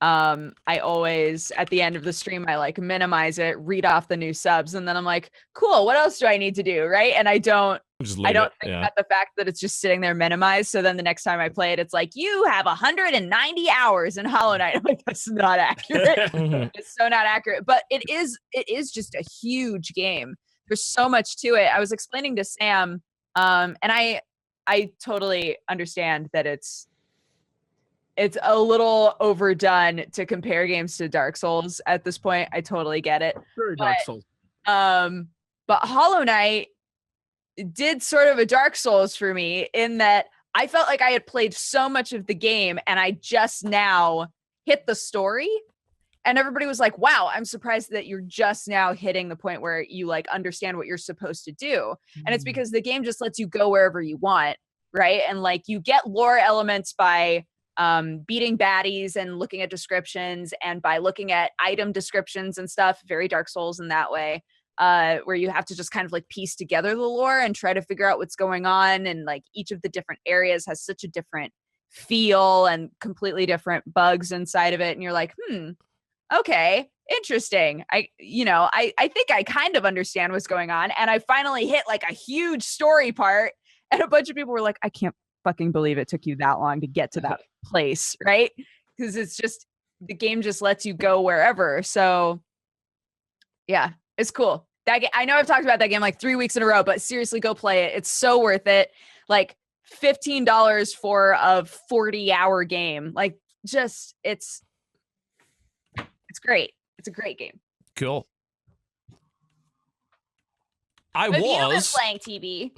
I always, at the end of the stream, I like minimize it, read off the new subs, and then I'm like, cool, what else do I need to do, right? And I don't think about the fact that it's just sitting there minimized. So then the next time I play it, it's like, you have 190 hours in Hollow Knight. I'm like, that's not accurate. It's so not accurate. But it is just a huge game. There's so much to it. I was explaining to Sam, and I totally understand that it's a little overdone to compare games to Dark Souls at this point. I totally get it. Very Dark Souls. But Hollow Knight did sort of a Dark Souls for me, in that I felt like I had played so much of the game and I just now hit the story. And everybody was like, wow, I'm surprised that you're just now hitting the point where you like understand what you're supposed to do. And it's because the game just lets you go wherever you want, right? And like you get lore elements by beating baddies and looking at descriptions, and by looking at item descriptions and stuff. Very Dark Souls in that way, where you have to just kind of like piece together the lore and try to figure out what's going on. And like each of the different areas has such a different feel and completely different bugs inside of it. And you're like, okay, interesting. I think I kind of understand what's going on. And I finally hit like a huge story part, and a bunch of people were like, I can't fucking believe it took you that long to get to that place, right? Because it's just, the game just lets you go wherever. So yeah, it's cool. I know I've talked about that game like 3 weeks in a row, but seriously, go play it. It's so worth it. Like $15 for a 40-hour game. Like, just it's great. It's a great game. Cool. Have you been playing TB?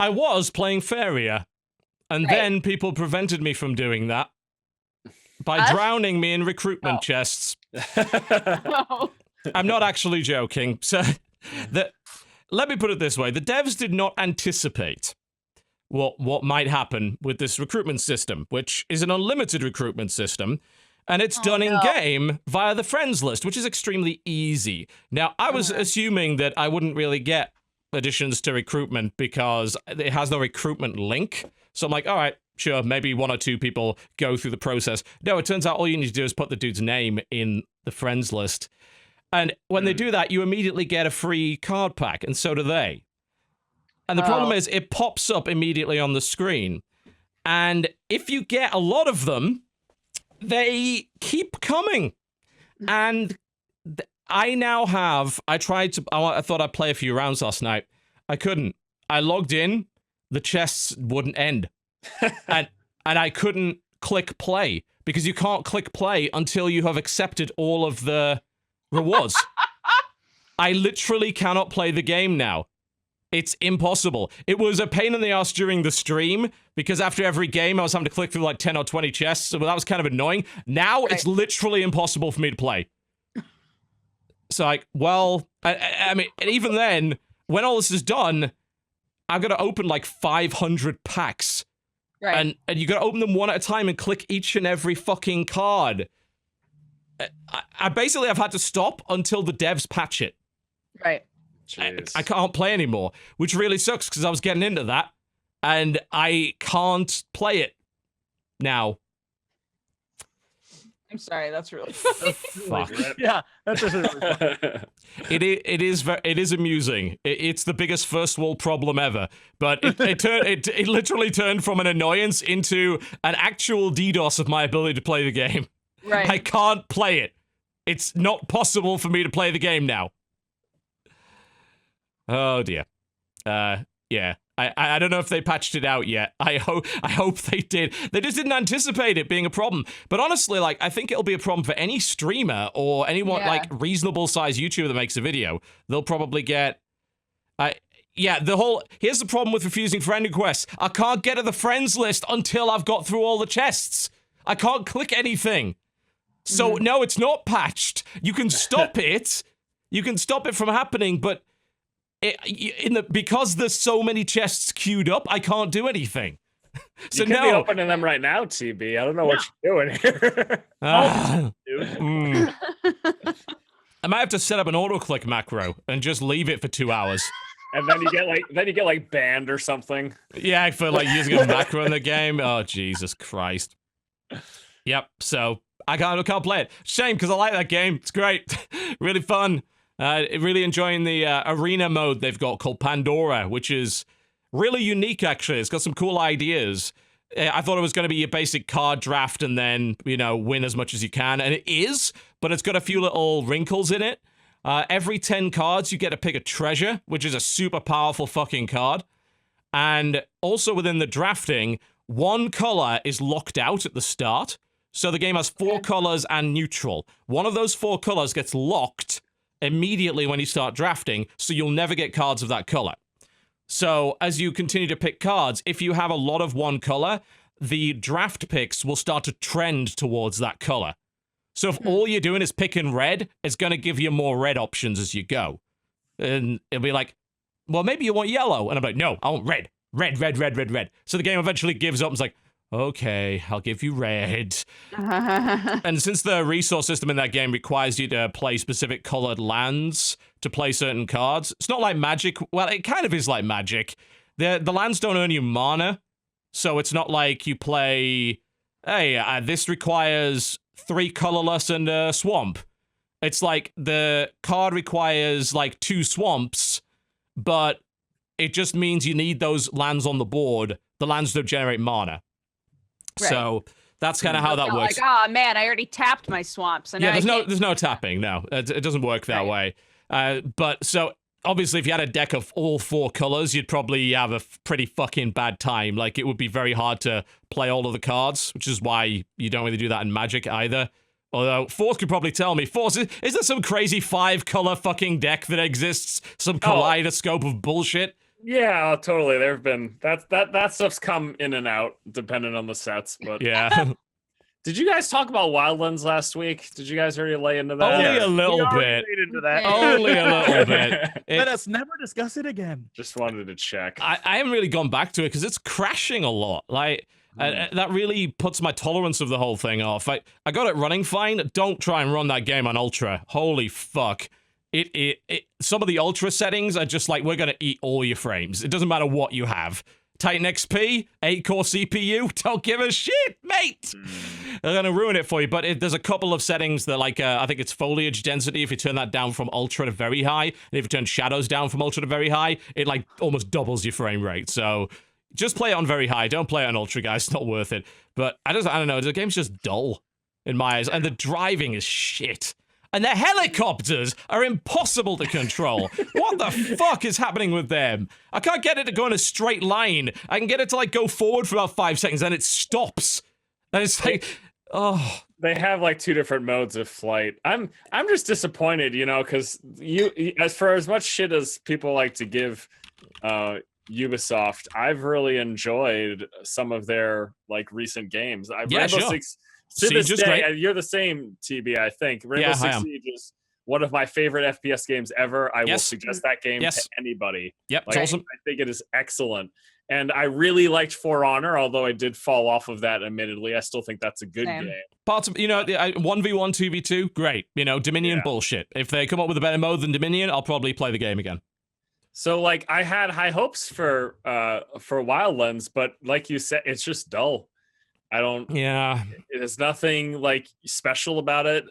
I was playing Faeria, and then people prevented me from doing that by drowning me in recruitment chests. I'm not actually joking. So, let me put it this way. The devs did not anticipate what might happen with this recruitment system, which is an unlimited recruitment system, and it's done in-game via the friends list, which is extremely easy. Now, I was assuming that I wouldn't really get additions to recruitment because it has no recruitment link. So I'm like, all right, sure, maybe 1 or 2 people go through the process. No, it turns out all you need to do is put the dude's name in the friends list. And when they do that, you immediately get a free card pack, and so do they. And the problem is, it pops up immediately on the screen. And if you get a lot of them, they keep coming. And I now have, I thought I'd play a few rounds last night. I couldn't. I logged in, the chests wouldn't end. and I couldn't click play, because you can't click play until you have accepted all of the rewards. I literally cannot play the game now. It's impossible. It was a pain in the ass during the stream, because after every game, I was having to click through like 10 or 20 chests, so that was kind of annoying. Now, it's literally impossible for me to play. So, like, well, I mean, even then, when all this is done, I've got to open like 500 packs. Right. And you got to open them one at a time and click each and every fucking card. I basically have had to stop until the devs patch it. Right. I can't play anymore, which really sucks, because I was getting into that, and I can't play it now. I'm sorry, that's really funny. Fuck. Yeah, that's really funny. It is amusing. It's the biggest first world problem ever, but it literally turned from an annoyance into an actual DDoS of my ability to play the game. Right. I can't play it. It's not possible for me to play the game now. Oh dear. Yeah. I don't know if they patched it out yet. I hope they did. They just didn't anticipate it being a problem. But honestly, like, I think it'll be a problem for any streamer or anyone like reasonable size YouTuber that makes a video. They'll probably get here's the problem with refusing friend requests. I can't get to the friends list until I've got through all the chests. I can't click anything. So no, it's not patched. You can stop it. You can stop it from happening, but because there's so many chests queued up, I can't do anything. So you could be opening them right now, TB. I don't know what you're doing here. I might have to set up an auto-click macro and just leave it for 2 hours. And then you get like banned or something. Yeah, for like using a macro in the game. Oh, Jesus Christ. Yep, so I can't play it. Shame, because I like that game. It's great. Really fun. Really enjoying the arena mode they've got called Pandora, which is really unique, actually. It's got some cool ideas. I thought it was going to be a basic card draft and then, win as much as you can. And it is, but it's got a few little wrinkles in it. Every 10 cards, you get to pick a treasure, which is a super powerful fucking card. And also within the drafting, one color is locked out at the start. So the game has 4 colors and neutral. One of those 4 colors gets locked immediately when you start drafting, so you'll never get cards of that color. So as you continue to pick cards, if you have a lot of one color, the draft picks will start to trend towards that color. So if all you're doing is picking red, it's going to give you more red options as you go. And it'll be like, well, maybe you want yellow. And I'm like, no, I want red. Red, red, red, red, red. So the game eventually gives up and is like, okay, I'll give you red. And since the resource system in that game requires you to play specific colored lands to play certain cards, it's not like Magic. Well, it kind of is like Magic. The lands don't earn you mana, so it's not like you play, hey, this requires 3 colorless and a swamp. It's like the card requires like 2 swamps, but it just means you need those lands on the board. The lands don't generate mana. Right. So that's kind of how that works. Like, oh man, I already tapped my swamp. So now there's no tapping. No, it doesn't work that way. But so obviously, if you had a deck of all 4 colors, you'd probably have a pretty fucking bad time. Like, it would be very hard to play all of the cards, which is why you don't really do that in Magic either. Although Force could probably tell me, Force, is there some crazy 5-color fucking deck that exists? Some kaleidoscope of bullshit? Yeah, totally. There've been that stuff's come in and out depending on the sets, but yeah. Did you guys talk about Wildlands last week? Did you guys already lay into that? Only a little bit. Into that. Only a little bit. Let us never discuss it again. Just wanted to check. I haven't really gone back to it because it's crashing a lot. Like, that really puts my tolerance of the whole thing off. I got it running fine. Don't try and run that game on Ultra. Holy fuck. Some of the Ultra settings are just like, we're going to eat all your frames. It doesn't matter what you have. Titan XP, 8-core CPU, don't give a shit, mate. They're going to ruin it for you, but there's a couple of settings that, like, I think it's foliage density. If you turn that down from ultra to very high, and if you turn shadows down from ultra to very high, it, like, almost doubles your frame rate. So just play it on very high. Don't play it on ultra, guys. It's not worth it. But I don't know. The game's just dull in my eyes, and the driving is shit. And the helicopters are impossible to control. What the fuck is happening with them? I can't get it to go in a straight line. I can get it to, like, go forward for about 5 seconds, and it stops. And it's like, oh. They have, like, 2 different modes of flight. I'm just disappointed, you know, because as for as much shit as people like to give Ubisoft, I've really enjoyed some of their, like, recent games. Rainbow Six. To this day, you're the same, TB, I think. Rainbow Six Siege is one of my favorite FPS games ever. I will suggest that game to anybody. Yep, like, it's awesome. I think it is excellent. And I really liked For Honor, although I did fall off of that, admittedly. I still think that's a good game. Parts of, 1v1, 2v2, great. Dominion bullshit. If they come up with a better mode than Dominion, I'll probably play the game again. So, like, I had high hopes for Wildlands, but like you said, it's just dull. There's nothing, like, special about it.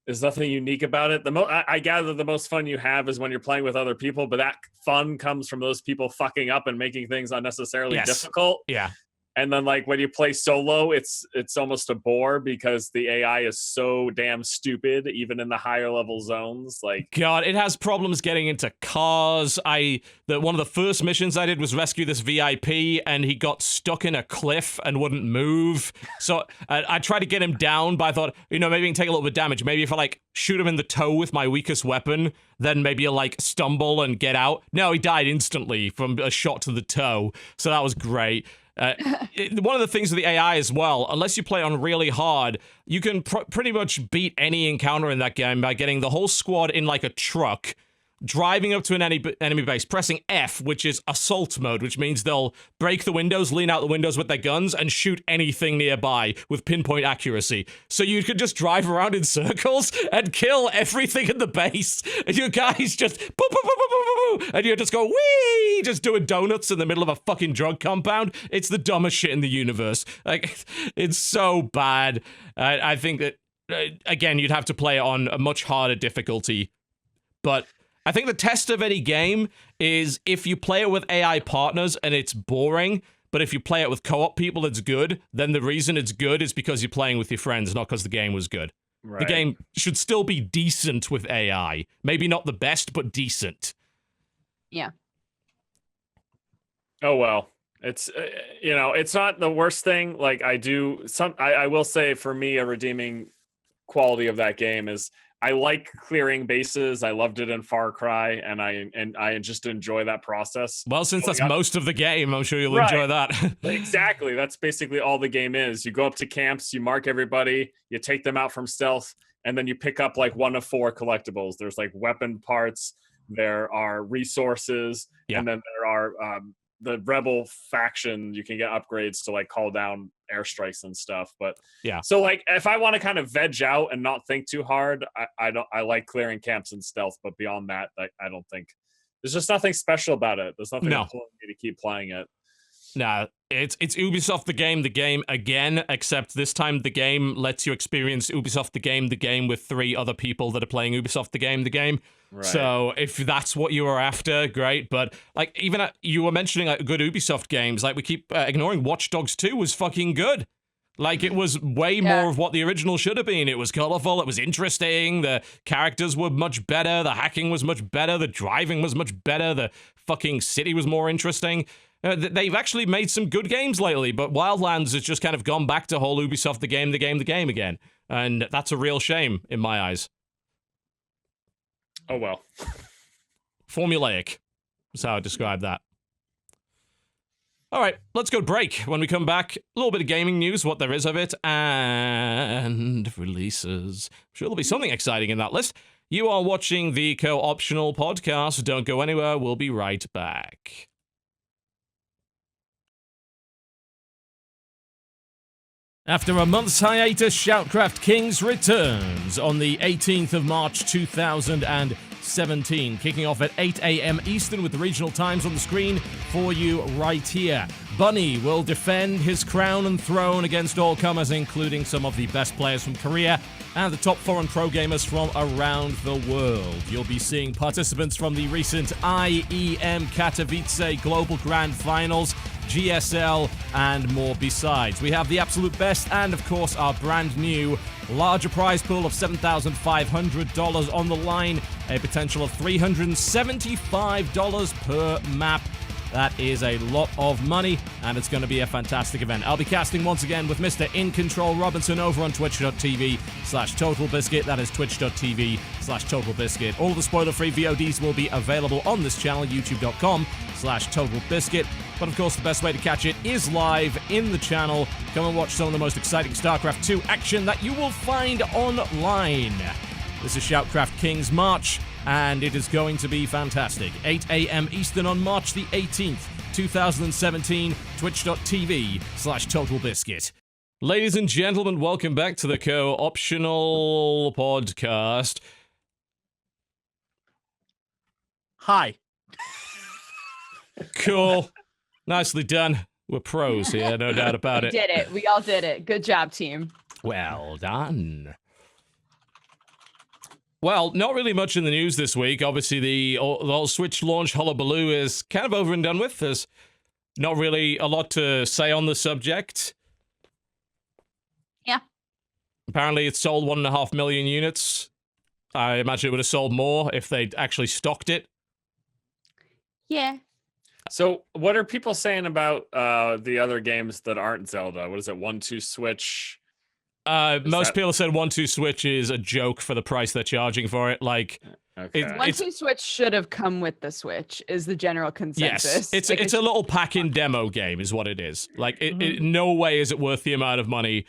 There's nothing unique about it. I gather the most fun you have is when you're playing with other people, but that fun comes from those people fucking up and making things unnecessarily difficult. Yeah. And then, like, when you play solo, it's almost a bore because the AI is so damn stupid, even in the higher level zones. Like, God, it has problems getting into cars. One of the first missions I did was rescue this VIP, and he got stuck in a cliff and wouldn't move. So I tried to get him down, but I thought, maybe he can take a little bit of damage. Maybe if I, like, shoot him in the toe with my weakest weapon, then maybe he'll, like, stumble and get out. No, he died instantly from a shot to the toe. So that was great. One of the things with the AI as well, unless you play on really hard, you can pretty much beat any encounter in that game by getting the whole squad in, like, a truck, driving up to an enemy base, pressing F, which is assault mode, which means they'll break the windows, lean out the windows with their guns, and shoot anything nearby with pinpoint accuracy. So you could just drive around in circles and kill everything in the base, and your guys just boo, boo, boo, boo, boo, boo, and you just go wee, just doing donuts in the middle of a fucking drug compound. It's the dumbest shit in the universe. Like, it's so bad. I think that, again, you'd have to play it on a much harder difficulty, but I think the test of any game is if you play it with AI partners and it's boring, but if you play it with co-op people, it's good, then the reason it's good is because you're playing with your friends, not because the game was good. Right. The game should still be decent with AI. Maybe not the best, but decent. Yeah. Oh, well. It's, it's not the worst thing. Like, I will say, for me, a redeeming quality of that game is I like clearing bases. I loved it in Far Cry, and I just enjoy that process. Well, since that's most of the game, I'm sure you'll enjoy that. Exactly. That's basically all the game is. You go up to camps, you mark everybody, you take them out from stealth, and then you pick up, like, 1 of 4 collectibles. There's, like, weapon parts, there are resources, and then there are the rebel faction. You can get upgrades to, like, call down airstrikes and stuff. But so, like, if I want to kind of veg out and not think too hard, I like clearing camps and stealth, but beyond that, I don't think there's just nothing special about it. There's nothing pulling me to keep playing it. No, it's Ubisoft the game again, except this time the game lets you experience Ubisoft the game with 3 other people that are playing Ubisoft the game. Right. So if that's what you were after, great. But, like, even you were mentioning, like, good Ubisoft games, like, we keep ignoring Watch Dogs 2 was fucking good. Like, it was way more of what the original should have been. It was colorful, it was interesting, the characters were much better, the hacking was much better, the driving was much better, the fucking city was more interesting. They've actually made some good games lately, but Wildlands has just kind of gone back to whole Ubisoft the game again. And that's a real shame in my eyes. Oh, well. Formulaic is how I describe that. All right, let's go to break. When we come back, a little bit of gaming news, what there is of it, and releases. I'm sure there'll be something exciting in that list. You are watching the Co-Optional Podcast. Don't go anywhere. We'll be right back. After a month's hiatus, Shoutcraft Kings returns on the 18th of March 2016. 2017, kicking off at 8 a.m. Eastern with the regional times on the screen for you right here. Bunny will defend his crown and throne against all comers, including some of the best players from Korea and the top foreign pro gamers from around the world. You'll be seeing participants from the recent IEM Katowice Global Grand Finals, GSL, and more besides. We have the absolute best and, of course, our brand new larger prize pool of $7,500 on the line, a potential of $375 per map. That is a lot of money, and it's going to be a fantastic event. I'll be casting once again with Mr. In Control Robinson over on twitch.tv/TotalBiscuit. That is twitch.tv/TotalBiscuit. All of the spoiler-free VODs will be available on this channel, youtube.com/TotalBiscuit. But of course, the best way to catch it is live in the channel. Come and watch some of the most exciting StarCraft 2 action that you will find online. This is Shoutcraft King's March, and it is going to be fantastic. 8 a.m. Eastern on March the 18th, 2017, twitch.tv/TotalBiscuit. Ladies and gentlemen, welcome back to the Co-Optional Podcast. Hi. Cool. Nicely done. We're pros here, no doubt about it. We did it. We all did it. Good job, team. Well done. Well, not really much in the news this week. Obviously, the whole Switch launch hullabaloo is kind of over and done with. There's not really a lot to say on the subject. Yeah. Apparently, it sold 1.5 million units. I imagine it would have sold more if they'd actually stocked it. Yeah. So, what are people saying about the other games that aren't Zelda? What is it, 1-2 Switch? Most people said 1-2 Switch is a joke for the price they're charging for it. Like, okay. 1-2 Switch should have come with the Switch, is the general consensus. Yes, it's a little pack-in demo game, is what it is. Like, Mm-hmm. no way is it worth the amount of money.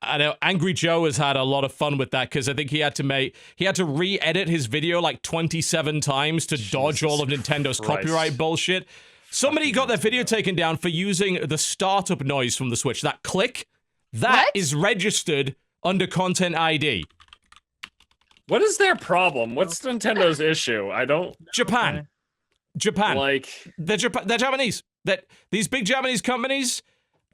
I know Angry Joe has had a lot of fun with that because I think he had to re-edit his video like 27 times to dodge all of Nintendo's copyright bullshit. Somebody got their video taken down for using the startup noise from the Switch. That click. That is registered under Content ID. What is their problem? What's Nintendo's issue? I don't... Japan. Japan. Like... They're Japanese. These big Japanese companies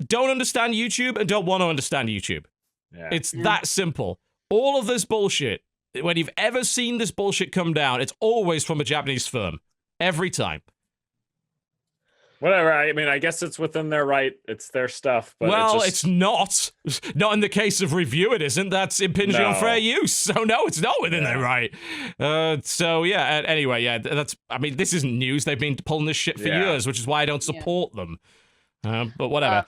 don't understand YouTube and don't want to understand YouTube. Yeah. It's that simple. All of this bullshit, when you've ever seen this bullshit come down, it's always from a Japanese firm. Every time. Whatever. I mean, I guess it's within their right. It's their stuff. But it's not. Not in the case of review, it isn't. That's impinging on fair use. So no, it's not within their right. So yeah. Anyway, yeah. I mean, this isn't news. They've been pulling this shit for years, which is why I don't support them. But whatever.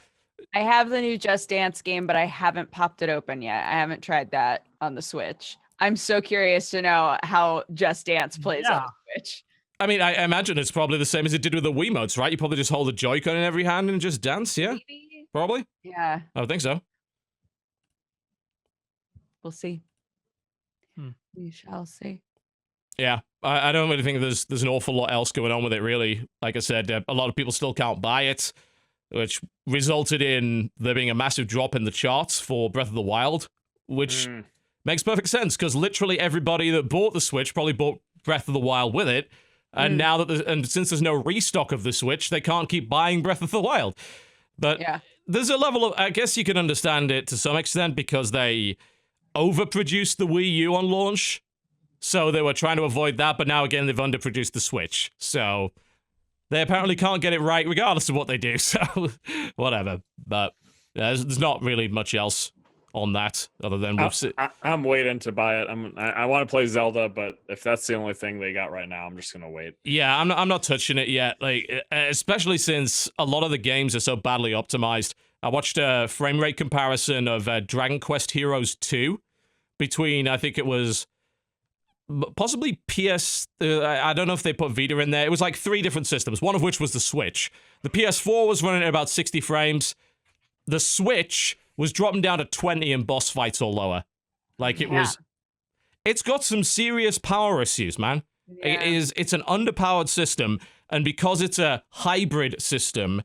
I have the new Just Dance game, but I haven't popped it open yet. I haven't tried that on the Switch. I'm so curious to know how Just Dance plays on the Switch. I mean, I imagine it's probably the same as it did with the Wiimotes, right? You probably just hold a Joy-Con in every hand and just dance, yeah? Maybe. Probably? Yeah. I would think so. We'll see. We shall see. Yeah, I don't really think there's an awful lot else going on with it, really. Like I said, a lot of people still can't buy it, which resulted in there being a massive drop in the charts for Breath of the Wild, which makes perfect sense, because literally everybody that bought the Switch probably bought Breath of the Wild with it. And now that since there's no restock of the Switch, they can't keep buying Breath of the Wild. But there's a level of, I guess you can understand it to some extent because they overproduced the Wii U on launch. So they were trying to avoid that, but now again they've underproduced the Switch. So they apparently can't get it right regardless of what they do. So whatever. But there's not really much else on that other than I'm waiting to buy it. I want to play Zelda, but if that's the only thing they got right now, I'm just gonna wait. Yeah, I'm not touching it yet. Like, especially since a lot of the games are so badly optimized. I watched a frame rate comparison of Dragon Quest Heroes 2 between, I think it was possibly PS. I don't know if they put Vita in there. It was like 3 different systems, one of which was the Switch. The PS4 was running at about 60 was the Switch was dropping down to 20 in boss fights or lower. Like, it's got some serious power issues, man. Yeah. It's an underpowered system, and because it's a hybrid system,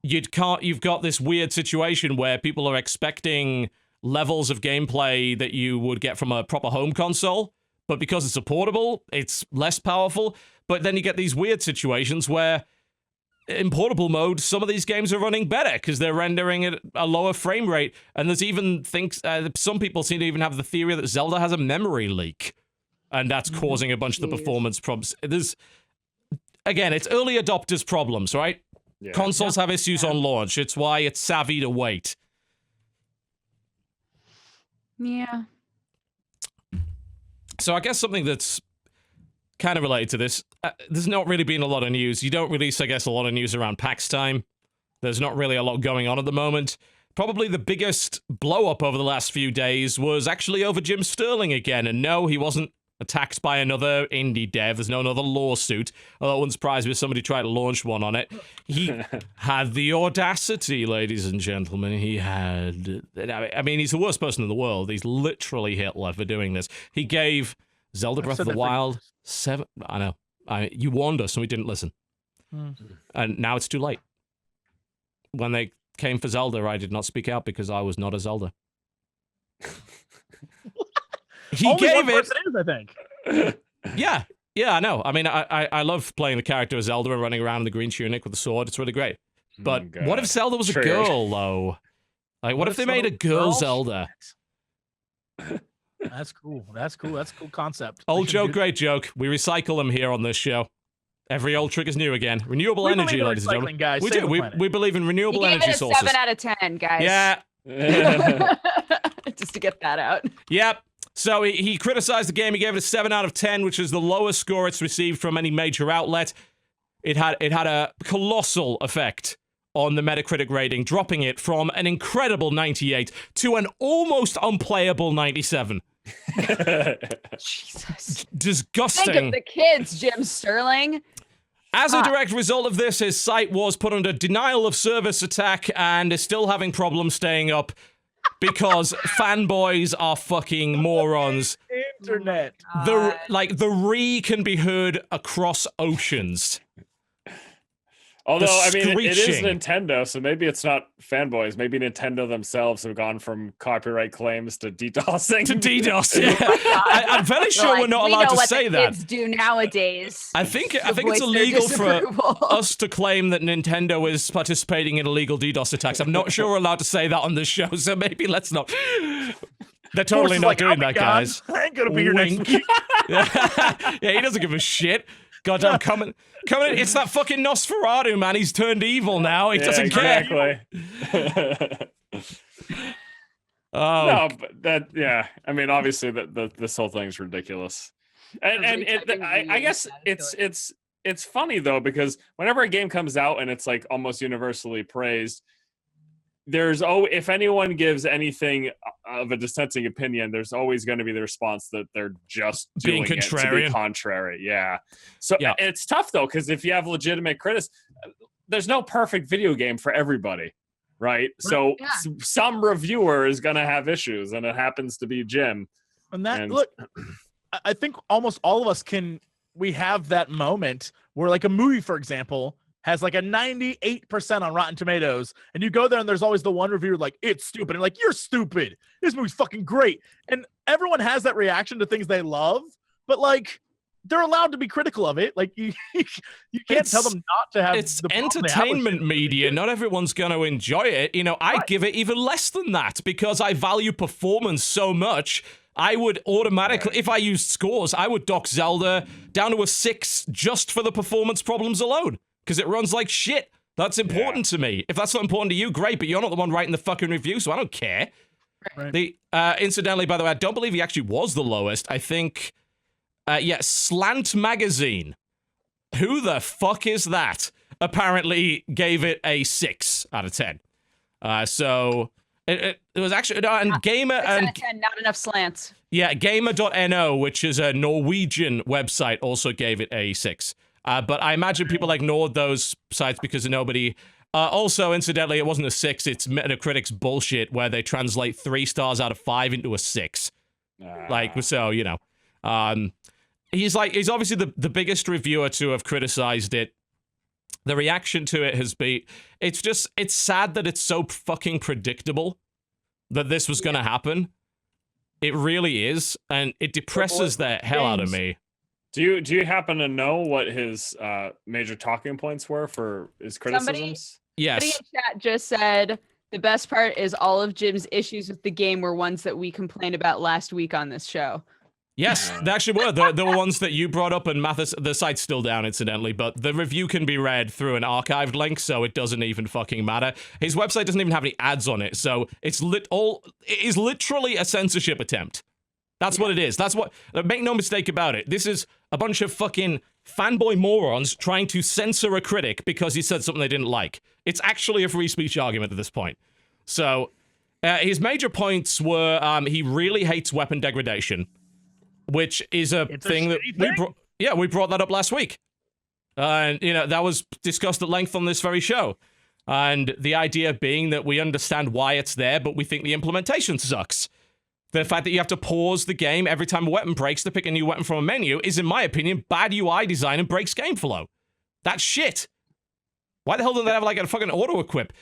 you've got this weird situation where people are expecting levels of gameplay that you would get from a proper home console, but because it's a portable, it's less powerful. But then you get these weird situations where in portable mode, some of these games are running better because they're rendering at a lower frame rate. And there's even things, some people seem to even have the theory that Zelda has a memory leak. And that's causing a bunch of the performance problems. Again, it's early adopters problems, right? Yeah. Consoles have issues on launch. It's why it's savvy to wait. Yeah. So I guess something that's kind of related to this, there's not really been a lot of news. You don't release, I guess, a lot of news around PAX time. There's not really a lot going on at the moment. Probably the biggest blow-up over the last few days was actually over Jim Sterling again. And no, he wasn't attacked by another indie dev. There's no another lawsuit. Although it wouldn't surprise me if somebody tried to launch one on it. He had the audacity, ladies and gentlemen. He had... I mean, he's the worst person in the world. He's literally Hitler for doing this. He gave Zelda Breath of the Wild 7... I know. You warned us and we didn't listen. And now it's too late. When they came for Zelda, I did not speak out because I was not a Zelda. He Only gave one it. person is, I think. Yeah, I know. I mean, I love playing the character of Zelda and running around in the green tunic with the sword. It's really great. But what if Zelda was a girl, though? Like, what if they made a girl Zelda? That's cool. That's cool. That's a cool concept. Old joke, great joke. We recycle them here on this show. Every old trick is new again. Renewable energy, ladies and gentlemen. Guys. We do. We believe in renewable energy sources. 7 out of 10, guys. Yeah. Just to get that out. Yep. So he criticized the game. He gave it a 7 out of 10, which is the lowest score it's received from any major outlet. It had a colossal effect on the Metacritic rating, dropping it from an incredible 98 to an almost unplayable 97. Jesus. Disgusting. Think of the kids, Jim Sterling. As a direct result of this, his site was put under denial of service attack and is still having problems staying up because fanboys are fucking morons. Internet. The re can be heard across oceans. Although, I mean, it is Nintendo, so maybe it's not fanboys. Maybe Nintendo themselves have gone from copyright claims to DDoSing. To DDoS, yeah. I'm very sure we're not allowed to say that. Kids do nowadays. I think it's illegal for us to claim that Nintendo is participating in illegal DDoS attacks. I'm not sure we're allowed to say that on this show, so maybe let's not. They're totally not doing that, guys. I ain't gonna be here next week. Yeah, he doesn't give a shit. Goddamn, coming. It's that fucking Nosferatu, man. He's turned evil now. He doesn't care. Oh. No, but that, yeah. I mean, obviously, this whole thing's ridiculous. And I guess it's funny, though, because whenever a game comes out and it's like almost universally praised, if anyone gives anything of a dissenting opinion, there's always going to be the response that they're just being doing contrarian. It to be contrary. Yeah. So it's tough though, because if you have legitimate critics, there's no perfect video game for everybody, right? So some reviewer is going to have issues, and it happens to be Jim. Look, I think almost all of us we have that moment where, like, a movie, for example, has like a 98% on Rotten Tomatoes, and you go there and there's always the one reviewer like, it's stupid, and like, you're stupid, this movie's fucking great. And everyone has that reaction to things they love, but like, they're allowed to be critical of it. Like, you can't tell them not to have. It's entertainment media. Not everyone's going to enjoy it. You know, I'd give it even less than that because I value performance so much. I would automatically, if I used scores, I would dock Zelda down to a 6 just for the performance problems alone. Because it runs like shit. That's important to me. If that's not important to you, great, but you're not the one writing the fucking review, so I don't care. Right. Incidentally, by the way, I don't believe he actually was the lowest. I think, Slant Magazine. Who the fuck is that? Apparently gave it a 6 out of 10. So it was actually, and Gamer and... 10, not enough slants. Yeah, Gamer.no, which is a Norwegian website, also gave it a 6. But I imagine people ignored those sites because nobody... also, incidentally, it wasn't a 6, it's Metacritic's bullshit where they translate 3 stars out of 5 into a 6. Like, so, you know. He's obviously the biggest reviewer to have criticized it. The reaction to it has been... It's sad that it's so fucking predictable that this was going to happen. It really is, and it depresses the hell out of me. Do you happen to know what his major talking points were for his criticisms? Somebody in chat just said the best part is all of Jim's issues with the game were ones that we complained about last week on this show. Yes, they actually were. There were ones that you brought up, and Mathis, the site's still down, incidentally, but the review can be read through an archived link, so it doesn't even fucking matter. His website doesn't even have any ads on it, so it is literally a censorship attempt. That's what it is. That's what. Make no mistake about it. This is a bunch of fucking fanboy morons trying to censor a critic because he said something they didn't like. It's actually a free speech argument at this point. So, his major points were he really hates weapon degradation, which is a thing that we brought that up last week. And, that was discussed at length on this very show. And the idea being that we understand why it's there, but we think the implementation sucks. The fact that you have to pause the game every time a weapon breaks to pick a new weapon from a menu is, in my opinion, bad UI design and breaks game flow. That's shit. Why the hell don't they have, like, a fucking auto-equip?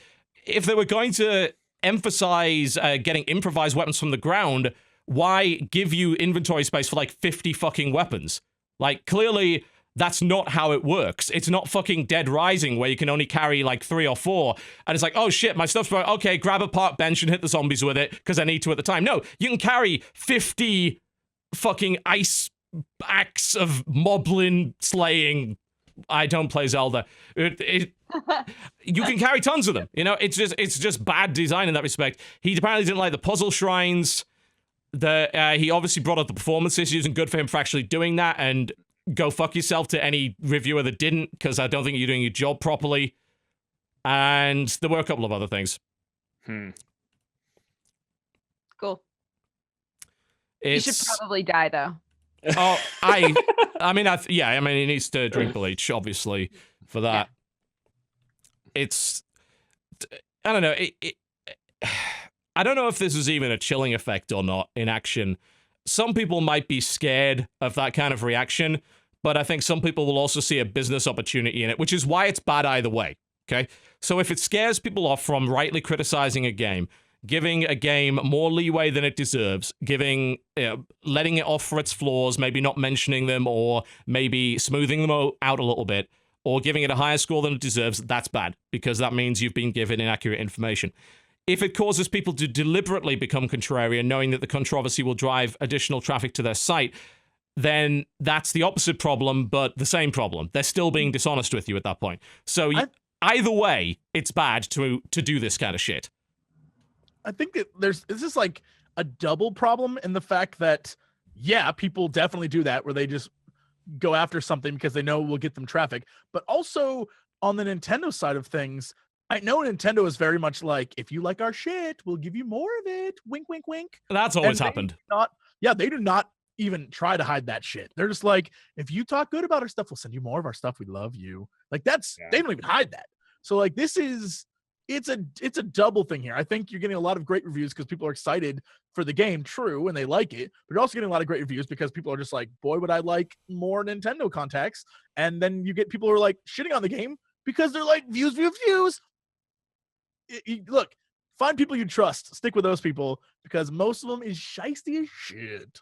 If they were going to emphasize getting improvised weapons from the ground, why give you inventory space for like 50 fucking weapons? Like, clearly, that's not how it works. It's not fucking Dead Rising where you can only carry like 3 or 4. And it's like, oh shit, my stuff's broke. Okay, grab a park bench and hit the zombies with it because I need to at the time. No, you can carry 50 fucking ice acts of moblin slaying. I don't play Zelda. You can carry tons of them. It's just bad design in that respect. He apparently didn't like the puzzle shrines. He obviously brought up the performance issues, and good for him for actually doing that, and go fuck yourself to any reviewer that didn't, because I don't think you're doing your job properly. And there were a couple of other things. Cool. You should probably die, though. Oh, I mean, he needs to drink bleach, obviously, for that. Yeah. I don't know, I don't know if this is even a chilling effect or not in action. Some people might be scared of that kind of reaction, but I think some people will also see a business opportunity in it, which is why it's bad either way, okay? So if it scares people off from rightly criticizing a game, giving a game more leeway than it deserves, letting it off for its flaws, maybe not mentioning them, or maybe smoothing them out a little bit, or giving it a higher score than it deserves, that's bad, because that means you've been given inaccurate information. If it causes people to deliberately become contrarian, knowing that the controversy will drive additional traffic to their site, then that's the opposite problem, but the same problem. They're still being dishonest with you at that point. So either way, it's bad to do this kind of shit. I think that this is like a double problem in the fact that, people definitely do that, where they just go after something because they know it will get them traffic. But also on the Nintendo side of things, I know Nintendo is very much like, if you like our shit, we'll give you more of it. Wink, wink, wink. That's always happened. They do not even try to hide that shit. They're just like, if you talk good about our stuff, we'll send you more of our stuff. We love you. Like they don't even hide that. So like it's a double thing here. I think you're getting a lot of great reviews because people are excited for the game, true, and they like it. But you're also getting a lot of great reviews because people are just like, boy, would I like more Nintendo contacts. And then you get people who are like shitting on the game because they're like, views. Look, find people you trust. Stick with those people because most of them is shiesty as shit.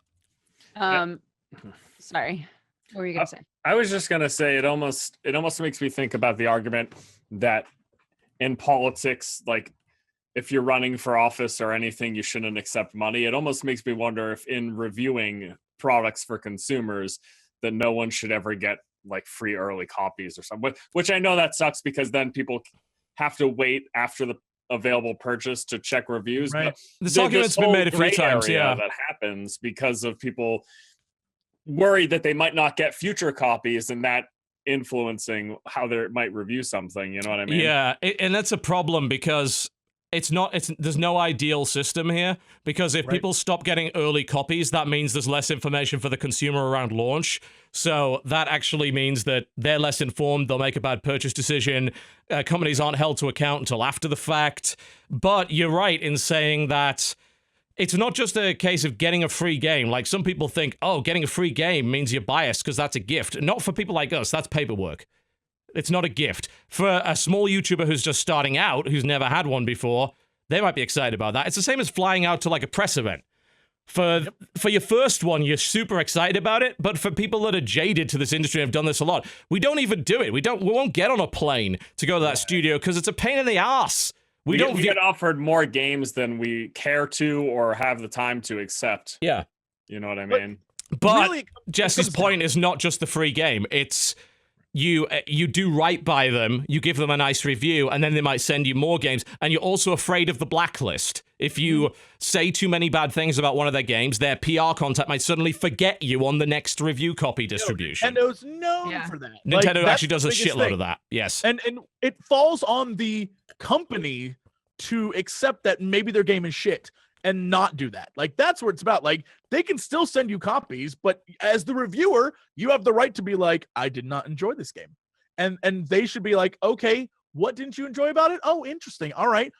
Sorry. What were you gonna say? I was just gonna say it almost makes me think about the argument that in politics, like if you're running for office or anything, you shouldn't accept money. It almost makes me wonder if in reviewing products for consumers that no one should ever get like free early copies or something, which I know that sucks because then people have to wait after the available purchase to check reviews. Right. But this argument's been made a few times, that happens because of people worried that they might not get future copies and that influencing how they might review something, you know what I mean? Yeah, and that's a problem because there's no ideal system here, because if people stop getting early copies, that means there's less information for the consumer around launch. So that actually means that they're less informed, they'll make a bad purchase decision, companies aren't held to account until after the fact. But you're right in saying that it's not just a case of getting a free game. Like some people think, oh, getting a free game means you're biased because that's a gift. Not for people like us, that's paperwork. It's not a gift. For a small YouTuber who's just starting out, who's never had one before, they might be excited about that. It's the same as flying out to like a press event. For your first one, you're super excited about it, but for people that are jaded to this industry and have done this a lot, we don't even do it. We won't get on a plane to go to that studio because it's a pain in the ass. We get offered more games than we care to or have the time to accept. Yeah. You know what I mean? But really, Jesse's point is not just the free game. It's you do right by them, you give them a nice review, and then they might send you more games, and you're also afraid of the blacklist. If you say too many bad things about one of their games, their PR contact might suddenly forget you on the next review copy distribution. Nintendo's known for that. Nintendo Like, actually does a that's the biggest shitload thing. of that. Yes. And it falls on the company to accept that maybe their game is shit and not do that. Like, that's what it's about. Like, they can still send you copies, but as the reviewer, you have the right to be like, I did not enjoy this game. And they should be like, okay, what didn't you enjoy about it? Oh, interesting. All right.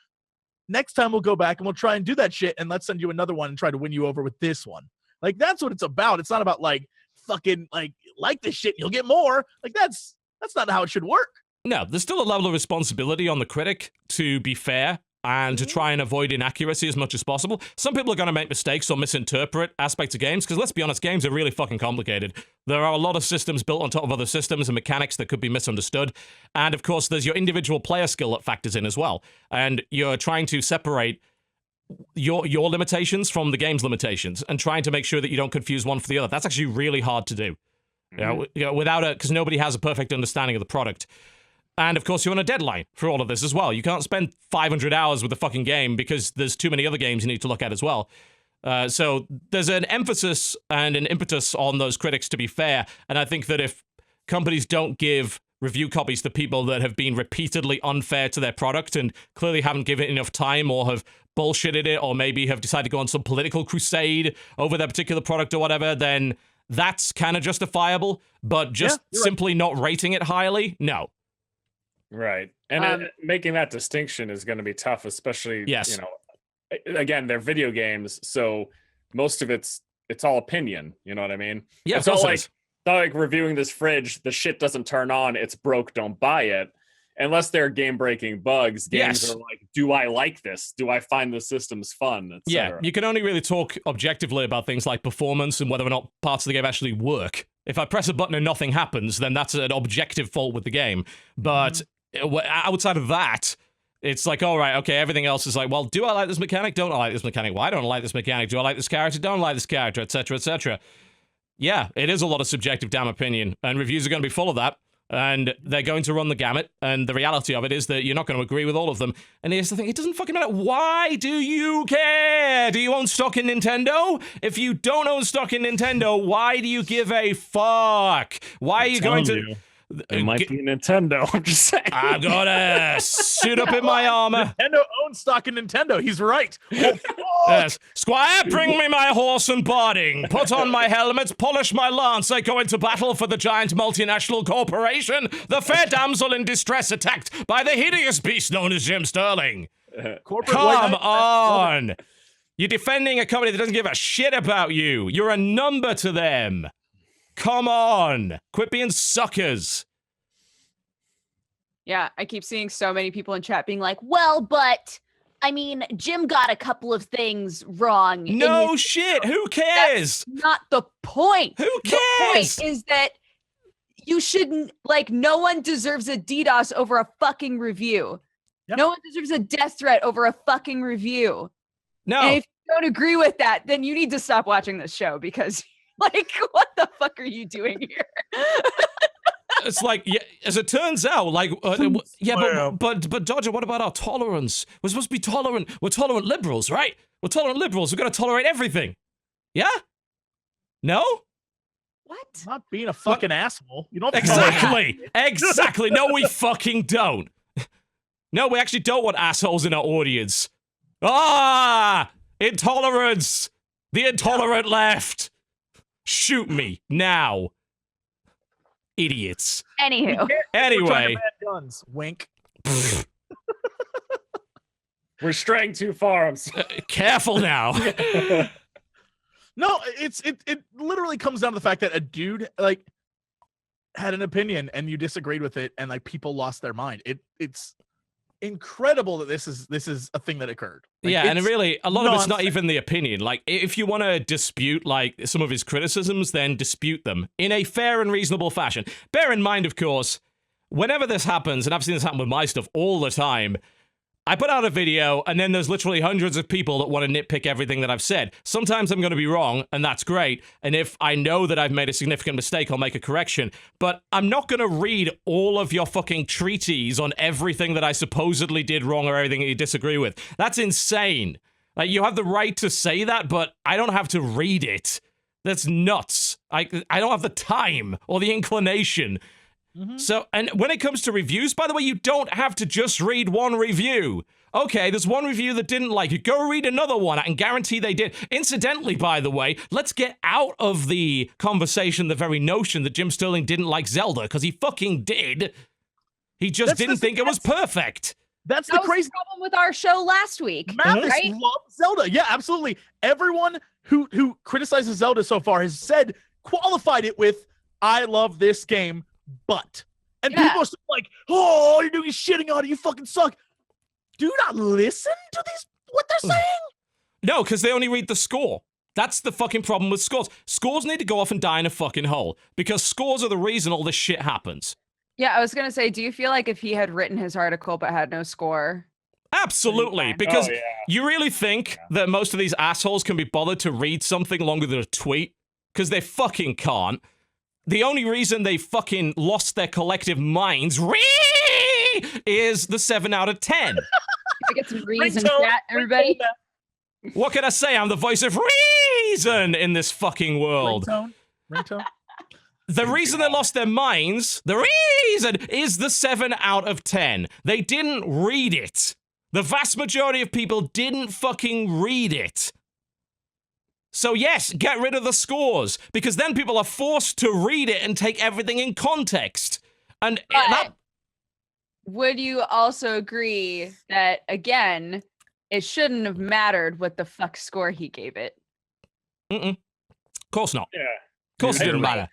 Next time we'll go back and we'll try and do that shit, and let's send you another one and try to win you over with this one. Like, that's what it's about. It's not about like fucking like this shit, you'll get more. Like, that's not how it should work. No, there's still a level of responsibility on the critic to be fair and to try and avoid inaccuracy as much as possible. Some people are going to make mistakes or misinterpret aspects of games, because let's be honest, games are really fucking complicated. There are a lot of systems built on top of other systems and mechanics that could be misunderstood. And of course, there's your individual player skill that factors in as well. And you're trying to separate your limitations from the game's limitations and trying to make sure that you don't confuse one for the other. That's actually really hard to do. Because nobody has a perfect understanding of the product. And of course, you're on a deadline for all of this as well. You can't spend 500 hours with the fucking game because there's too many other games you need to look at as well. So there's an emphasis and an impetus on those critics to be fair. And I think that if companies don't give review copies to people that have been repeatedly unfair to their product and clearly haven't given it enough time or have bullshitted it or maybe have decided to go on some political crusade over their particular product or whatever, then that's kind of justifiable. But just simply not rating it highly, no. Right. And making that distinction is going to be tough, especially, again, they're video games. So most of it's all opinion. You know what I mean? Yeah, it's not like reviewing this fridge. The shit doesn't turn on. It's broke. Don't buy it. Unless they're game-breaking bugs. Games are like, do I like this? Do I find the systems fun? Yeah, you can only really talk objectively about things like performance and whether or not parts of the game actually work. If I press a button and nothing happens, then that's an objective fault with the game. But outside of that, it's like, all right, okay, everything else is like, well, do I like this mechanic? Don't I like this mechanic? Why don't I like this mechanic? Do I like this character? Don't I like this character? Etc., etc. Yeah, it is a lot of subjective damn opinion, and reviews are going to be full of that, and they're going to run the gamut, and the reality of it is that you're not going to agree with all of them. And here's the thing, it doesn't fucking matter. Why do you care? Do you own stock in Nintendo? If you don't own stock in Nintendo, why do you give a fuck? Why are you going to... It might be Nintendo. I'm just saying. I'm gonna suit up in my armor. Nintendo owns stock in Nintendo. He's right. Yes. Squire, bring me my horse and boarding. Put on my helmet, polish my lance. I go into battle for the giant multinational corporation. The fair damsel in distress attacked by the hideous beast known as Jim Sterling. Come on. You're defending a company that doesn't give a shit about you. You're a number to them. Come on. Quit being suckers. Yeah, I keep seeing so many people in chat being like, well, but, I mean, Jim got a couple of things wrong. No shit. Who cares? That's not the point. Who cares? The point is that you shouldn't, like, no one deserves a DDoS over a fucking review. Yep. No one deserves a death threat over a fucking review. No. And if you don't agree with that, then you need to stop watching this show because... Like, what the fuck are you doing here? It's like, yeah, as it turns out, like, but Dodger, what about our tolerance? We're supposed to be tolerant. We're tolerant liberals, right? We're tolerant liberals. We've got to tolerate everything. Yeah? No? What? Not being a fucking asshole. You don't Exactly. No, we fucking don't. No, we actually don't want assholes in our audience. Intolerance. The intolerant left. Shoot me now. Idiots. Anywho. Anyway. Guns. Wink. We're straying too far. I'm sorry. Careful now. No, it literally comes down to the fact that a dude like had an opinion and you disagreed with it and like people lost their mind. It's incredible that this is a thing that occurred. Like, yeah, and really, a lot of it's not nonsense. even the opinion. Like, if you want to dispute, like, some of his criticisms, then dispute them in a fair and reasonable fashion. Bear in mind, of course, whenever this happens, and I've seen this happen with my stuff all the time, I put out a video, and then there's literally hundreds of people that want to nitpick everything that I've said. Sometimes I'm going to be wrong, and that's great. And if I know that I've made a significant mistake, I'll make a correction. But I'm not going to read all of your fucking treatise on everything that I supposedly did wrong or everything that you disagree with. That's insane. Like, you have the right to say that, but I don't have to read it. That's nuts. I don't have the time or the inclination. So, and when it comes to reviews, by the way, you don't have to just read one review. Okay, there's one review that didn't like it. Go read another one. I can guarantee they did. Incidentally, by the way, let's get out of the conversation the very notion that Jim Sterling didn't like Zelda, because he fucking did. He just didn't think it was perfect. That's That the was crazy the problem with our show last week. Mathis right? loves Zelda. Yeah, absolutely. Everyone who criticizes Zelda so far has qualified it with, I love this game, but. And people are still like, oh, all you're doing is shitting on it. You fucking suck. Do not listen to what they're saying. No, because they only read the score. That's the fucking problem with scores. Scores need to go off and die in a fucking hole, because scores are the reason all this shit happens. Yeah, I was going to say, do you feel like if he had written his article but had no score? Absolutely, because you really think that most of these assholes can be bothered to read something longer than a tweet? Because they fucking can't. The only reason they fucking lost their collective minds is the 7 out of 10. I get some reason chat, everybody. What can I say? I'm the voice of reason in this fucking world. Ringtone. The reason they lost their minds, the reason, is the 7 out of 10. They didn't read it. The vast majority of people didn't fucking read it. So yes, get rid of the scores, because then people are forced to read it and take everything in context. And would you also agree that, again, it shouldn't have mattered what the fuck score he gave it? Of course not. Yeah. Of course it didn't matter.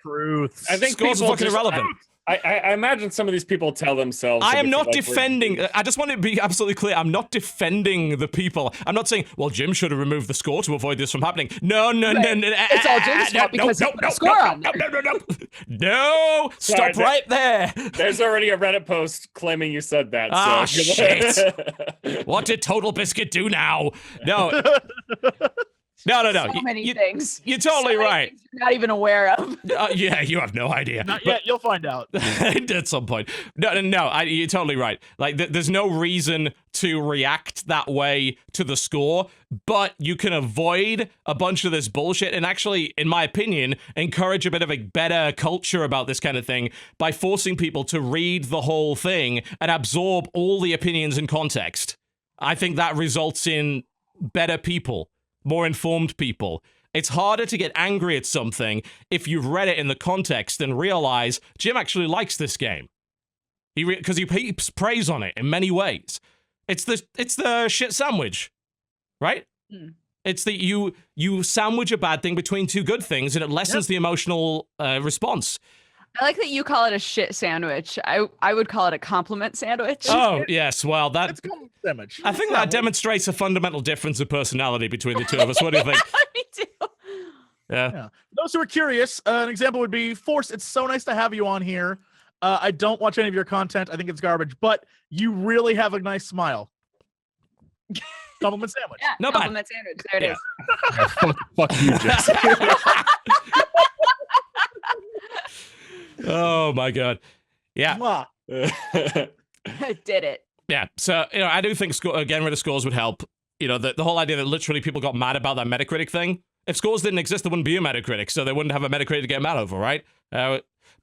I think scores are fucking irrelevant. I imagine some of these people tell themselves. I am not defending. I just want to be absolutely clear. I'm not defending the people. I'm not saying, well, Jim should have removed the score to avoid this from happening. No. It's all Jim's fault because he put the score on there. No. Stop right there. There's already a Reddit post claiming you said that. Ah, so. shit. What did TotalBiscuit do now? No. No. So many things. You're totally right. You're not even aware of. Yeah, you have no idea. Not yet. You'll find out. At some point. No, you're totally right. Like, there's no reason to react that way to the score, but you can avoid a bunch of this bullshit and actually, in my opinion, encourage a bit of a better culture about this kind of thing by forcing people to read the whole thing and absorb all the opinions in context. I think that results in better people. More informed people. It's harder to get angry at something if you've read it in the context and realize Jim actually likes this game. Because he heaps praise on it in many ways. It's the shit sandwich, right? It's that you sandwich a bad thing between two good things and it lessens the emotional response. I like that you call it a shit sandwich. I would call it a compliment sandwich. Oh, yes. Well, It's compliment sandwich. I think that demonstrates a fundamental difference of personality between the two of us. What do you think? Me too. Yeah. Those who are curious, an example would be Force. It's so nice to have you on here. I don't watch any of your content. I think it's garbage, but you really have a nice smile. Compliment sandwich. Yeah, No compliment sandwich. There it is. Fuck you, Jesse. Oh my god. Yeah. Mwah. Did it. Yeah. So, I do think getting rid of scores would help. The whole idea that literally people got mad about that Metacritic thing. If scores didn't exist, there wouldn't be a Metacritic, so they wouldn't have a Metacritic to get mad over, right?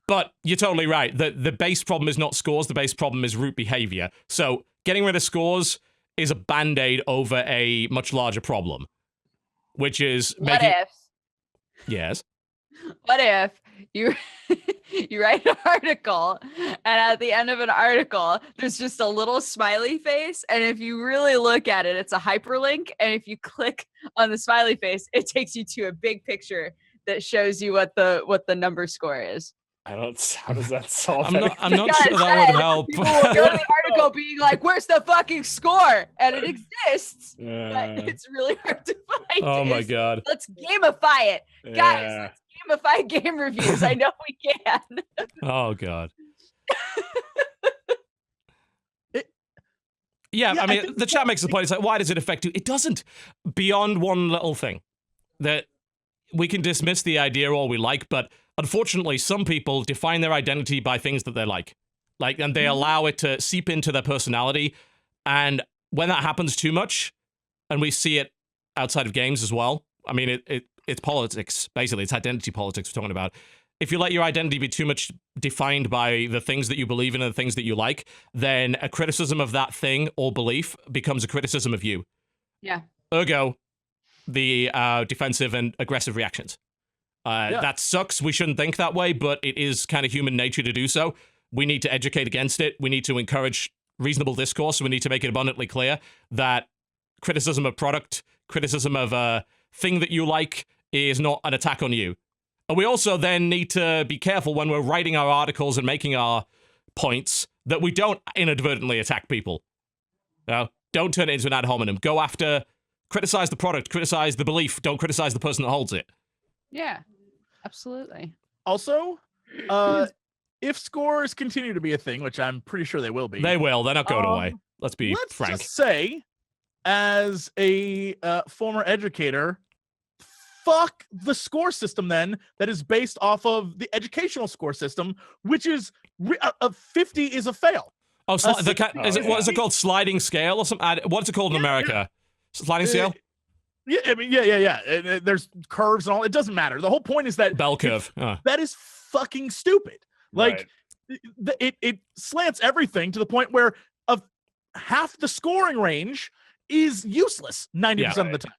But you're totally right. The base problem is not scores. The base problem is root behavior. So getting rid of scores is a band-aid over a much larger problem, which is Yes. What if you write an article and at the end of an article there's just a little smiley face, and if you really look at it, it's a hyperlink, and if you click on the smiley face, it takes you to a big picture that shows you what the number score is. I don't. How does that solve? I'm not Because sure that would help. People will go to the article being like, "Where's the fucking score?" And it exists, but it's really hard to find. Oh my god! Let's gamify it, guys. Let's gamify game reviews. I know we can. Oh god. Yeah, I mean, the chat makes the point. It's like, why does it affect you? It doesn't. Beyond one little thing, that we can dismiss the idea all we like, but unfortunately, some people define their identity by things that they like, and they allow it to seep into their personality. And when that happens too much, and we see it outside of games as well. I mean, it's politics, basically. It's identity politics we're talking about. If you let your identity be too much defined by the things that you believe in and the things that you like, then a criticism of that thing or belief becomes a criticism of you. Yeah. Ergo, the defensive and aggressive reactions. That sucks. We shouldn't think that way, but it is kind of human nature to do so. We need to educate against it. We need to encourage reasonable discourse. We need to make it abundantly clear that criticism of product, criticism of a thing that you like is not an attack on you. And we also then need to be careful when we're writing our articles and making our points that we don't inadvertently attack people. Don't turn it into an ad hominem. Go after, criticize the product, criticize the belief, don't criticize the person that holds it. Yeah, absolutely. Also, if scores continue to be a thing, which I'm pretty sure they will be. They will. They're not going away. Let's be frank. Let's just say, as a former educator, fuck the score system then that is based off of the educational score system, which is a 50 is a fail. Oh, what is it called? Sliding scale or something? What's it called in America? Sliding scale? Yeah, I mean, yeah. There's curves and all. It doesn't matter. The whole point is that bell curve. That is fucking stupid. Like, it slants everything to the point where of half the scoring range is useless 90% of the time.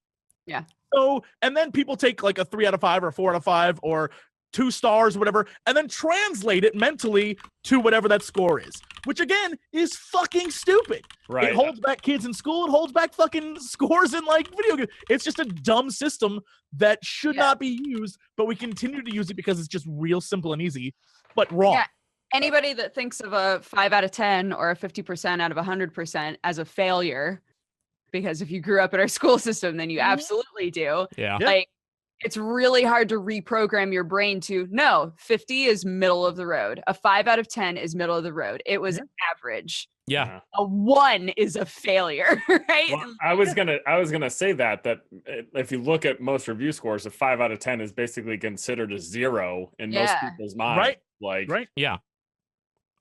Yeah. So, and then people take like a 3 out of 5 or 4 out of 5 or 2 stars or whatever, and then translate it mentally to whatever that score is, which again is fucking stupid. Right. It holds back kids in school. It holds back fucking scores in like video games. It's just a dumb system that should not be used, but we continue to use it because it's just real simple and easy, but wrong. Yeah. Anybody that thinks of a 5 out of 10 or a 50% out of 100% as a failure, because if you grew up in our school system, then you absolutely do. Yeah. Like, it's really hard to reprogram your brain to, no, 50 is middle of the road. A 5 out of 10 is middle of the road. It was average. Yeah. A 1 is a failure, right? Well, I was gonna say that if you look at most review scores, a 5 out of 10 is basically considered a 0 in most people's minds. Right. Like, right. Yeah.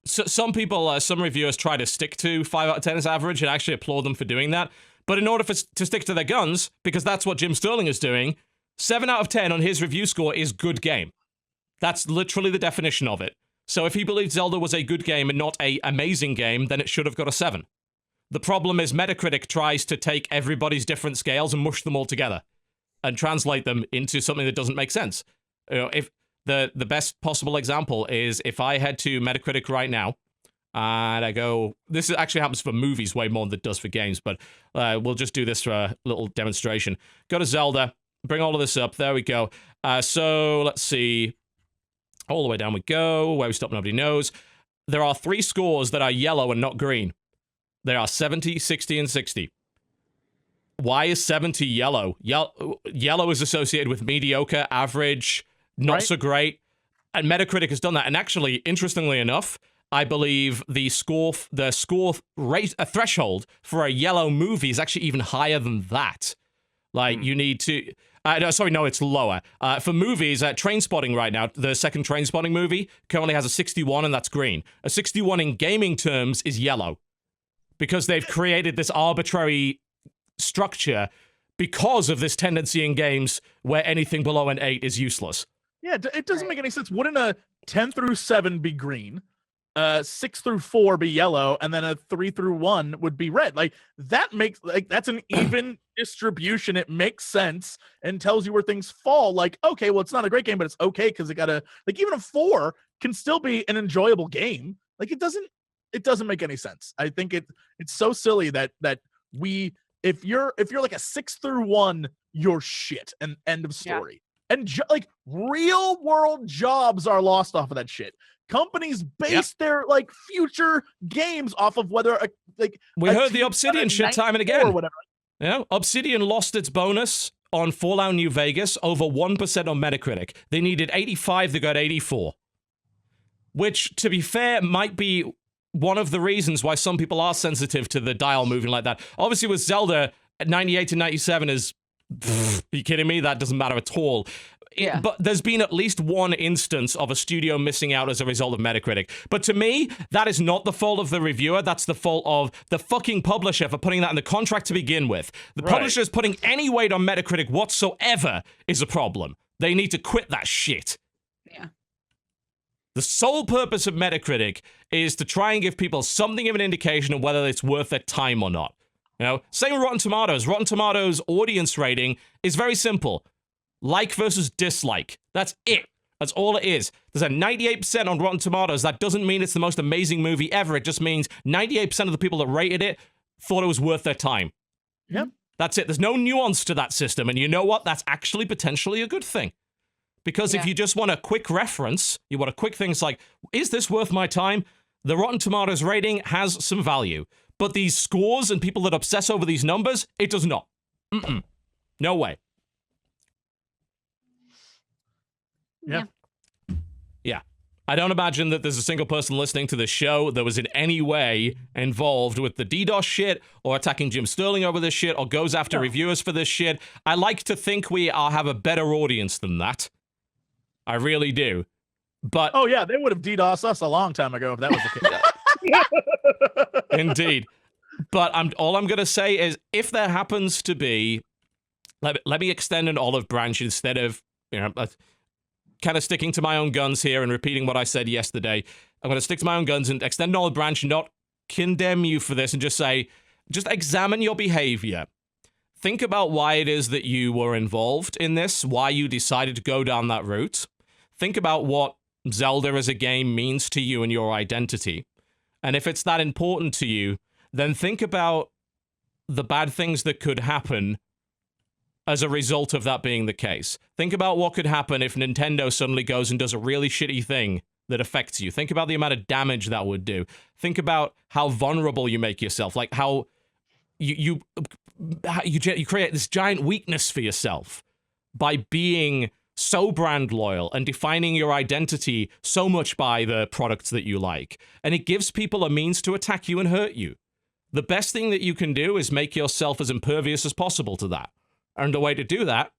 So some people, some reviewers try to stick to 5 out of 10 as average and actually applaud them for doing that. But in order to stick to their guns, because that's what Jim Sterling is doing, 7 out of 10 on his review score is good game. That's literally the definition of it. So if he believed Zelda was a good game and not a amazing game, then it should have got a 7. The problem is Metacritic tries to take everybody's different scales and mush them all together and translate them into something that doesn't make sense. If the best possible example is if I head to Metacritic right now, and I go, this actually happens for movies way more than it does for games, but we'll just do this for a little demonstration. Go to Zelda, bring all of this up. There we go. So let's see. All the way down we go. Where we stop, nobody knows. There are 3 scores that are yellow and not green. They are 70, 60, and 60. Why is 70 yellow? Yellow is associated with mediocre, average, not so great. And Metacritic has done that. And actually, interestingly enough, I believe the score rate, a threshold for a yellow movie is actually even higher than that. Like, you need to... no, it's lower. For movies, Trainspotting right now, the second Trainspotting movie currently has a 61, and that's green. A 61 in gaming terms is yellow. Because they've created this arbitrary structure because of this tendency in games where anything below an 8 is useless. Yeah, it doesn't make any sense. Wouldn't a 10 through 7 be green? 6 through 4 be yellow, and then a 3 through 1 would be red. Like, that makes, like, that's an even distribution. It makes sense and tells you where things fall. Like, okay, well, it's not a great game, but it's okay because it got a, like, even a 4 can still be an enjoyable game. Like, it doesn't make any sense. I think it's so silly that we, if you're like a 6 through 1, you're shit, and end of story. And like real world jobs are lost off of that shit. Companies base their like future games off of whether we heard the Obsidian shit time and again. Or whatever. Yeah, Obsidian lost its bonus on Fallout New Vegas over 1% on Metacritic. They needed 85, they got 84. Which, to be fair, might be one of the reasons why some people are sensitive to the dial moving like that. Obviously, with Zelda, 98 to 97 is... Are you kidding me? That doesn't matter at all. Yeah. But there's been at least one instance of a studio missing out as a result of Metacritic. But to me, that is not the fault of the reviewer. That's the fault of the fucking publisher for putting that in the contract to begin with. The publisher's putting any weight on Metacritic whatsoever is a problem. They need to quit that shit. Yeah. The sole purpose of Metacritic is to try and give people something of an indication of whether it's worth their time or not. You know, same with Rotten Tomatoes. Rotten Tomatoes audience rating is very simple. Like versus dislike. That's it. That's all it is. There's a 98% on Rotten Tomatoes. That doesn't mean it's the most amazing movie ever. It just means 98% of the people that rated it thought it was worth their time. Yep. That's it. There's no nuance to that system. And you know what? That's actually potentially a good thing. Because if you just want a quick reference, you want a quick thing, it's like, is this worth my time? The Rotten Tomatoes rating has some value. But these scores and people that obsess over these numbers, it does not. No way. Yeah. Yeah. I don't imagine that there's a single person listening to this show that was in any way involved with the DDoS shit or attacking Jim Sterling over this shit or goes after reviewers for this shit. I like to think we have a better audience than that. I really do. But oh yeah, they would have DDoS us a long time ago if that was the case. Indeed. But all I'm going to say is if there happens to be, let me extend an olive branch instead of, kind of sticking to my own guns here and repeating what I said yesterday. I'm going to stick to my own guns and extend an olive branch and not condemn you for this and just say, just examine your behavior. Think about why it is that you were involved in this, why you decided to go down that route. Think about what Zelda as a game means to you and your identity. And if it's that important to you, then think about the bad things that could happen as a result of that being the case. Think about what could happen if Nintendo suddenly goes and does a really shitty thing that affects you. Think about the amount of damage that would do. Think about how vulnerable you make yourself, like how you create this giant weakness for yourself by being so brand loyal and defining your identity so much by the products that you like. And it gives people a means to attack you and hurt you. The best thing that you can do is make yourself as impervious as possible to that. And the way to do that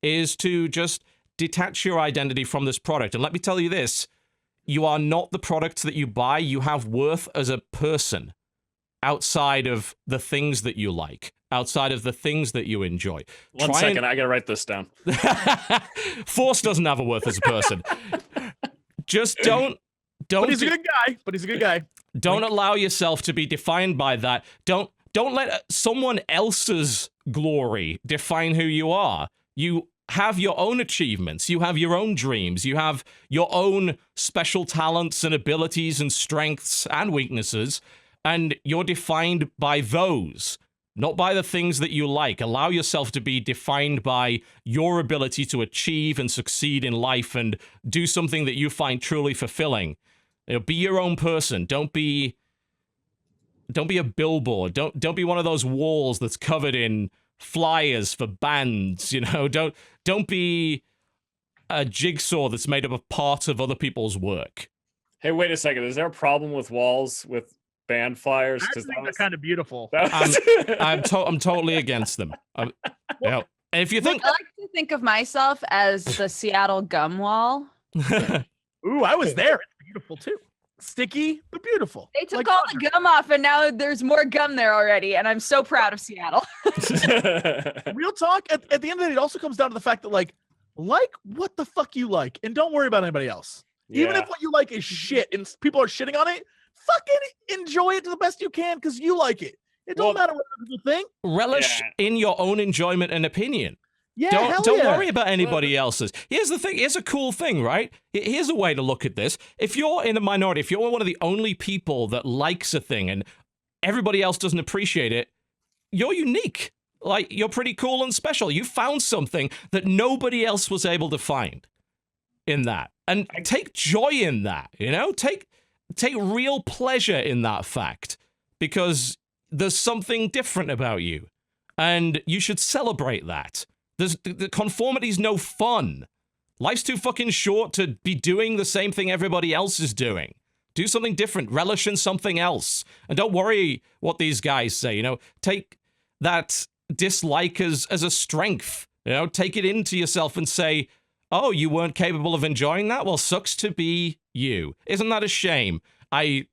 is to just detach your identity from this product. And let me tell you this, you are not the product that you buy. You have worth as a person outside of the things that you like, outside of the things that you enjoy. One second, I gotta write this down. Force doesn't have a worth as a person. Just don't. But he's a good guy. But he's a good guy. Don't allow yourself to be defined by that. Don't let someone else's glory define who you are. You have your own achievements. You have your own dreams. You have your own special talents and abilities and strengths and weaknesses. And you're defined by those, not by the things that you like. Allow yourself to be defined by your ability to achieve and succeed in life and do something that you find truly fulfilling. Be your own person. Don't be a billboard. Don't be one of those walls that's covered in flyers for bands. Don't be a jigsaw that's made up of parts of other people's work. Hey, wait a second. Is there a problem with walls with band flyers? I think they're kind of beautiful. I'm totally against them. If you think, I like to think of myself as the Seattle gum wall. Ooh, I was there. It's beautiful too. Sticky, but beautiful. They took all the gum off, and now there's more gum there already, and I'm so proud of Seattle. Real talk, at the end of the day, it also comes down to the fact that, like what the fuck you like, and don't worry about anybody else. Yeah. Even if what you like is shit, and people are shitting on it, fucking enjoy it to the best you can, because you like it. It don't matter what people think. Relish in your own enjoyment and opinion. Yeah, don't worry about anybody else's. Here's the thing. Here's a cool thing, right? Here's a way to look at this. If you're in a minority, if you're one of the only people that likes a thing and everybody else doesn't appreciate it, you're unique. like, you're pretty cool and special. You found something that nobody else was able to find in that. And take joy in that, you know? Take real pleasure in that fact, because there's something different about you, and you should celebrate that. The conformity's no fun. Life's too fucking short to be doing the same thing everybody else is doing. Do something different. Relish in something else. And don't worry what these guys say, you know? Take that dislike as a strength, you know? Take it into yourself and say, oh, you weren't capable of enjoying that? Well, sucks to be you. Isn't that a shame?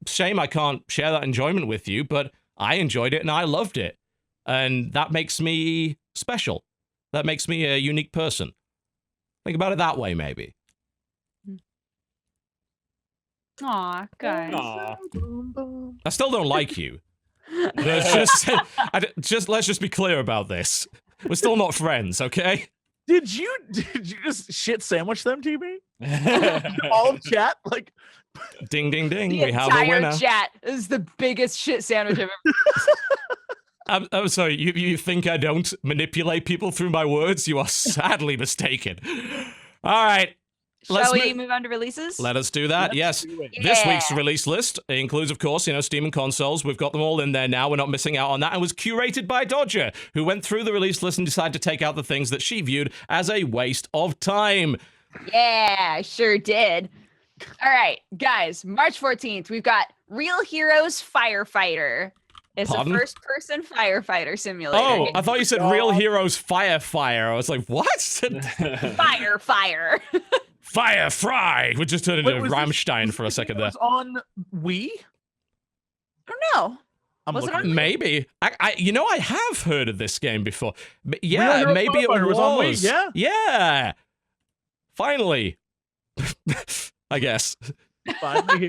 Shame I can't share that enjoyment with you, but I enjoyed it and I loved it. And that makes me special. That makes me a unique person. Think about it that way, maybe. Aw, guys. Aw. I still don't like you. Let's just be clear about this. We're still not friends, okay? Did you just shit sandwich them, TB? All of chat, like, ding, ding, ding. The We have a winner. entire chat is the biggest shit sandwich I've ever. I'm sorry. You think I don't manipulate people through my words? You are sadly mistaken. All right. Shall we move on to releases? Let us do that. Yes. This week's release list includes, of course, you know, Steam and consoles. We've got them all in there now. We're not missing out on that. And was curated by Dodger, who went through the release list and decided to take out the things that she viewed as a waste of time. Yeah, I sure did. All right, guys, March 14th, we've got Real Heroes Firefighter. It's Pardon? a first-person firefighter simulator. Oh, game. I thought you said Real Heroes Fire. I was like, what? Fire. Fire Fry. We just turned into Rammstein for a second there. It was on Wii? I don't know. Was it on Maybe. I have heard of this game before. But yeah, Real Heroes maybe it Firefighter was. on Wii, yeah? Yeah. Finally. I guess. Finally.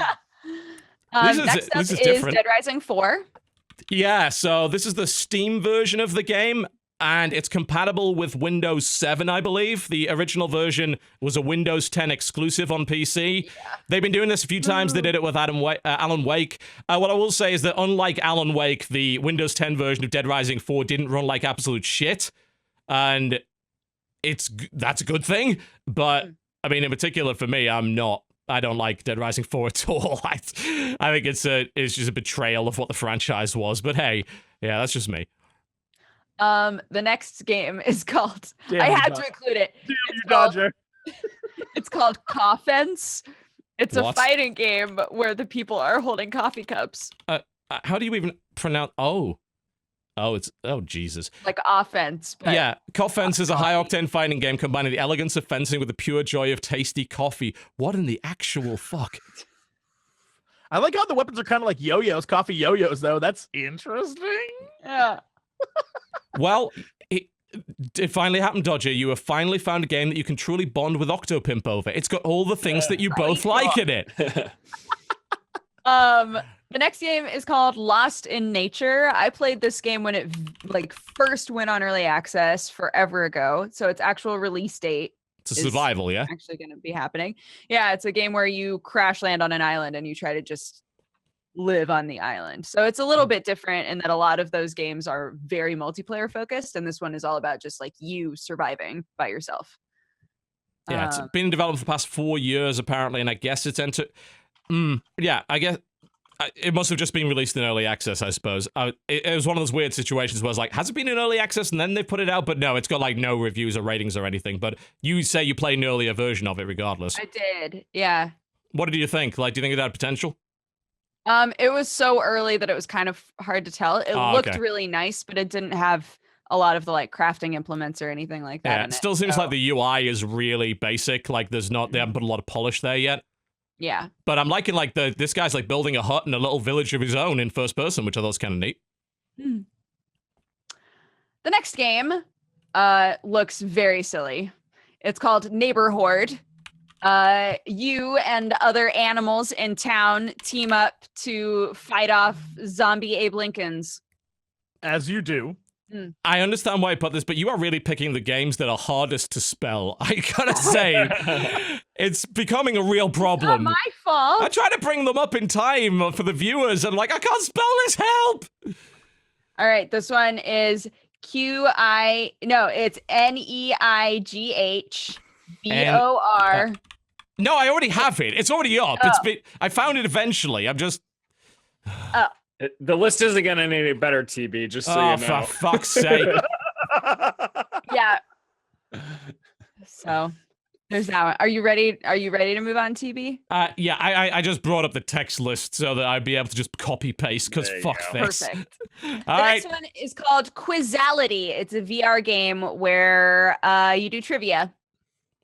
Next up this is is different. Dead Rising 4. Yeah, so this is the Steam version of the game, and it's compatible with Windows 7, I believe. The original version was a Windows 10 exclusive on PC. Yeah. They've been doing this a few times. They did it with Alan Wake. What I will say is that unlike Alan Wake, the Windows 10 version of Dead Rising 4 didn't run like absolute shit, and that's a good thing. But, I mean, in particular for me, I don't like Dead Rising 4 at all. I think it's just a betrayal of what the franchise was. But hey, yeah, that's just me. The next game is called. Damn I you, had Dodger. to include it. Damn you, Dodger. It's called Coffence. It's a What? fighting game where the people are holding coffee cups. How do you even pronounce? Oh, Jesus. Like offense. But Yeah, Coffence is a high-octane fighting game combining the elegance of fencing with the pure joy of tasty coffee. What in the actual fuck? I like how the weapons are kind of like yo-yos, coffee yo-yos, though. That's interesting. Yeah. Well, it finally happened, Dodger. You have finally found a game that you can truly bond with Octopimp over. It's got all the things that you both like in it. The next game is called Lost in Nature. I played this game when it first went on early access forever ago. So its actual release date It's a survival, yeah? actually going to be happening. Yeah, it's a game where you crash land on an island and you try to just live on the island. So it's a little bit different in that a lot of those games are very multiplayer focused, and this one is all about just like you surviving by yourself. Yeah, it's been in development for the past 4 years, apparently, and I guess it's yeah, I guess it must have just been released in early access, I suppose. It was one of those weird situations where it's like, has it been in early access and then they put it out? But no, it's got like no reviews or ratings or anything. But you say you played an earlier version of it regardless. I did, yeah. What did you think? Like, do you think it had potential? It was so early that it was kind of hard to tell. It looked really nice, but it didn't have a lot of the like crafting implements or anything like that. Yeah, in it still seems like the UI is really basic. Like, they haven't put a lot of polish there yet. Yeah. But I'm liking like this guy's like building a hut in a little village of his own in first person, which I thought was kind of neat. The next game looks very silly. It's called Neighbor Horde. You and other animals in town team up to fight off zombie Abe Lincolns. As you do. I understand why I put this, but you are really picking the games that are hardest to spell. I gotta say, it's becoming a real problem. Not my fault. I try to bring them up in time for the viewers, and like, I can't spell this, help! All right, this one is it's NEIGHBOR. No, I already have it. It's already up. I found it eventually. I'm just. The list isn't getting any better, TB. Just so you know. For fuck's sake. Yeah. So there's that one. Are you ready? Are you ready to move on, TB? Yeah, I just brought up the text list so that I'd be able to just copy paste because fuck this. Perfect. All The right. next one is called Quizality. It's a VR game where you do trivia.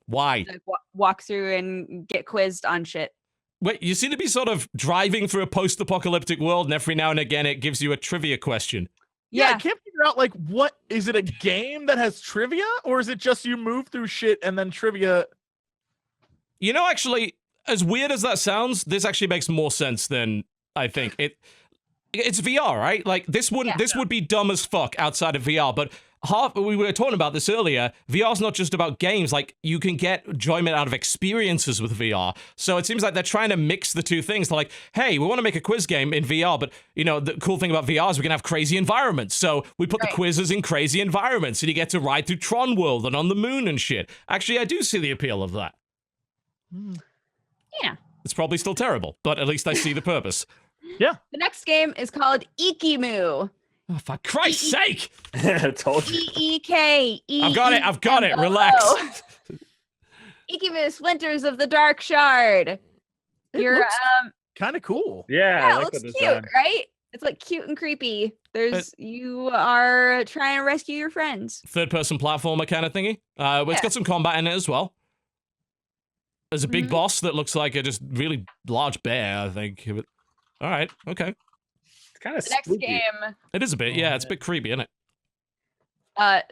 Why? Like, walk through and get quizzed on shit. Wait, you seem to be sort of driving through a post-apocalyptic world, and every now and again it gives you a trivia question. Yeah, I can't figure out, like, what is it, a game that has trivia, or is it just you move through shit and then trivia? You know, actually, as weird as that sounds, this actually makes more sense than I think. It's VR, right? Like, this would be dumb as fuck outside of VR, but we were talking about this earlier, VR's not just about games, like, you can get enjoyment out of experiences with VR, so it seems like they're trying to mix the two things. They're like, hey, we want to make a quiz game in VR, but, you know, the cool thing about VR is we can have crazy environments, so we put the quizzes in crazy environments, and you get to ride through Tron World and on the moon and shit. Actually, I do see the appeal of that. Yeah. It's probably still terrible, but at least I see the purpose. Yeah. The next game is called Ikimu. Oh, for Christ's sake! I told you. EEK. I've got it. Relax. Ikimu, Splinters of the Dark Shard. You're kind of cool. Yeah, it looks cute, right? It's like cute and creepy. You are trying to rescue your friends. Third-person platformer kind of thingy. It's got some combat in it as well. There's a big boss that looks like a just really large bear, I think. All right, okay. Kind of the next game. It is a bit, yeah. It's a bit creepy, isn't it?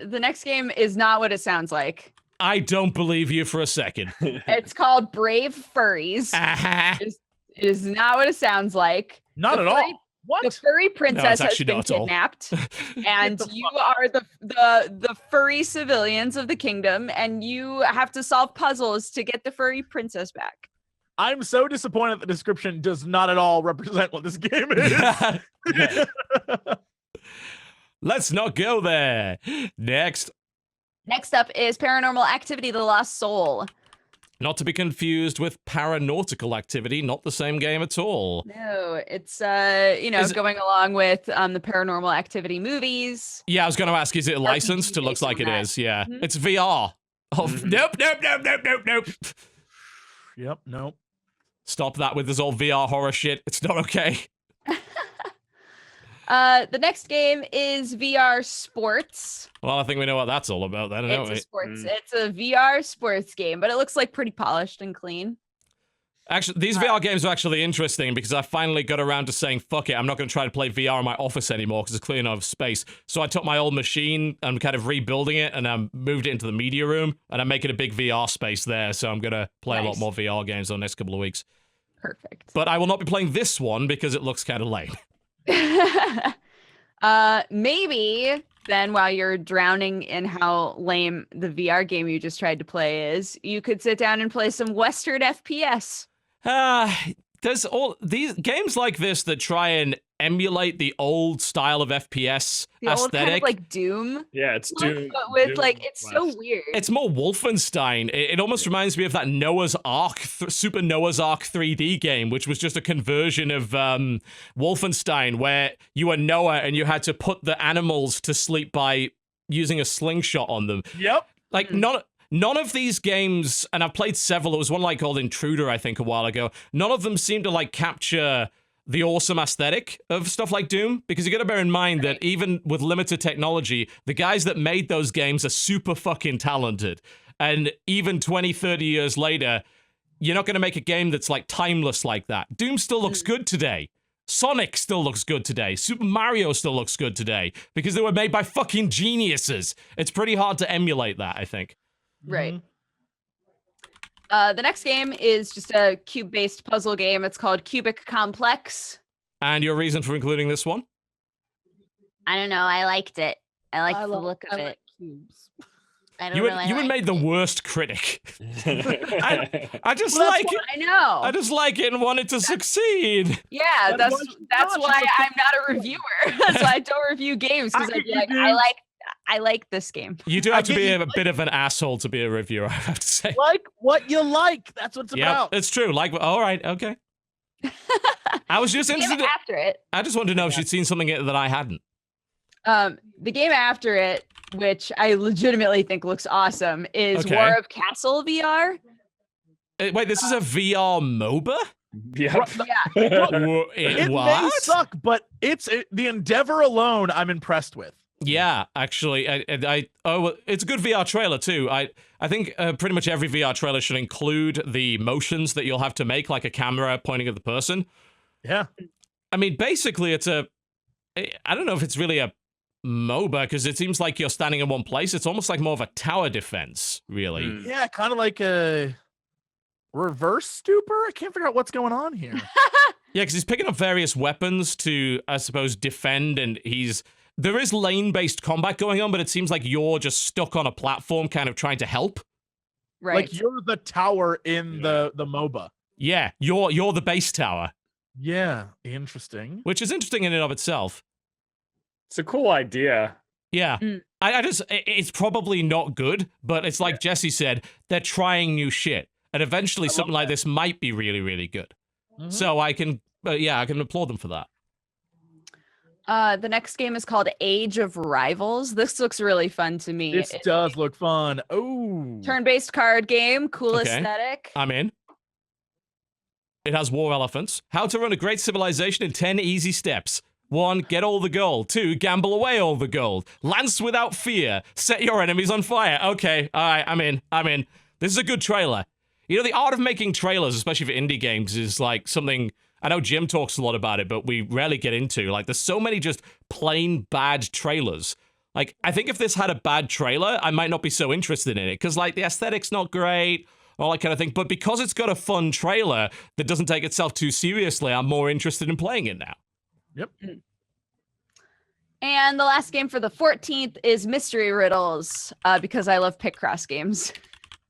The next game is not what it sounds like. I don't believe you for a second. It's called Brave Furries. It is not what it sounds like. Not at all. What? The furry princess has been kidnapped, and you are the furry civilians of the kingdom, and you have to solve puzzles to get the furry princess back. I'm so disappointed the description does not at all represent what this game is. Let's not go there. Next up is Paranormal Activity: The Lost Soul. Not to be confused with Paranautical Activity, not the same game at all. No, it's going along with the Paranormal Activity movies. Yeah, I was going to ask, is it licensed? It looks like it is, yeah. Mm-hmm. It's VR. Oh, nope. Yep, nope. Stop that with this old VR horror shit. It's not okay. The next game is VR Sports. Well, I think we know what that's all about then, don't we? It's a VR sports game, but it looks like pretty polished and clean. Actually, these VR games are actually interesting because I finally got around to saying, fuck it, I'm not going to try to play VR in my office anymore because it's clearly not enough space. So I took my old machine and kind of rebuilding it, and I moved it into the media room, and I'm making a big VR space there, so I'm going to play a lot more VR games in the next couple of weeks. Perfect. But I will not be playing this one because it looks kind of lame. Maybe then while you're drowning in how lame the VR game you just tried to play is, you could sit down and play some Western FPS. There's all these games like this that try and emulate the old style of FPS the aesthetic. Old kind of like Doom. Yeah, it's Doom. But with Doom like, it's so weird. It's more Wolfenstein. It almost reminds me of that Noah's Ark, Super Noah's Ark 3D game, which was just a conversion of Wolfenstein, where you were Noah and you had to put the animals to sleep by using a slingshot on them. Yep. Like, none of these games, and I've played several, there was one like called Intruder, I think, a while ago. None of them seem to like capture the awesome aesthetic of stuff like Doom, because you gotta bear in mind that even with limited technology, the guys that made those games are super fucking talented. And even 20, 30 years later, you're not gonna make a game that's like timeless like that. Doom still looks good today. Sonic still looks good today. Super Mario still looks good today, because they were made by fucking geniuses. It's pretty hard to emulate that, I think. Right. The next game is just a cube-based puzzle game. It's called Cubic Complex. And your reason for including this one? I don't know. I liked it. I liked the look of it. Cubes. I don't know. You had made the worst critic. I just like it. I know. I just like it and want it to succeed. Yeah, that's why I'm not a reviewer. That's why I don't review games, because I'd be like, I like this game. You do have to be a bit of an asshole to be a reviewer, I have to say. Like what you like. That's what it's about. It's true. Like, all right, okay. I was just interested. After it. I just wanted to know if she'd seen something that I hadn't. The game after it, which I legitimately think looks awesome, is War of Castle VR. Wait, this is a VR MOBA? Yep. It may suck, but the endeavor alone I'm impressed with. Yeah, actually, it's a good VR trailer too. I think pretty much every VR trailer should include the motions that you'll have to make, like a camera pointing at the person. Yeah. I mean, basically, I don't know if it's really a MOBA, because it seems like you're standing in one place. It's almost like more of a tower defense, really. Yeah, kind of like a reverse stupor. I can't figure out what's going on here. Yeah, because he's picking up various weapons to, I suppose, defend, and there is lane-based combat going on, but it seems like you're just stuck on a platform kind of trying to help. Right. Like you're the tower in the MOBA. Yeah, you're the base tower. Yeah, interesting. Which is interesting in and of itself. It's a cool idea. Yeah. It's probably not good, but it's like Jesse said, they're trying new shit. And eventually something like this might be really, really good. Mm-hmm. So I can applaud them for that. The next game is called Age of Rivals. This looks really fun to me. This does look fun. Oh. Turn-based card game, cool aesthetic. I'm in. It has war elephants. How to run a great civilization in 10 easy steps. 1, get all the gold. 2, gamble away all the gold. Lance without fear. Set your enemies on fire. Okay, all right, I'm in. This is a good trailer. You know, the art of making trailers, especially for indie games, is like something... I know Jim talks a lot about it, but we rarely get into. Like, there's so many just plain bad trailers. Like, I think if this had a bad trailer, I might not be so interested in it, because, like, the aesthetic's not great, all that kind of thing. But because it's got a fun trailer that doesn't take itself too seriously, I'm more interested in playing it now. Yep. And the last game for the 14th is Mystery Riddles, because I love Picross games.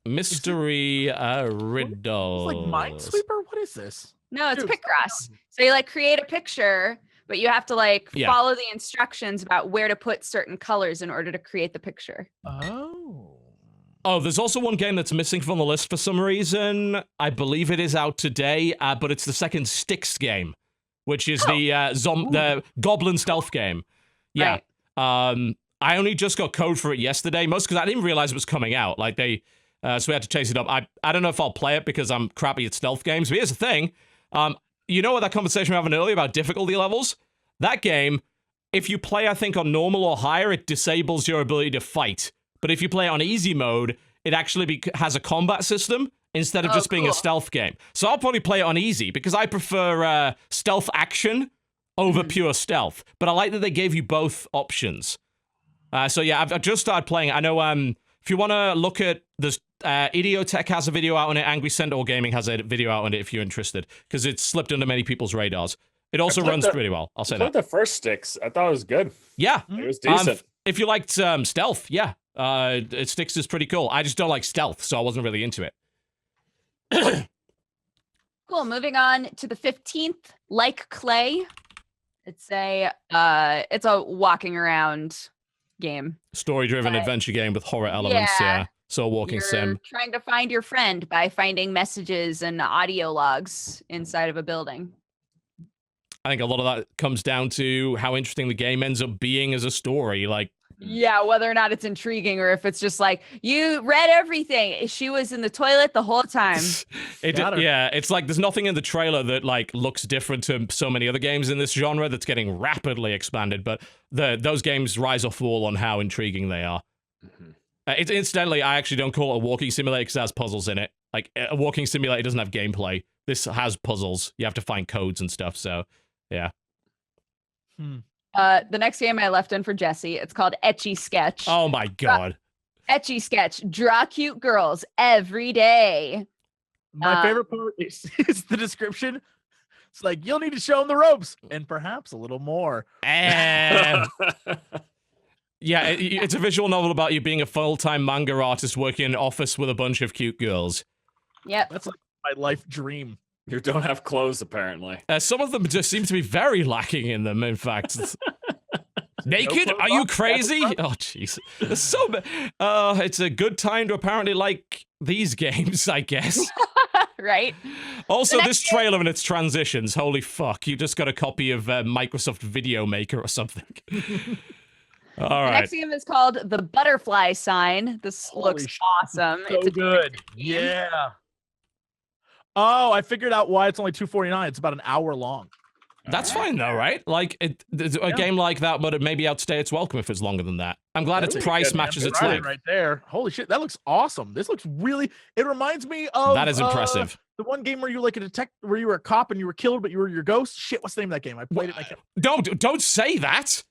Mystery Riddles. It's like Minesweeper? What is this? No, it's Picross. So you like create a picture, but you have to like follow the instructions about where to put certain colors in order to create the picture. Oh, there's also one game that's missing from the list for some reason. I believe it is out today, but it's the second Styx game, which is the Goblin stealth game. Yeah. Right. I only just got code for it yesterday, most because I didn't realize it was coming out. Like so we had to chase it up. I don't know if I'll play it because I'm crappy at stealth games, but here's the thing. You know what that conversation we were having earlier about difficulty levels? That game, if you play, I think, on normal or higher, it disables your ability to fight. But if you play on easy mode, it actually has a combat system instead of just being a stealth game. So I'll probably play it on easy because I prefer stealth action over pure stealth. But I like that they gave you both options. So yeah, I've just started playing. I know if you want to look at this, Idiotech has a video out on it. Angry Centaur Gaming has a video out on it if you're interested, because it's slipped under many people's radars. It also runs pretty well. I'll say that. The first Styx, I thought it was good. Yeah, it was decent. If you liked stealth, yeah, Styx is pretty cool. I just don't like stealth, so I wasn't really into it. Cool. Moving on to the 15th, Like Clay. It's a walking around game. Story-driven adventure game with horror elements. Yeah. So walking sim. Trying to find your friend by finding messages and audio logs inside of a building. I think a lot of that comes down to how interesting the game ends up being as a story. Like, yeah, whether or not it's intriguing or if it's just like, you read everything. She was in the toilet the whole time. It's like there's nothing in the trailer that like looks different to so many other games in this genre that's getting rapidly expanded, but those games rise or fall on how intriguing they are. Mm-hmm. Incidentally, I actually don't call it a walking simulator because it has puzzles in it. Like, a walking simulator doesn't have gameplay. This has puzzles. You have to find codes and stuff, so, yeah. The next game I left in for Jesse, it's called Etchy Sketch. Oh my god. Etchy Sketch. Draw cute girls every day. My favorite part is the description. It's like, you'll need to show them the ropes, and perhaps a little more. Yeah, it's a visual novel about you being a full-time manga artist working in an office with a bunch of cute girls. Yep. That's like my life dream. You don't have clothes, apparently. Some of them just seem to be very lacking in them, in fact. Naked? Are you crazy? Oh, jeez. It's so bad. It's a good time to apparently like these games, I guess. Right? Also, this trailer and its transitions, holy fuck. You just got a copy of Microsoft Video Maker or something. All right. The next game is called The Butterfly Sign. This looks awesome. So it's good. Yeah. Oh, I figured out why it's only $2.49. It's about an hour long. That's fine though, right? Like a game like that, but it maybe outstay its welcome if it's longer than that. I'm glad its price matches its length. Right there. Holy shit, that looks awesome. This looks really. It reminds me of that is impressive. The one game where you were like a detective, where you were a cop and you were killed, but you were your ghost. Shit, what's the name of that game? I played it. And I kept... Don't say that,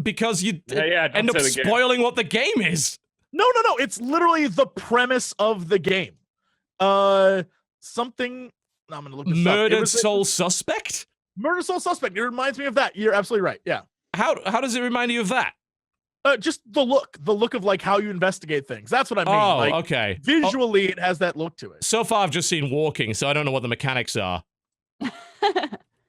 because you end up spoiling what the game is. No. It's literally the premise of the game. Something. No, I'm gonna look this up. Murdered Soul Suspect. Murder Soul Suspect. It reminds me of that. You're absolutely right. Yeah. How does it remind you of that? Just the look of like how you investigate things. That's what I mean. Oh, like, okay. Visually, it has that look to it. So far, I've just seen walking, so I don't know what the mechanics are.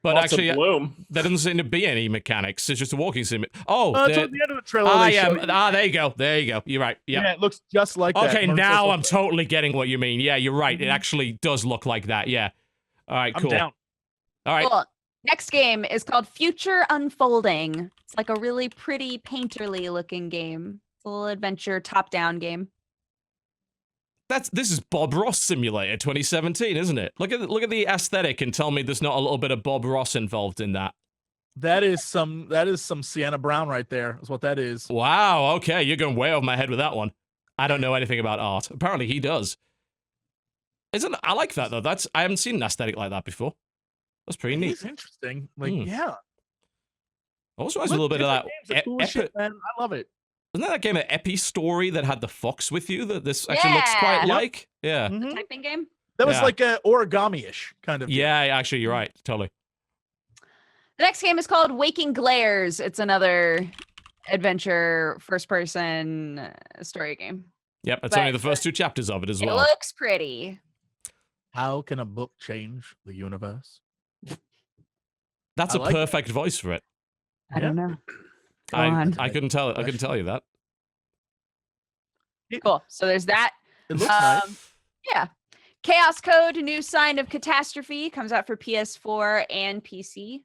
But actually, there doesn't seem to be any mechanics. It's just a walking sim. Oh, towards the end of the trailer. There you go. There you go. You're right. Yep. Yeah, it looks just like that. Okay, now I'm totally getting what you mean. Yeah, you're right. It actually does look like that. Yeah. All right, cool. I'm down. All right. Cool. Next game is called Future Unfolding. It's like a really pretty painterly looking game. It's a little adventure top-down game. This is Bob Ross Simulator 2017, isn't it? Look at the aesthetic and tell me there's not a little bit of Bob Ross involved in that. That is some Sienna Brown right there. Is what that is. Wow. Okay, you're going way over my head with that one. I don't know anything about art. Apparently, he does. I like that though. I haven't seen an aesthetic like that before. That's pretty neat. It's interesting. Like, yeah. Also has a little bit of that. Shit, man. I love it. Wasn't that game an Epi Story that had the fox with you that this actually looks quite like? Yeah. The typing game? That was like a origami-ish kind of game. Yeah, actually, you're right. Totally. The next game is called Waking Glares. It's another adventure first-person story game. Yep, it's only the first 2 chapters of it as well. It looks pretty. How can a book change the universe? That's a perfect voice for it. I don't know. I couldn't tell it. I couldn't tell you that. Cool. So there's that. It looks nice. Yeah. Chaos Code: New Sign of Catastrophe comes out for PS4 and PC.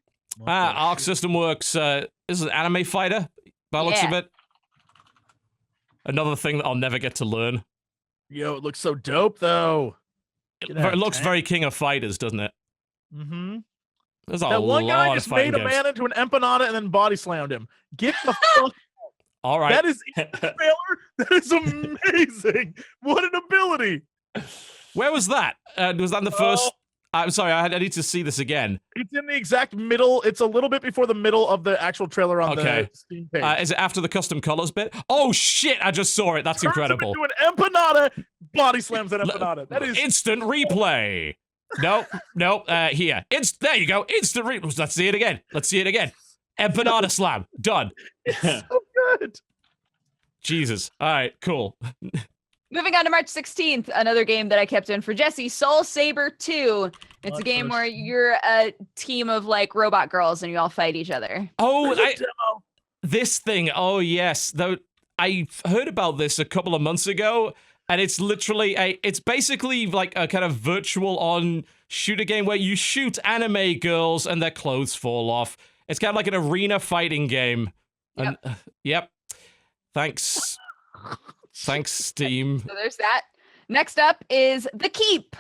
Arc System Works. This is an anime fighter by the looks of it. Another thing that I'll never get to learn. Yo, it looks so dope though. It looks very King of Fighters, doesn't it? Mm-hmm. There's that one guy just made a man into an empanada and then body slammed him. Get the fuck. All right. That is in the trailer. That is amazing. What an ability. Where was that? Was that in the first? I'm sorry. I need to see this again. It's in the exact middle. It's a little bit before the middle of the actual trailer on the Steam page. Is it after the custom colors bit? Oh shit! I just saw it. That's incredible. Turns him into an empanada. Body slams that empanada. That is instant replay. Nope. Here. There you go. Instant replay. Let's see it again. Empanada slam. Done. It's so good. Jesus. All right. Cool. Moving on to March 16th, another game that I kept in for Jesse, Soul Saber 2. It's a game where you're a team of like robot girls and you all fight each other. Oh, this thing. Oh, yes. Though I heard about this a couple of months ago. And it's literally it's basically like a kind of virtual on shooter game where you shoot anime girls and their clothes fall off. It's kind of like an arena fighting game. And, yep. Thanks. Thanks, Steam. So there's that. Next up is The Keep.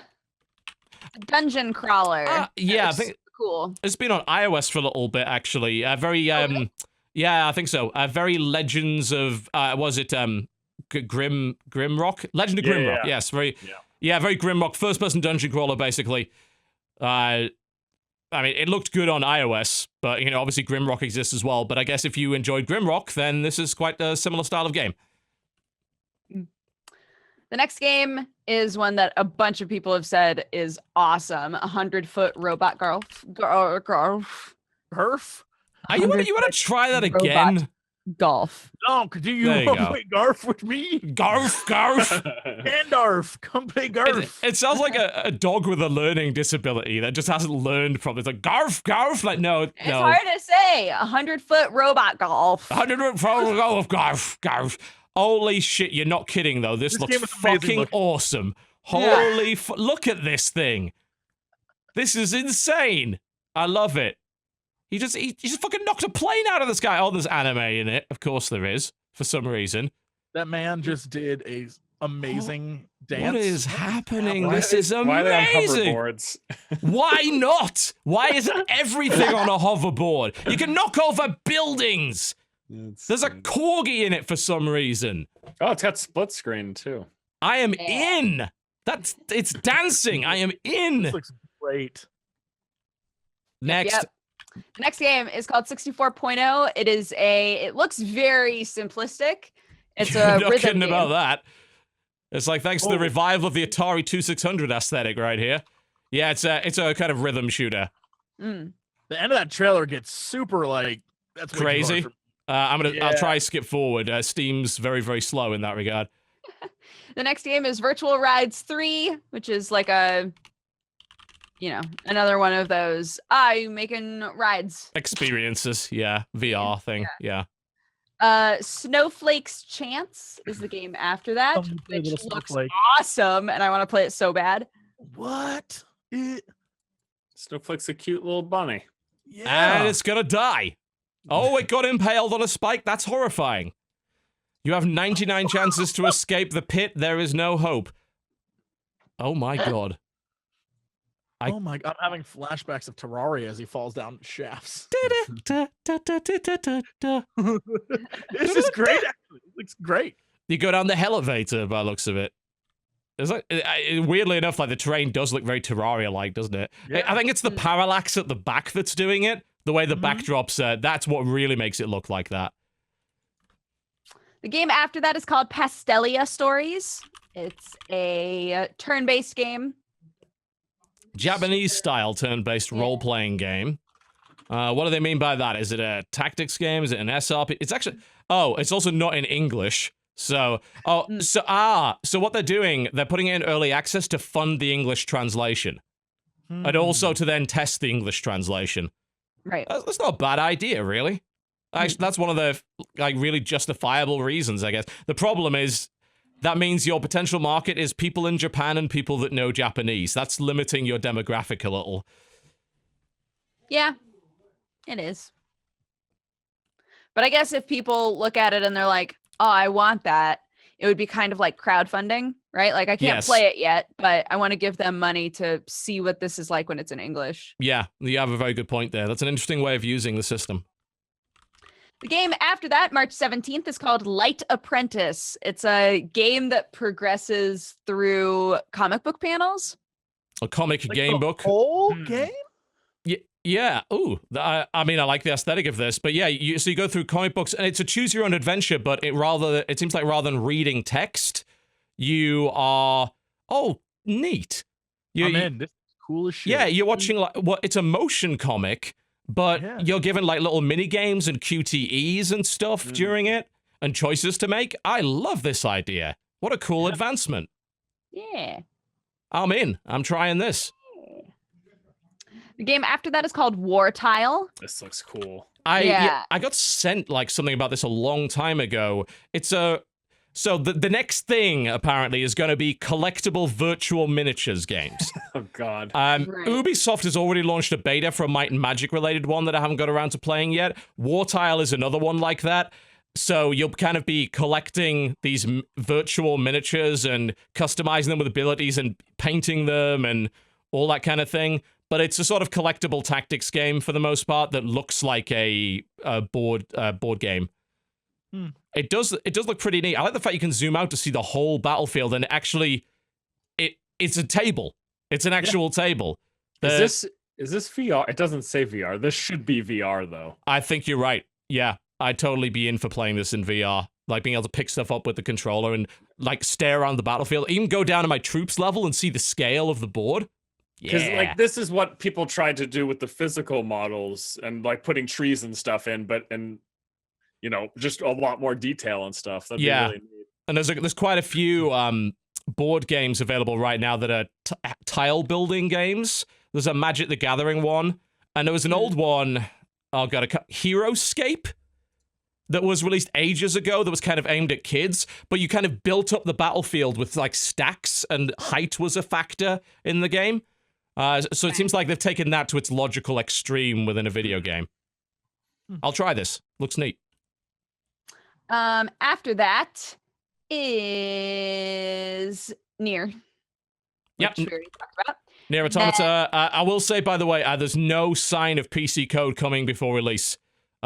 The dungeon crawler. Yeah, I think cool. It's been on iOS for a little bit, actually. Yeah, I think so. Very Legends of was it Grimrock? Legend of Grimrock. Yes, very Grimrock. First person dungeon crawler, basically. I mean, it looked good on iOS, but obviously Grimrock exists as well. But I guess if you enjoyed Grimrock, then this is quite a similar style of game. The next game is one that a bunch of people have said is awesome. 100-foot robot girl. Herf? You want to try that again? Golf. Donk, do you There you want to go. play Garf with me? Garf, garf. Gandalf, come play Garf. It sounds like a dog with a learning disability that just hasn't learned properly. It's like, garf, garf. Like, no. It's hard to say. 100-foot robot golf. 100 golf, garf, garf. Holy shit, you're not kidding, though. This looks game is amazing fucking looking. awesome. Holy look at this thing. This is insane. I love it. He just fucking knocked a plane out of the sky. Oh, there's anime in it. Of course there is, for some reason. That man just did a amazing dance. What is happening? Why- This is Why are they on amazing. hoverboards? Why not? Why isn't everything on a hoverboard? You can knock over buildings. There's a corgi in it for some reason. Oh, it's got split screen too. I am in. It's dancing. I am in. This looks great. Next. Yep. The next game is called 64.0. It looks very simplistic. It's a Not rhythm kidding game. about that. It's like thanks to the revival of the Atari 2600 aesthetic right here. Yeah, it's a kind of rhythm shooter. Mm. The end of that trailer gets super like that's way too hard Crazy. for- I'll try skip forward. Steam's very, very slow in that regard. The next game is Virtual Rides 3, which is like another one of those, you making rides. Experiences, yeah. VR thing, yeah. Snowflake's Chance is the game after that, Oh, you play which little looks snowflake. awesome, and I want to play it so bad. What? Snowflake's a cute little bunny. Yeah. And it's gonna die. Oh, it got impaled on a spike? That's horrifying. You have 99 chances to escape the pit. There is no hope. Oh my god. Oh my god, I'm having flashbacks of Terraria as he falls down shafts. This is great, actually. It looks great. You go down the elevator by the looks of it. It's like, weirdly enough, like the terrain does look very Terraria-like, doesn't it? Yeah. I think it's the parallax at the back that's doing it. The way the backdrops, that's what really makes it look like that. The game after that is called Pastelia Stories. It's a turn-based game. Japanese-style turn-based role-playing game. What do they mean by that? Is it a tactics game? Is it an SRP? It's actually... Oh, it's also not in English. So what they're doing, they're putting it in early access to fund the English translation. And also to then test the English translation. Right. That's not a bad idea, really. Actually, that's one of the really justifiable reasons, I guess. The problem is that means your potential market is people in Japan and people that know Japanese. That's limiting your demographic a little. Yeah, it is. But I guess if people look at it and they're like, oh, I want that, it would be kind of like crowdfunding, right? Like I can't play it yet, but I want to give them money to see what this is like when it's in English. Yeah, you have a very good point there. That's an interesting way of using the system. The game after that, March 17th, is called Light Apprentice. It's a game that progresses through comic book panels. A comic Like game the book. whole game? Yeah. Ooh. I mean, I like the aesthetic of this, but yeah, so you go through comic books, and it's a choose your own adventure. But it seems like rather than reading text, you are neat. I'm in. This is cool as shit. Yeah, you're watching it's a motion comic, but you're given like little mini games and QTEs and stuff during it, and choices to make. I love this idea. What a cool advancement. Yeah. I'm in. I'm trying this. The game after that is called War Tile. This looks cool. I got sent like something about this a long time ago. So the next thing apparently is going to be collectible virtual miniatures games. Oh god. Right. Ubisoft has already launched a beta for a Might and Magic related one that I haven't got around to playing yet. War Tile is another one like that. So you'll kind of be collecting these virtual miniatures and customizing them with abilities and painting them and all that kind of thing. But it's a sort of collectible tactics game for the most part that looks like a board game. It does look pretty neat. I like the fact you can zoom out to see the whole battlefield, and actually, it's a table. It's an actual table. Is this VR? It doesn't say VR. This should be VR though. I think you're right. Yeah, I'd totally be in for playing this in VR. Like being able to pick stuff up with the controller and like stare around the battlefield. Even go down to my troops level and see the scale of the board. Because Yeah. like this is what people tried to do with the physical models and like putting trees and stuff in, but you know, just a lot more detail and stuff. That'd be really neat. And there's quite a few board games available right now that are tile building games. There's a Magic the Gathering one, and there was an old one, Heroescape, that was released ages ago that was kind of aimed at kids, but you kind of built up the battlefield with like stacks, and height was a factor in the game. So it seems like they've taken that to its logical extreme within a video game. I'll try this. Looks neat. After that is Nier. Yep. Which we already talked about. Nier Automata. I will say, by the way, there's no sign of PC code coming before release.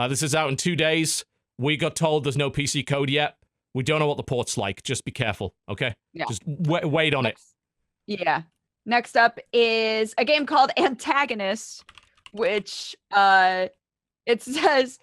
This is out in 2 days. We got told there's no PC code yet. We don't know what the port's like. Just be careful, okay? Yeah. Just wait on it. Yeah. Next up is a game called Antagonist, which it says,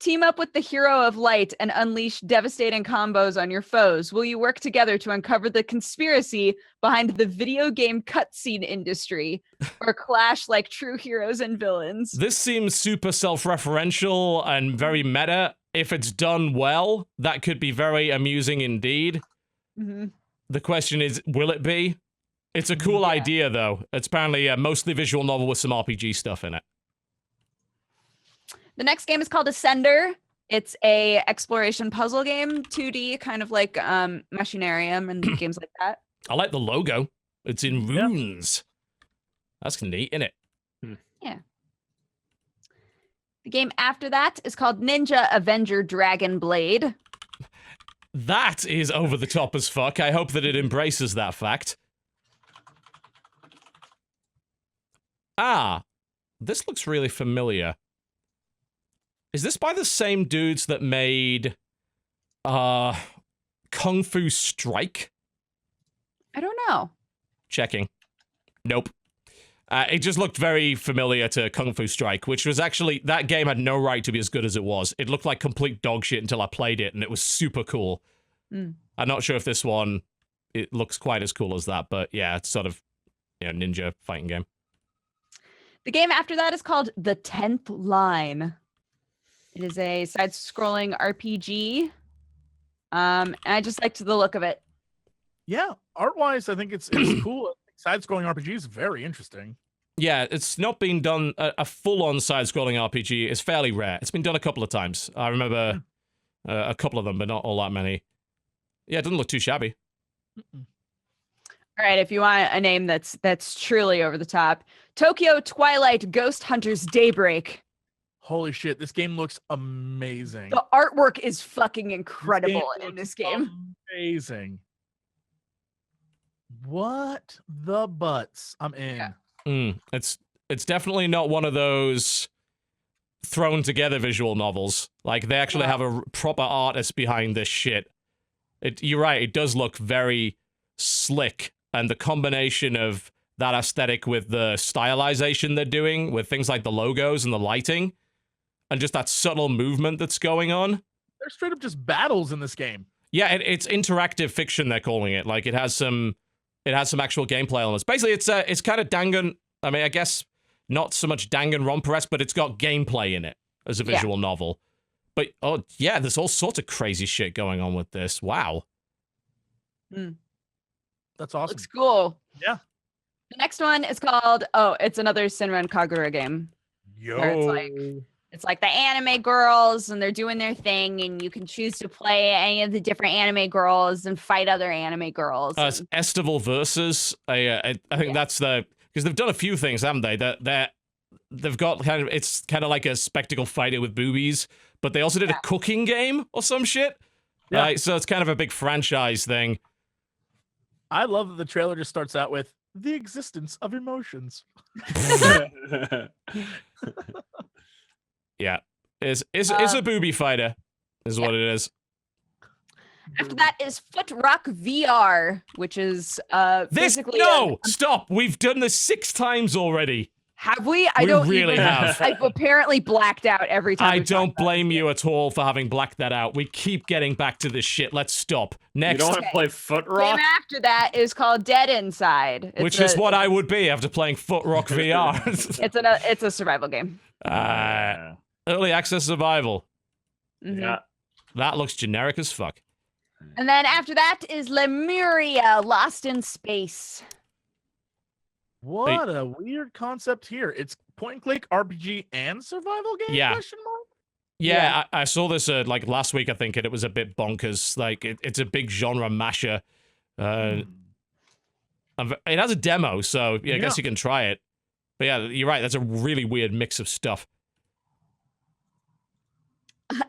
team up with the hero of light and unleash devastating combos on your foes. Will you work together to uncover the conspiracy behind the video game cutscene industry, or clash like true heroes and villains? This seems super self-referential and very meta. If it's done well, that could be very amusing indeed. The question is, will it be? It's a cool idea, though. It's apparently a mostly visual novel with some RPG stuff in it. The next game is called Ascender. It's a exploration puzzle game, 2D, kind of like Machinarium and games like that. I like the logo. It's in runes. That's neat, isn't it? Yeah. The game after that is called Ninja Avenger Dragon Blade. That is over the top as fuck. I hope that it embraces that fact. This looks really familiar. Is this by the same dudes that made Kung Fu Strike? I don't know. Checking. Nope. It just looked very familiar to Kung Fu Strike, which was actually, that game had no right to be as good as it was. It looked like complete dog shit until I played it, and it was super cool. I'm not sure if this one, it looks quite as cool as that, but yeah, it's sort of, ninja fighting game. The game after that is called The 10th Line. It is a side-scrolling RPG. And I just liked the look of it. Yeah, art-wise, I think it's cool. Side-scrolling RPG is very interesting. Yeah, it's not been done, a full-on side-scrolling RPG is fairly rare. It's been done a couple of times. I remember a couple of them, but not all that many. Yeah, it doesn't look too shabby. All right, if you want a name that's truly over the top, Tokyo Twilight Ghost Hunters Daybreak. Holy shit, this game looks amazing. The artwork is fucking incredible in this game. Amazing. What the butts? I'm in. Yeah. It's definitely not one of those thrown together visual novels. Like, they actually have a proper artist behind this shit. You're right, it does look very slick, and the combination of that aesthetic with the stylization they're doing, with things like the logos and the lighting, and just that subtle movement that's going on. There's straight up just battles in this game. Yeah, it's interactive fiction, they're calling it. Like, it has some actual gameplay elements. Basically, it's kind of Dangan. I mean, I guess not so much Danganronpa-esque, but it's got gameplay in it as a visual novel. But oh yeah, there's all sorts of crazy shit going on with this. Wow. That's awesome. Looks cool. Yeah. The next one is called it's another Senran Kagura game. It's like the anime girls, and they're doing their thing, and you can choose to play any of the different anime girls and fight other anime girls. It's Estival Versus. I think that's because they've done a few things, haven't they? They've got it's kind of like a spectacle fighter with boobies, but they also did a cooking game or some shit. Yeah. So it's kind of a big franchise thing. I love that the trailer just starts out with the existence of emotions. Yeah, is a booby fighter, is what it is. After that is Foot Rock VR, which is basically stop. We've done this 6 times already. Have we? We really have. I've apparently blacked out every time. I don't blame you at all for having blacked that out. We keep getting back to this shit. Let's stop. Next. You don't want to play Foot Rock? Game after that is called Dead Inside. Which is what I would be after playing Foot Rock VR. It's a survival game. Early access survival. Mm-hmm. Yeah. That looks generic as fuck. And then after that is Lemuria, Lost in Space. What a weird concept here. It's point and click RPG and survival game? Yeah. Question mark? Yeah, I saw this like last week, I think, and it was a bit bonkers. Like, it's a big genre masher. It has a demo, so yeah, I guess you can try it. But yeah, you're right. That's a really weird mix of stuff.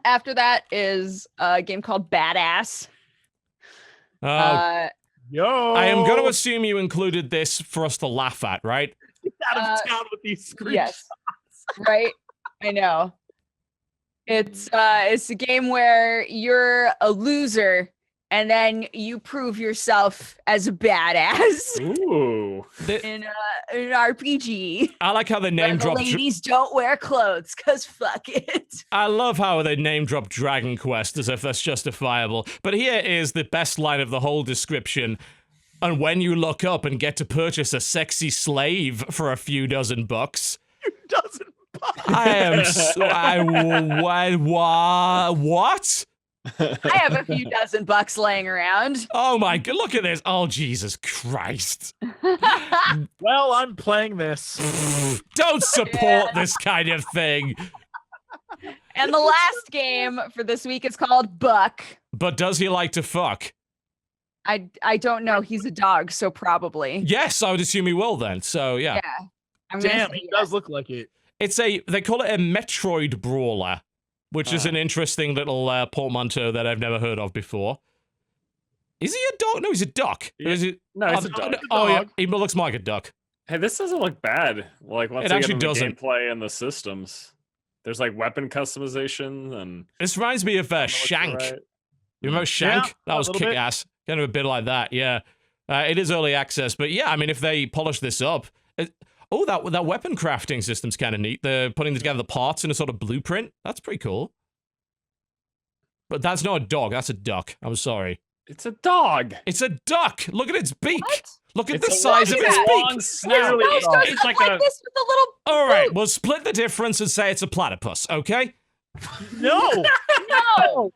After that is a game called Badass. Yo! I am going to assume you included this for us to laugh at, right? Get out of town with these screenshots. Yes. Right? I know. It's a game where you're a loser and then you prove yourself as a badass. Ooh. In an RPG. I like how they name drop. The ladies don't wear clothes, cause fuck it. I love how they name drop Dragon Quest as if that's justifiable. But here is the best line of the whole description. And when you look up and get to purchase a sexy slave for a few dozen bucks. Dozen bucks. I am so. What? I have a few dozen bucks laying around. Oh my god, look at this. Oh, Jesus Christ. Well, I'm playing this. Don't support this kind of thing. And the last game for this week is called Buck. But does he like to fuck? I don't know. He's a dog, so probably. Yes, I would assume he will then. So, yeah. Yeah. Damn, he does look like it. They call it a Metroid brawler, which is an interesting little portmanteau that I've never heard of before. Is he a dog? No, he's a duck. Yeah. Is it? No, he's a dog. Oh, yeah, he looks more like a duck. Hey, this doesn't look bad. Like, once It you actually get into doesn't. the gameplay and the systems, there's like weapon customization and. This reminds me of Shank. Right. You remember Shank? Yeah, That was a little bit. kick-ass. Kind of a bit like that, yeah. It is early access, but yeah, I mean, if they polish this up... that weapon crafting system's kind of neat. They're putting together the parts in a sort of blueprint. That's pretty cool. But that's not a dog, that's a duck. I'm sorry. It's a dog. It's a duck! Look at its beak! What? Look at It's the a size of long- its it's beak! long snout. Clearly It's a dog. It's like like a. this with a little. Alright, we'll split the difference and say it's a platypus, okay? No! No.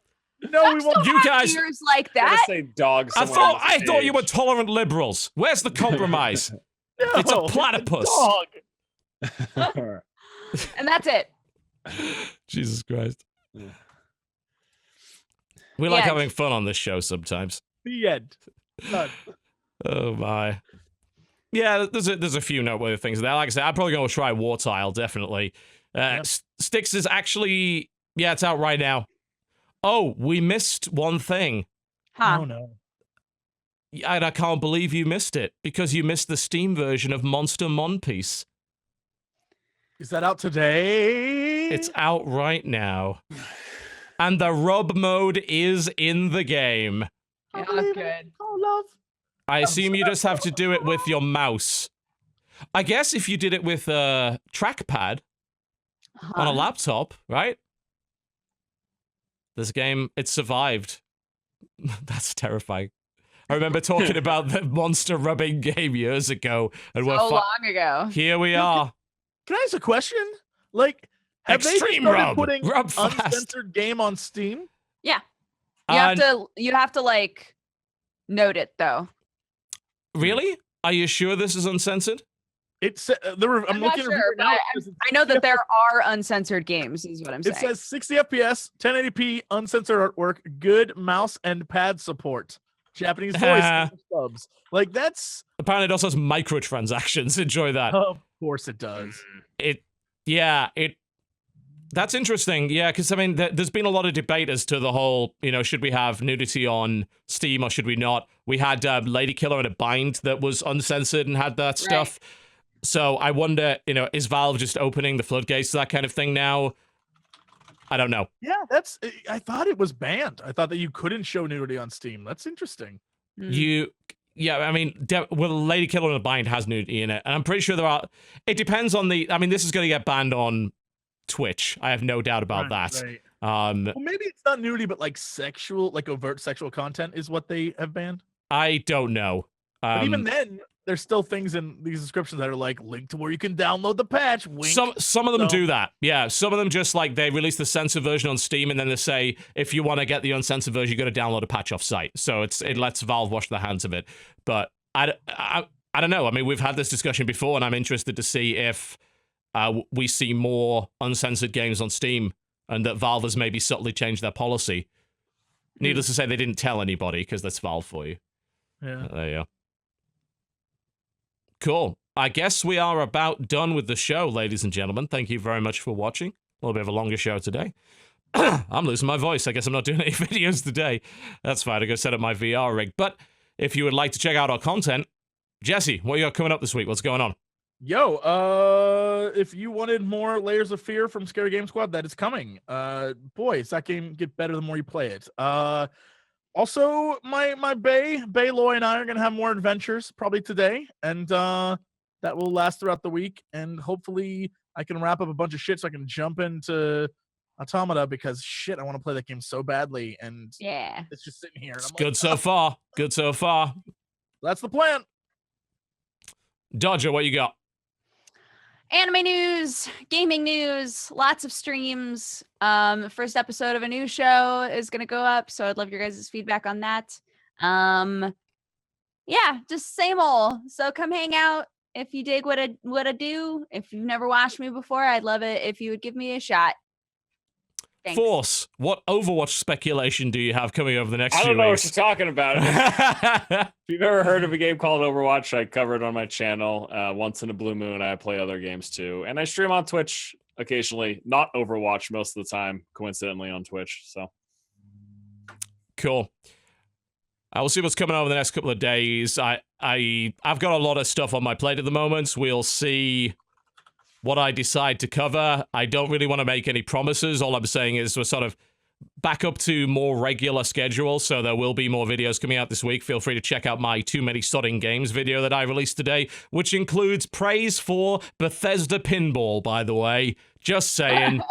No, we won't. You guys... Ears like I'm gonna that. say dog. I somewhere on thought the you were stage. tolerant liberals. Where's the compromise? No, It's a platypus. dog. And that's it. Jesus Christ. Yeah. We like Yeah. having fun on this show sometimes. The end. Done. Oh my. Yeah, there's a few noteworthy things there. Like I said, I'm probably going to try War Tile, definitely. Styx is actually... Yeah, it's out right now. Oh, we missed one thing. Huh. Oh no. And I can't believe you missed it, because you missed the Steam version of Monster Mon Piece. Is that out today? It's out right now. And the rub mode is in the game. I Yeah, believe it. good. Oh, love. I assume you just have to do it with your mouse. I guess if you did it with a trackpad on a laptop, right? This game, it survived. That's terrifying. I remember talking about the monster rubbing game years ago, and So long ago. here we are. Can I ask a question? Like, have Extreme they started rub. putting Rub fast. uncensored game on Steam? You And- have to like note it though. Really? Are you sure this is uncensored? It's I'm I'm not looking at sure, it but now. I know that there are uncensored games, is what I'm saying. It says 60 FPS, 1080p, uncensored artwork, good mouse and pad support, Japanese voice subs. Like that's Apparently it also has microtransactions. Enjoy that. of course it does. That's interesting. Yeah, because I mean, there's been a lot of debate as to the whole, should we have nudity on Steam or should we not? We had Lady Killer in a Bind that was uncensored and had that stuff. So I wonder, is Valve just opening the floodgates to that kind of thing now? I don't know. Yeah, I thought it was banned. I thought that you couldn't show nudity on Steam. That's interesting. Yeah, I mean, Lady Killer in a Bind has nudity in it, and I'm pretty sure there are. It depends on this is going to get banned on Twitch. I have no doubt about that. Right. Well, Maybe it's not nudity, but like sexual, like overt sexual content is what they have banned. I don't know. But even then, there's still things in these descriptions that are like link to where you can download the patch. Wink. Some of them do that. Yeah, some of them just like they release the censored version on Steam and then they say if you want to get the uncensored version, you got to download a patch off site. So it lets Valve wash their hands of it. But I don't know. I mean, we've had this discussion before, and I'm interested to see if we see more uncensored games on Steam and that Valve has maybe subtly changed their policy. Needless to say, they didn't tell anybody because that's Valve for you. Yeah. There you go. Cool. I guess we are about done with the show, ladies and gentlemen. Thank you very much for watching. A little bit of a longer show today. I'm losing my voice. I guess I'm not doing any videos today. That's fine. I go set up my VR rig. But if you would like to check out our content, Jesse, what you got coming up this week? What's going on? Yo, if you wanted more Layers of Fear from Scary Game Squad, that is coming. Boy, does that game get better the more you play it. Also, my Bay Loy and I are gonna have more adventures probably today, and that will last throughout the week. And hopefully, I can wrap up a bunch of shit so I can jump into Automata because shit, I want to play that game so badly, and yeah, it's just sitting here. And It's I'm good like, so far. Good so far. That's the plan. Dodger, what you got? Anime news, gaming news, lots of streams. First episode of a new show is gonna go up, so I'd love your guys' feedback on that. Yeah, just same old. So come hang out if you dig what I do. If you've never watched me before, I'd love it if you would give me a shot. Thanks. Force, what Overwatch speculation do you have coming over the next I few don't know what weeks? you're talking about. If you've ever heard of a game called Overwatch, I cover it on my channel. Once in a blue moon, I play other games too. And I stream on Twitch occasionally. Not Overwatch most of the time, coincidentally on Twitch. So Cool. I will see what's coming over the next couple of days. I've got a lot of stuff on my plate at the moment. We'll see what I decide to cover. I don't really want to make any promises. All I'm saying is we're sort of back up to more regular schedule, so there will be more videos coming out this week. Feel free to check out my Too Many Sodding Games video that I released today, which includes praise for Bethesda Pinball, by the way. Just saying.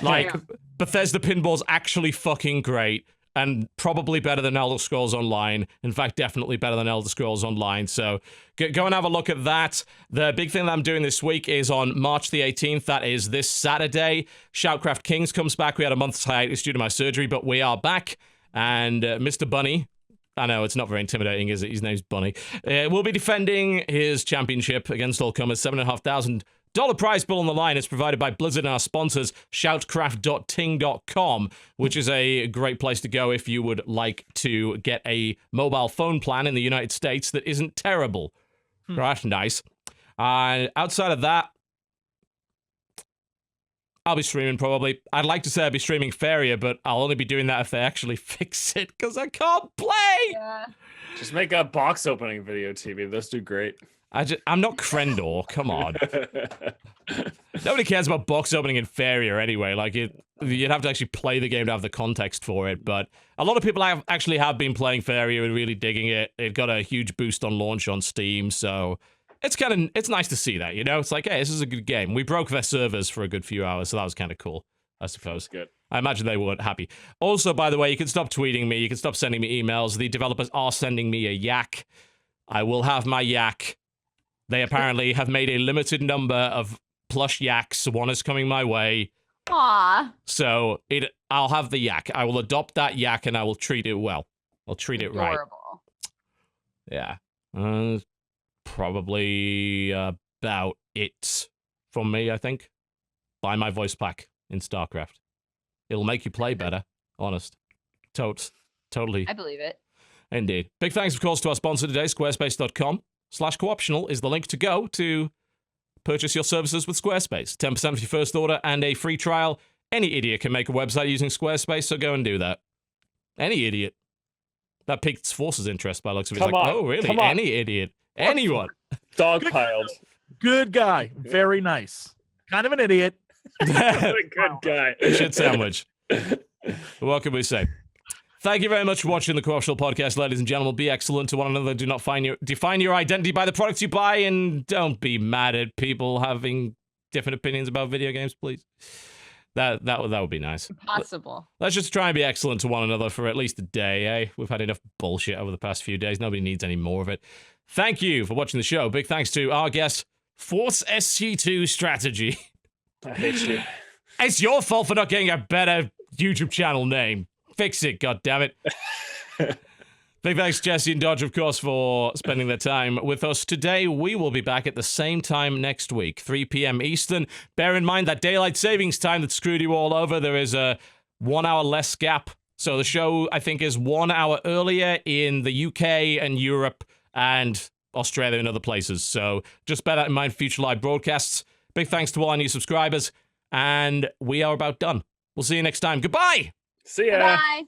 Like, Bethesda Pinball's actually fucking great. And probably better than Elder Scrolls Online. In fact, definitely better than Elder Scrolls Online. So go and have a look at that. The big thing that I'm doing this week is on March the 18th. That is this Saturday. Shoutcraft Kings comes back. We had a month's hiatus due to my surgery, but we are back. And Mr. Bunny, I know it's not very intimidating, is it? His name's Bunny. Will be defending his championship against all comers. $7,500 prize pool on the line is provided by Blizzard and our sponsors, shoutcraft.ting.com, which is a great place to go if you would like to get a mobile phone plan in the United States that isn't terrible. Right, nice. Outside of that, I'll be streaming probably. I'd like to say I'll be streaming Faeria, but I'll only be doing that if they actually fix it, because I can't play! Yeah. just make a box opening video, TV. Those do great. I'm not Krendor, come on. Nobody cares about box opening in Faeria anyway. Like, you'd have to actually play the game to have the context for it. But a lot of people have been playing Faeria and really digging it. It got a huge boost on launch on Steam, so it's nice to see that, you know? It's like, hey, this is a good game. We broke their servers for a good few hours, so that was kind of cool, I suppose. That's good. I imagine they weren't happy. Also, by the way, you can stop tweeting me. You can stop sending me emails. The developers are sending me a yak. I will have my yak. They apparently have made a limited number of plush yaks. One is coming my way. Aw. So I'll have the yak. I will adopt that yak and I will treat it well. I'll treat it right. Adorable. Yeah. Probably about it from me, I think. Buy my voice pack in StarCraft. It'll make you play better. Honest. Totally. I believe it. Indeed. Big thanks, of course, to our sponsor today, squarespace.com/cooptional is the link to go to purchase your services with Squarespace. 10% for your first order and a free trial. Any idiot can make a website using Squarespace, so go and do that. Any idiot. That piqued Force's interest by looks of it. He's like, oh, really? Any idiot. Anyone. Dogpiled. Good guy. Very nice. Kind of an idiot. What a good guy. Shit sandwich. What can we say? Thank you very much for watching the Co-optional Podcast, ladies and gentlemen. Be excellent to one another. Do not define your identity by the products you buy, and don't be mad at people having different opinions about video games, please. That would be nice. Impossible. Let's just try and be excellent to one another for at least a day, eh? We've had enough bullshit over the past few days. Nobody needs any more of it. Thank you for watching the show. Big thanks to our guest, Force SC2 Strategy. I hate you. It's your fault for not getting a better YouTube channel name. Fix it, goddammit. Big thanks, Jesse and Dodge, of course, for spending their time with us today. We will be back at the same time next week, 3 p.m. Eastern. Bear in mind that daylight savings time that screwed you all over. There is a 1 hour less gap. So the show, I think, is 1 hour earlier in the UK and Europe and Australia and other places. So just bear that in mind for future live broadcasts. Big thanks to all our new subscribers. And we are about done. We'll see you next time. Goodbye! See ya! Bye.